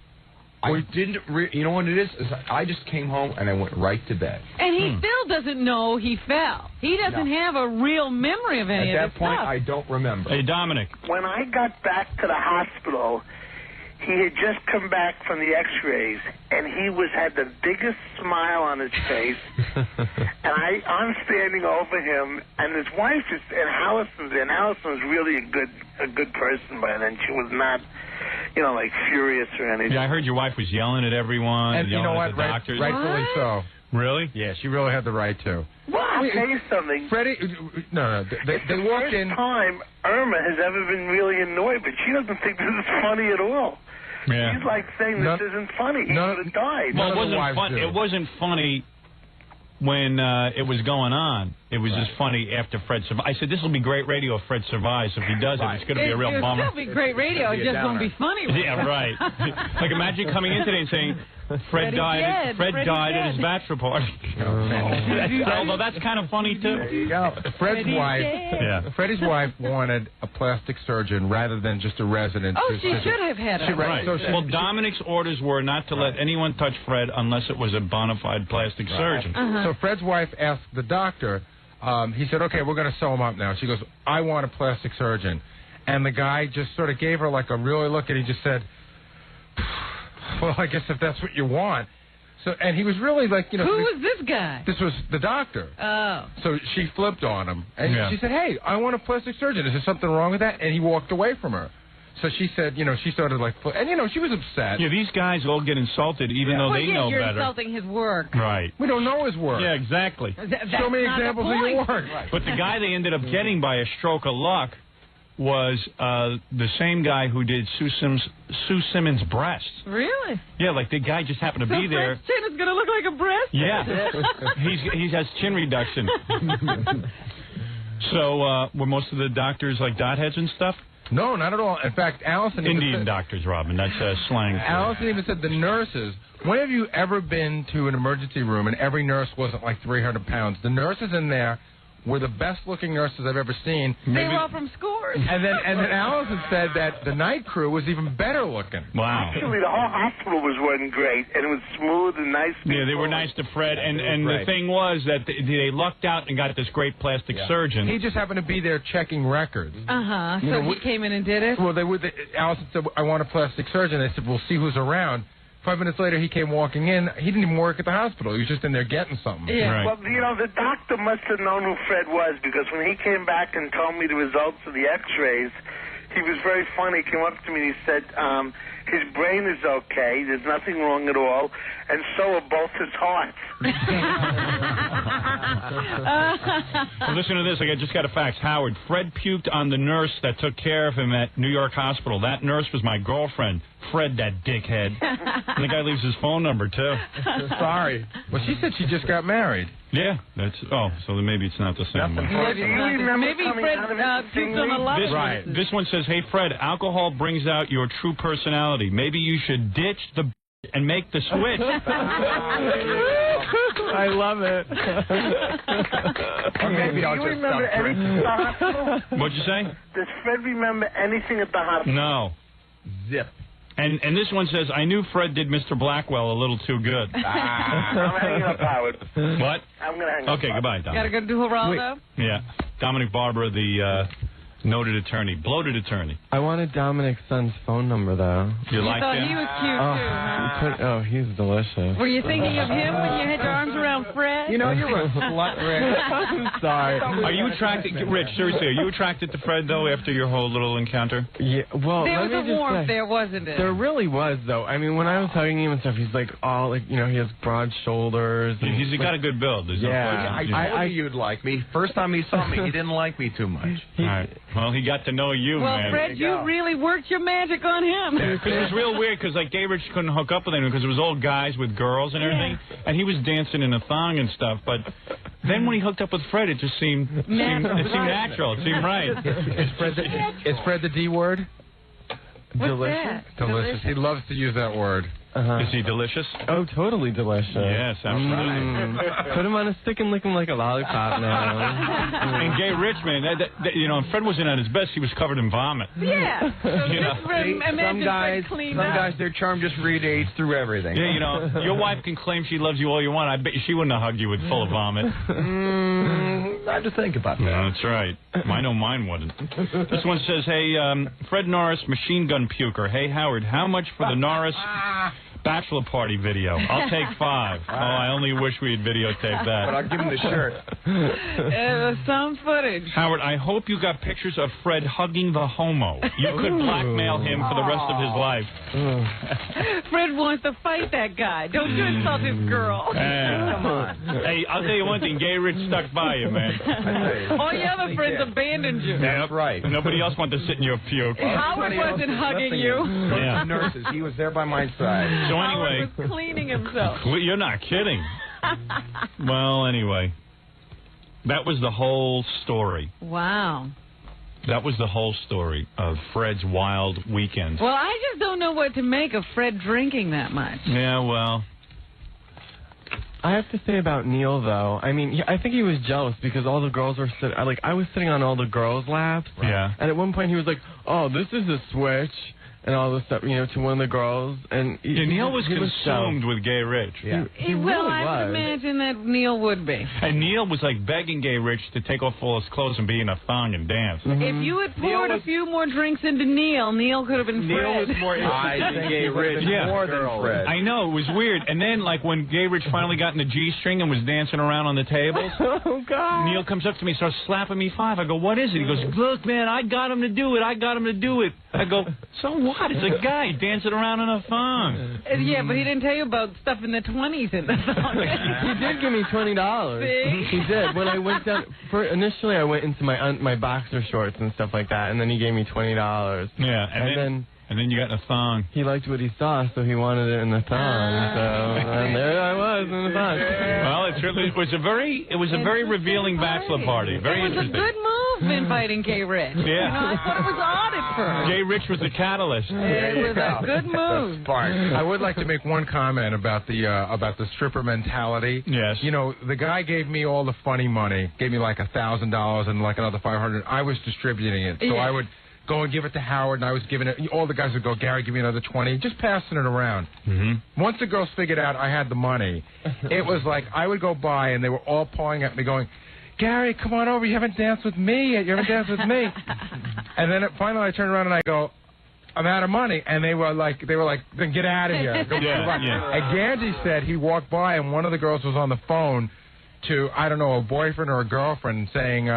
I didn't. You know what it is I just came home and I went right to bed. And he still doesn't know he fell. He doesn't have a real memory of any of this At that point, stuff. I don't remember. Hey, Dominic. When I got back to the hospital, he had just come back from the X-rays, and he had the biggest smile on his face. And I'm standing over him, and his wife and Allison's there. And Allison was really a good person by then. She was not, furious or anything. Yeah, I heard your wife was yelling at everyone. And you know what? Rightfully so. Really? Yeah, she really had the right to. Well, I'll tell you something. Freddie, no, they walked in. It's the first time Irma has ever been really annoyed, but she doesn't think this is funny at all. Yeah. She's saying this isn't funny. He would have died. Well, it wasn't funny when it was going on. It was just funny after Fred survived. I said, this will be great radio if Fred survives. If he doesn't, it's going to be a real bummer. It'll still be great radio. It just won't be funny. Yeah, right. Imagine coming in today and saying, Fred died at his bachelor party. Although that's kind of funny, too. Freddie's wife wanted a plastic surgeon rather than just a resident. Oh, she should have had it. Right. Well, Dominic's orders were not to let anyone touch Fred unless it was a bona fide plastic surgeon. So Fred's wife asked the doctor, he said, okay, we're going to sew him up now. She goes, I want a plastic surgeon. And the guy just sort of gave her a really look, and he just said, well, I guess if that's what you want. So, and he was really Who was this guy? This was the doctor. Oh. So she flipped on him, and she said, hey, I want a plastic surgeon. Is there something wrong with that? And he walked away from her. So she said, she started and she was upset. Yeah, these guys all get insulted even though they know you're better. Insulting his work. Right. We don't know his work. Yeah, exactly. Show me examples of your work. But the guy they ended up getting by a stroke of luck was the same guy who did Sue Simmons' breasts. Really? Yeah, the guy just happened to be there. Fred's chin is going to look like a breast? Yeah. he has chin reduction. So were most of the doctors dot heads and stuff? No, not at all. In fact, Allison... Indian doctors, Robin. That's slang. Allison even said the nurses... When have you ever been to an emergency room and every nurse wasn't 300 pounds? The nurses in there were the best-looking nurses I've ever seen. They were all from Scores. And then Allison said that the night crew was even better looking. Wow. Actually, the whole hospital was running great, and it was smooth and nice. Yeah, they were nice to Fred, and the thing was that they lucked out and got this great plastic surgeon. He just happened to be there checking records. Uh-huh. So he came in and did it? Well, Allison said, I want a plastic surgeon. They said, we'll see who's around. 5 minutes later, he came walking in. He didn't even work at the hospital. He was just in there getting something. Yeah. Right. Well, the doctor must have known who Fred was, because when he came back and told me the results of the X-rays, he was very funny. He came up to me and he said, his brain is okay, there's nothing wrong at all, and so are both his hearts. Well, listen to this. I just got a fax. Howard, Fred puked on the nurse that took care of him at New York Hospital. That nurse was my girlfriend. Fred, that dickhead. And the guy leaves his phone number, too. Sorry. Well, she said she just got married. Yeah, that's... Oh, so then maybe it's not the same one. Maybe Fred puked on a lot of Right. This one says, hey, Fred, alcohol brings out your true personality. Maybe you should ditch the and make the switch. I love it. Or maybe I'll just remember anything at the hospital? What'd you say? Does Fred remember anything at the hospital? No. Zip. And this one says, I knew Fred did Mr. Blackwell a little too good. I'm hanging up, Howard. What? I'm going to hang up. Okay, goodbye, Dominic. Gotta go do Geraldo? Yeah. Dominic Barbara, the noted attorney, bloated attorney. I wanted Dominic's son's phone number, though. You like thought him? he was cute, too, huh? He's delicious. Were you thinking of him when you had your arms around Fred? You know, you're a slut, Rich. I'm sorry. Are you attracted, Rich, seriously, are you attracted to Fred, though, after your whole little encounter? Yeah, well, there was let me a just warmth say, there, wasn't it? There really was, though. I mean, when I was hugging him and stuff, he's like all, like, you know, he has broad shoulders. And, He's got a good build. There's no question. I told you you'd like me. First time he saw me, he didn't like me too much. All right. Well, he got to know you, well, man. Fred, you really worked your magic on him. It was real weird because, like, Gay Rich couldn't hook up with anyone because it was all guys with girls and everything. Yeah. And he was dancing in a thong and stuff. But then when he hooked up with Fred, it just seemed natural. It seemed right. Is Fred the D word? What's delicious? That? Delicious. He loves to use that word. Is he delicious? Oh, totally delicious. Yes, absolutely. Put him on a stick and lick him like a lollipop now. And Gay Rich, man, you know, Fred wasn't at his best. He was covered in vomit. Yeah. So you know? Some guys, their charm just radiates through everything. Yeah, you know, your wife can claim she loves you all you want. I bet she wouldn't have hugged you with full of vomit. I have to think about that. No, that's right. I know mine wouldn't. This one says, hey, Fred Norris, machine gun puker. Hey, Howard, how much for the Norris bachelor party video? I'll take $5. Oh, I only wish we had videotaped that. But I'll give him the shirt. Sound footage. Howard, I hope you got pictures of Fred hugging the homo. You could blackmail him for the rest of his life. Fred wants to fight that guy. Don't you insult his girl. Come on. Hey, I'll tell you one thing. Gay Rich stuck by you, man. All your other friends abandoned you. That's right. Nobody else wanted to sit in your puke. Howard wasn't hugging you. Yeah. Nurses. He was there by my side. So anyway, Howard was cleaning himself. You're not kidding. Well, anyway, that was the whole story. Wow. That was the whole story of Fred's wild weekend. Well, I just don't know what to make of Fred drinking that much. Yeah, well, I have to say about Neil, though, I mean, I think he was jealous because all the girls were sitting, like, I was sitting on all the girls' laps. Right. Yeah. And at one point he was like, oh, this is a switch. And all this stuff, you know, to one of the girls. And Neil was consumed with Gay Rich. Yeah. He well, really I would imagine that Neil would be. And Neil was like begging Gay Rich to take off all his clothes and be in a thong and dance. If you had poured a few more drinks into Neil could have been Fred. Neil was more interested in Gay Rich more than Fred. I know, it was weird. And then, like, when Gay Rich finally got in the G-string and was dancing around on the tables, oh, God. Neil comes up to me, starts slapping me 5. I go, what is it? He goes, look, man, I got him to do it. I got him to do it. I go, so what? It's a guy dancing around in a thong. Yeah, but he didn't tell you about stuff in the 20s in the thong. He did give me $20. See? He did. When I went down, initially I went into my boxer shorts and stuff like that, and then he gave me $20. Yeah, and then you got in a thong. He liked what he saw, so he wanted it in the thong. And there I was in the thong. Well, it was a very revealing bachelor party. Very interesting. It was a good move inviting Gay Rich. Yeah. You know, I thought it was odd at first. Gay Rich was the catalyst. It was a good move. I would like to make one comment about the stripper mentality. Yes. You know, the guy gave me all the funny money, gave me like $1,000 and like another $500. I was distributing it, so I would go and give it to Howard, and I was giving it. All the guys would go, Gary, give me another 20, just passing it around. Mm-hmm. Once the girls figured out I had the money, it was like I would go by, and they were all pawing at me, going, Gary, come on over. You haven't danced with me yet. You haven't danced with me. And then finally, I turned around and I go, I'm out of money, and they were like, then get out of here. And Ganji said he walked by, and one of the girls was on the phone to, I don't know, a boyfriend or a girlfriend saying,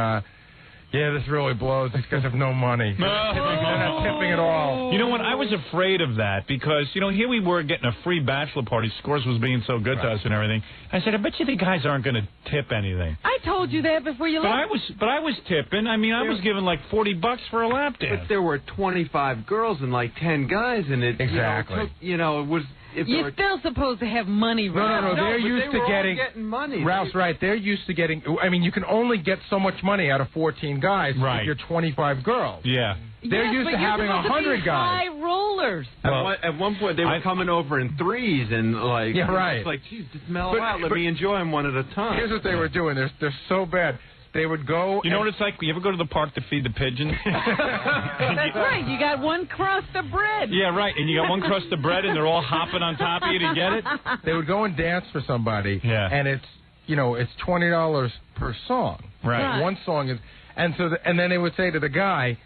Yeah, this really blows. These guys have no money. They're not tipping at all. You know what? I was afraid of that because, here we were getting a free bachelor party. Scores was being so good to us and everything. I said, I bet you the guys aren't going to tip anything. I told you that before you left. But I was tipping. I mean, I was giving like $40 for a lap dance. But there were 25 girls and like 10 guys, and it Exactly. it was. You're still supposed to have money, Ralph. No, they're used to getting money. Ralph's right. They're used to getting. I mean, you can only get so much money out of 14 guys. Right. If you're 25 girls. Yeah. They're used to having 100 guys. High rollers. At one point, they were coming over in threes and like. Yeah, right. It's like, geez, just mellow out. Let me enjoy them one at a time. Here's what they were doing. They're so bad. They would go. You know what it's like? You ever go to the park to feed the pigeons? That's right. You got one crust of bread. Yeah, right. And you got one crust of bread, and they're all hopping on top of you to get it. They would go and dance for somebody. Yeah. And it's $20 per song. Right. One song is, and then they would say to the guy,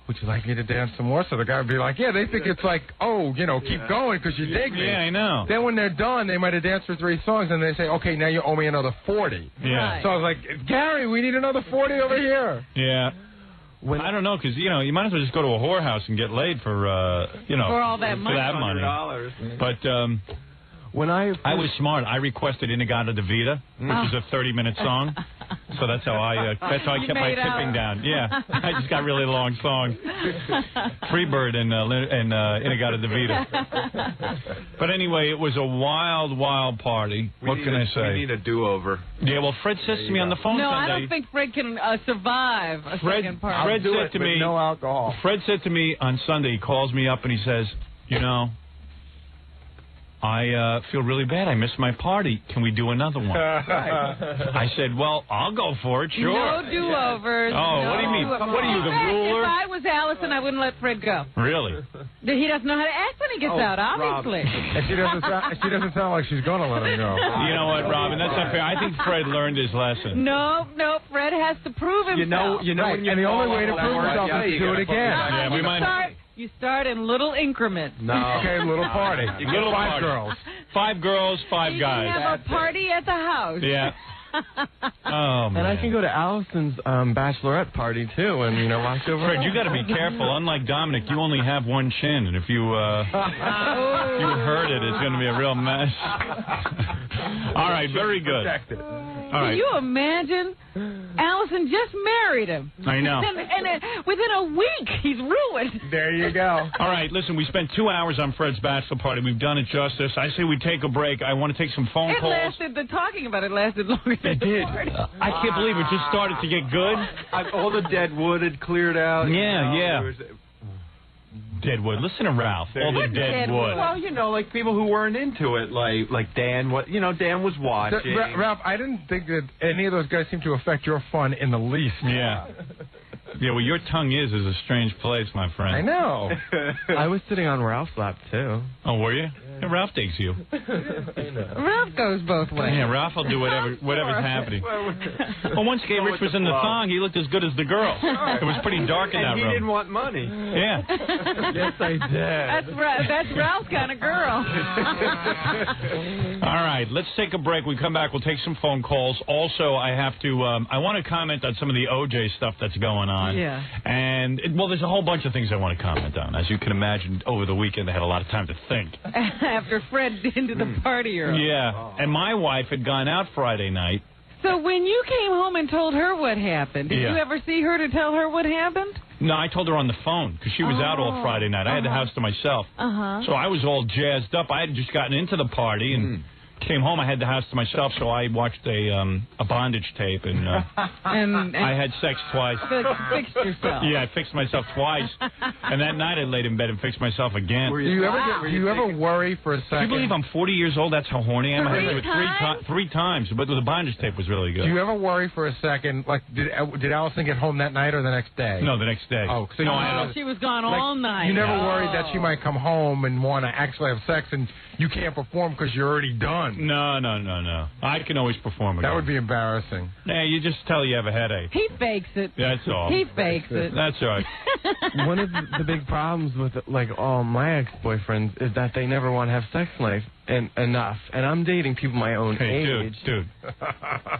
"Would you like me to dance some more?" So the guy would be like, "Yeah." They think it's like, keep going because you dig me. Yeah, I know. Then when they're done, they might have danced for 3 songs, and they say, "Okay, now you owe me another 40." Yeah. Right. So I was like, "Gary, we need another 40 over here." Yeah. I don't know, because, you might as well just go to a whorehouse and get laid for, for all that money. For that money. But when I was smart. I requested "𝗦𝗵cie𝘄𝗿𝗍," which is a 30-minute song. So that's how I kept my tipping down. Yeah, I just got really long songs. Freebird and 𝗦𝗵cie𝘄𝗿𝗍. But anyway, it was a wild, wild party. What can I say? We need a do-over. Yeah, well, Fred says to me on the phone No, Sunday. I don't think Fred can survive a second party. Fred said to me, no alcohol. Fred said to me on Sunday, he calls me up and he says, I feel really bad. I missed my party. Can we do another one? I said, well, I'll go for it, sure. No do-overs. Oh, what do you mean? What are you, the ruler? If I was Allison, I wouldn't let Fred go. Really? He doesn't know how to act when he gets out, obviously. And she doesn't sound like she's going to let him go. You know what, Robin? That's not fair. I think Fred learned his lesson. No, Fred has to prove himself. Right. And the only way to prove himself is to do it again. Yeah, we might. You start in little increments. No. Okay, little party. You get 5 girls. 5 girls, 5 guys. You can have a party at the house. Yeah. Oh, man. And I can go to Allison's bachelorette party, too, and, watch over. Fred, you got to be careful. Unlike Dominic, you only have one chin, and if you hurt it, it's going to be a real mess. All right, very good. Can you imagine? Allison just married him. I know. And within a week, he's ruined. There you go. All right, listen, we spent 2 hours on Fred's bachelor party. We've done it justice. I say we take a break. I want to take some phone calls. The talking about it lasted longer than the party. I can't believe it just started to get good. All the dead wood had cleared out. Yeah. Dead wood. Listen to Ralph. All the dead wood. Well, like people who weren't into it, like Dan. Dan was watching. Ralph, I didn't think that any of those guys seemed to affect your fun in the least. Yeah. Yeah, well, your tongue is a strange place, my friend. I know. I was sitting on Ralph's lap, too. Oh, were you? Yeah, Ralph digs you. Ralph goes both ways. Yeah, Ralph will do whatever's happening. Well, once Gay Rich was in the thong, he looked as good as the girl. It was pretty dark in that room. He didn't want money. Yeah. Yes, I did. That's Ralph's kind of girl. All right, let's take a break. When we come back, we'll take some phone calls. Also, I have to, I want to comment on some of the OJ stuff that's going on. Yeah. And, there's a whole bunch of things I want to comment on. As you can imagine, over the weekend, I had a lot of time to think. After Fred into the party early. Yeah. And my wife had gone out Friday night. So when you came home and told her what happened, did you ever see her to tell her what happened? No, I told her on the phone because she was out all Friday night. I had the house to myself. So I was all jazzed up. I had just gotten into the party and came home. I had the house to myself, so I watched a bondage tape and I had sex twice. Fixed yourself. Yeah, I fixed myself twice. And that night I laid in bed and fixed myself again. Do you ever worry for a second? Do you believe I'm 40 years old? That's how horny I am. I had to do it 3 times, but the bondage tape was really good. Do you ever worry for a second, like, did Allison get home that night or the next day? No, the next day. Oh, so she was gone all night. You never worried that she might come home and want to actually have sex and you can't perform because you're already done? No. I can always perform again. That would be embarrassing. Yeah, you just tell you have a headache. He fakes it. That's all. He fakes it. That's right. One of the big problems with, all my ex-boyfriends is that they never want to have sex life. enough, and I'm dating people my own age. Dude.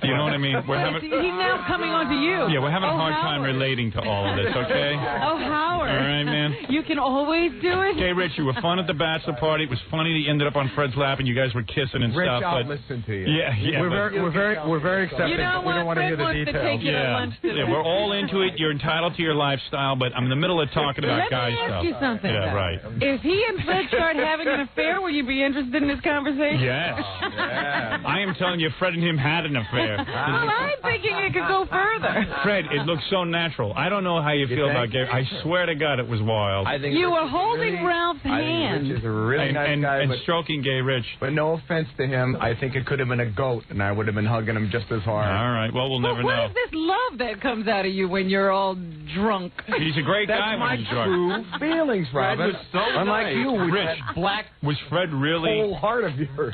You know what I mean? He's now coming on to you. Yeah, we're having a hard time relating to all of this, okay? Oh, Howard. All right, man. You can always do it. Gay Rich, you were fun at the bachelor party. It was funny that you ended up on Fred's lap and you guys were kissing and Rich, stuff. I'll but listen to you. Yeah. We're very accepting. You know we don't want to hear the Fred wants details. to take you to lunch today. Yeah, we're all into it. You're entitled to your lifestyle, but I'm in the middle of talking about guy stuff. Let me ask you something. Yeah, right. If he and Fred start having an affair, will you be interested in this conversation? Yes. I am telling you, Fred and him had an affair. Well, I'm thinking it could go further. Fred, it looks so natural. I don't know how you feel about Gay. I swear to God, it was wild. I think you were holding Ralph's hand. Rich is a really nice guy. And stroking Gay Rich. But no offense to him, I think it could have been a goat, and I would have been hugging him just as hard. All right, well, we'll never know. What is this love that comes out of you when you're all drunk? He's a great guy when he's drunk. That's my true feelings, Robin. Fred was so Unlike nice. you, with Rich, that black was Fred really... whole heart of yours.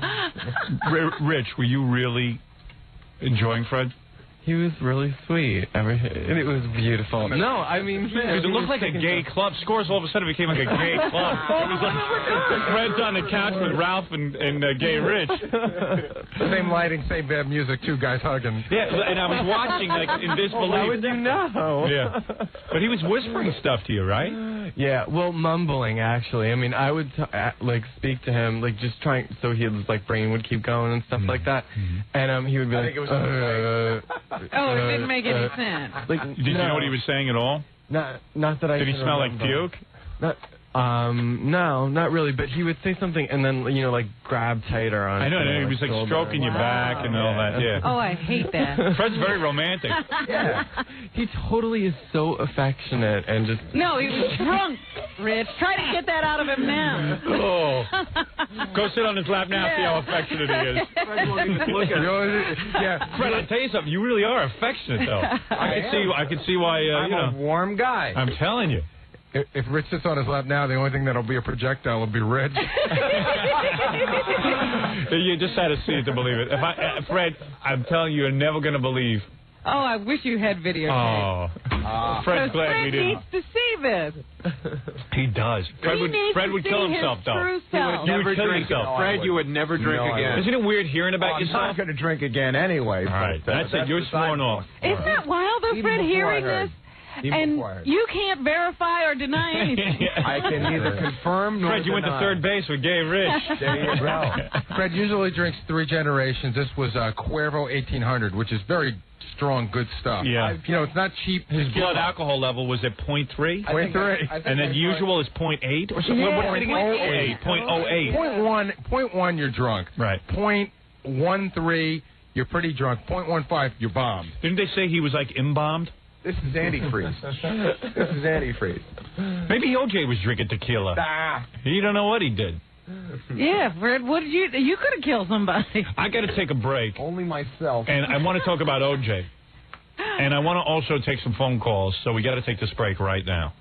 Rich, were you really enjoying Fred? He was really sweet. It was beautiful. No, I mean, it looked like a gay club. Scores all of a sudden became like a gay club. It was like Fred's on the couch with Ralph and Gay Rich. Same lighting, same bad music, two guys hugging. Yeah, and I was watching like in disbelief. How would you know? Yeah, but he was whispering stuff to you, right? Yeah, well, mumbling actually. I mean, I would like speak to him, like just trying, so his like brain would keep going and stuff like that, and he would be like. Oh, it didn't make any sense. Like, did you know what he was saying at all? Not that I. Did he smell like remember. puke? No, not really. But he would say something and then like grab tighter on. I know. He was like stroking your back and all that. Yeah. Oh, I hate that. Fred's very romantic. Yeah. He totally is so affectionate and just. No, he was drunk, Rich. Try to get that out of him now. Oh. Go sit on his lap now. See how affectionate he is. Yeah. Fred, I'll tell you something. You really are affectionate, though. I can see why. I'm a warm guy. I'm telling you. If Rich sits on his lap now, the only thing that'll be a projectile will be Rich. You just had to see it to believe it. Fred, I'm telling you, you're never going to believe. Oh, I wish you had videotape. Oh. Fred's glad we didn't. Needs to see this. He does. Fred would kill himself, though. You would kill yourself. Fred, you would never drink again. Isn't it weird hearing about yourself? I'm not going to drink again anyway. All right. That's it. You're sworn off. Isn't that wild, though, Fred, hearing this? And you can't verify or deny anything. I can neither confirm nor Fred, you went to third base with Gay Rich. There you go. Fred usually drinks 3 generations. This was 𝗻𝗄𝗿𝗱 1800, which is very strong, good stuff. Yeah. It's not cheap. His blood alcohol level was at 0.3. 0.3. And then usual is 0.8 or something. Yeah. What did he get? 0.08. 0.1, you're drunk. Right. 0.13, you're pretty drunk. 0.15, you're bombed. Didn't they say he was like embalmed? This is antifreeze. This is antifreeze. Maybe OJ was drinking tequila. You don't know what he did. Yeah, Fred, what did you could have killed somebody. I got to take a break. Only myself. And I want to talk about OJ. And I want to also take some phone calls, so we got to take this break right now.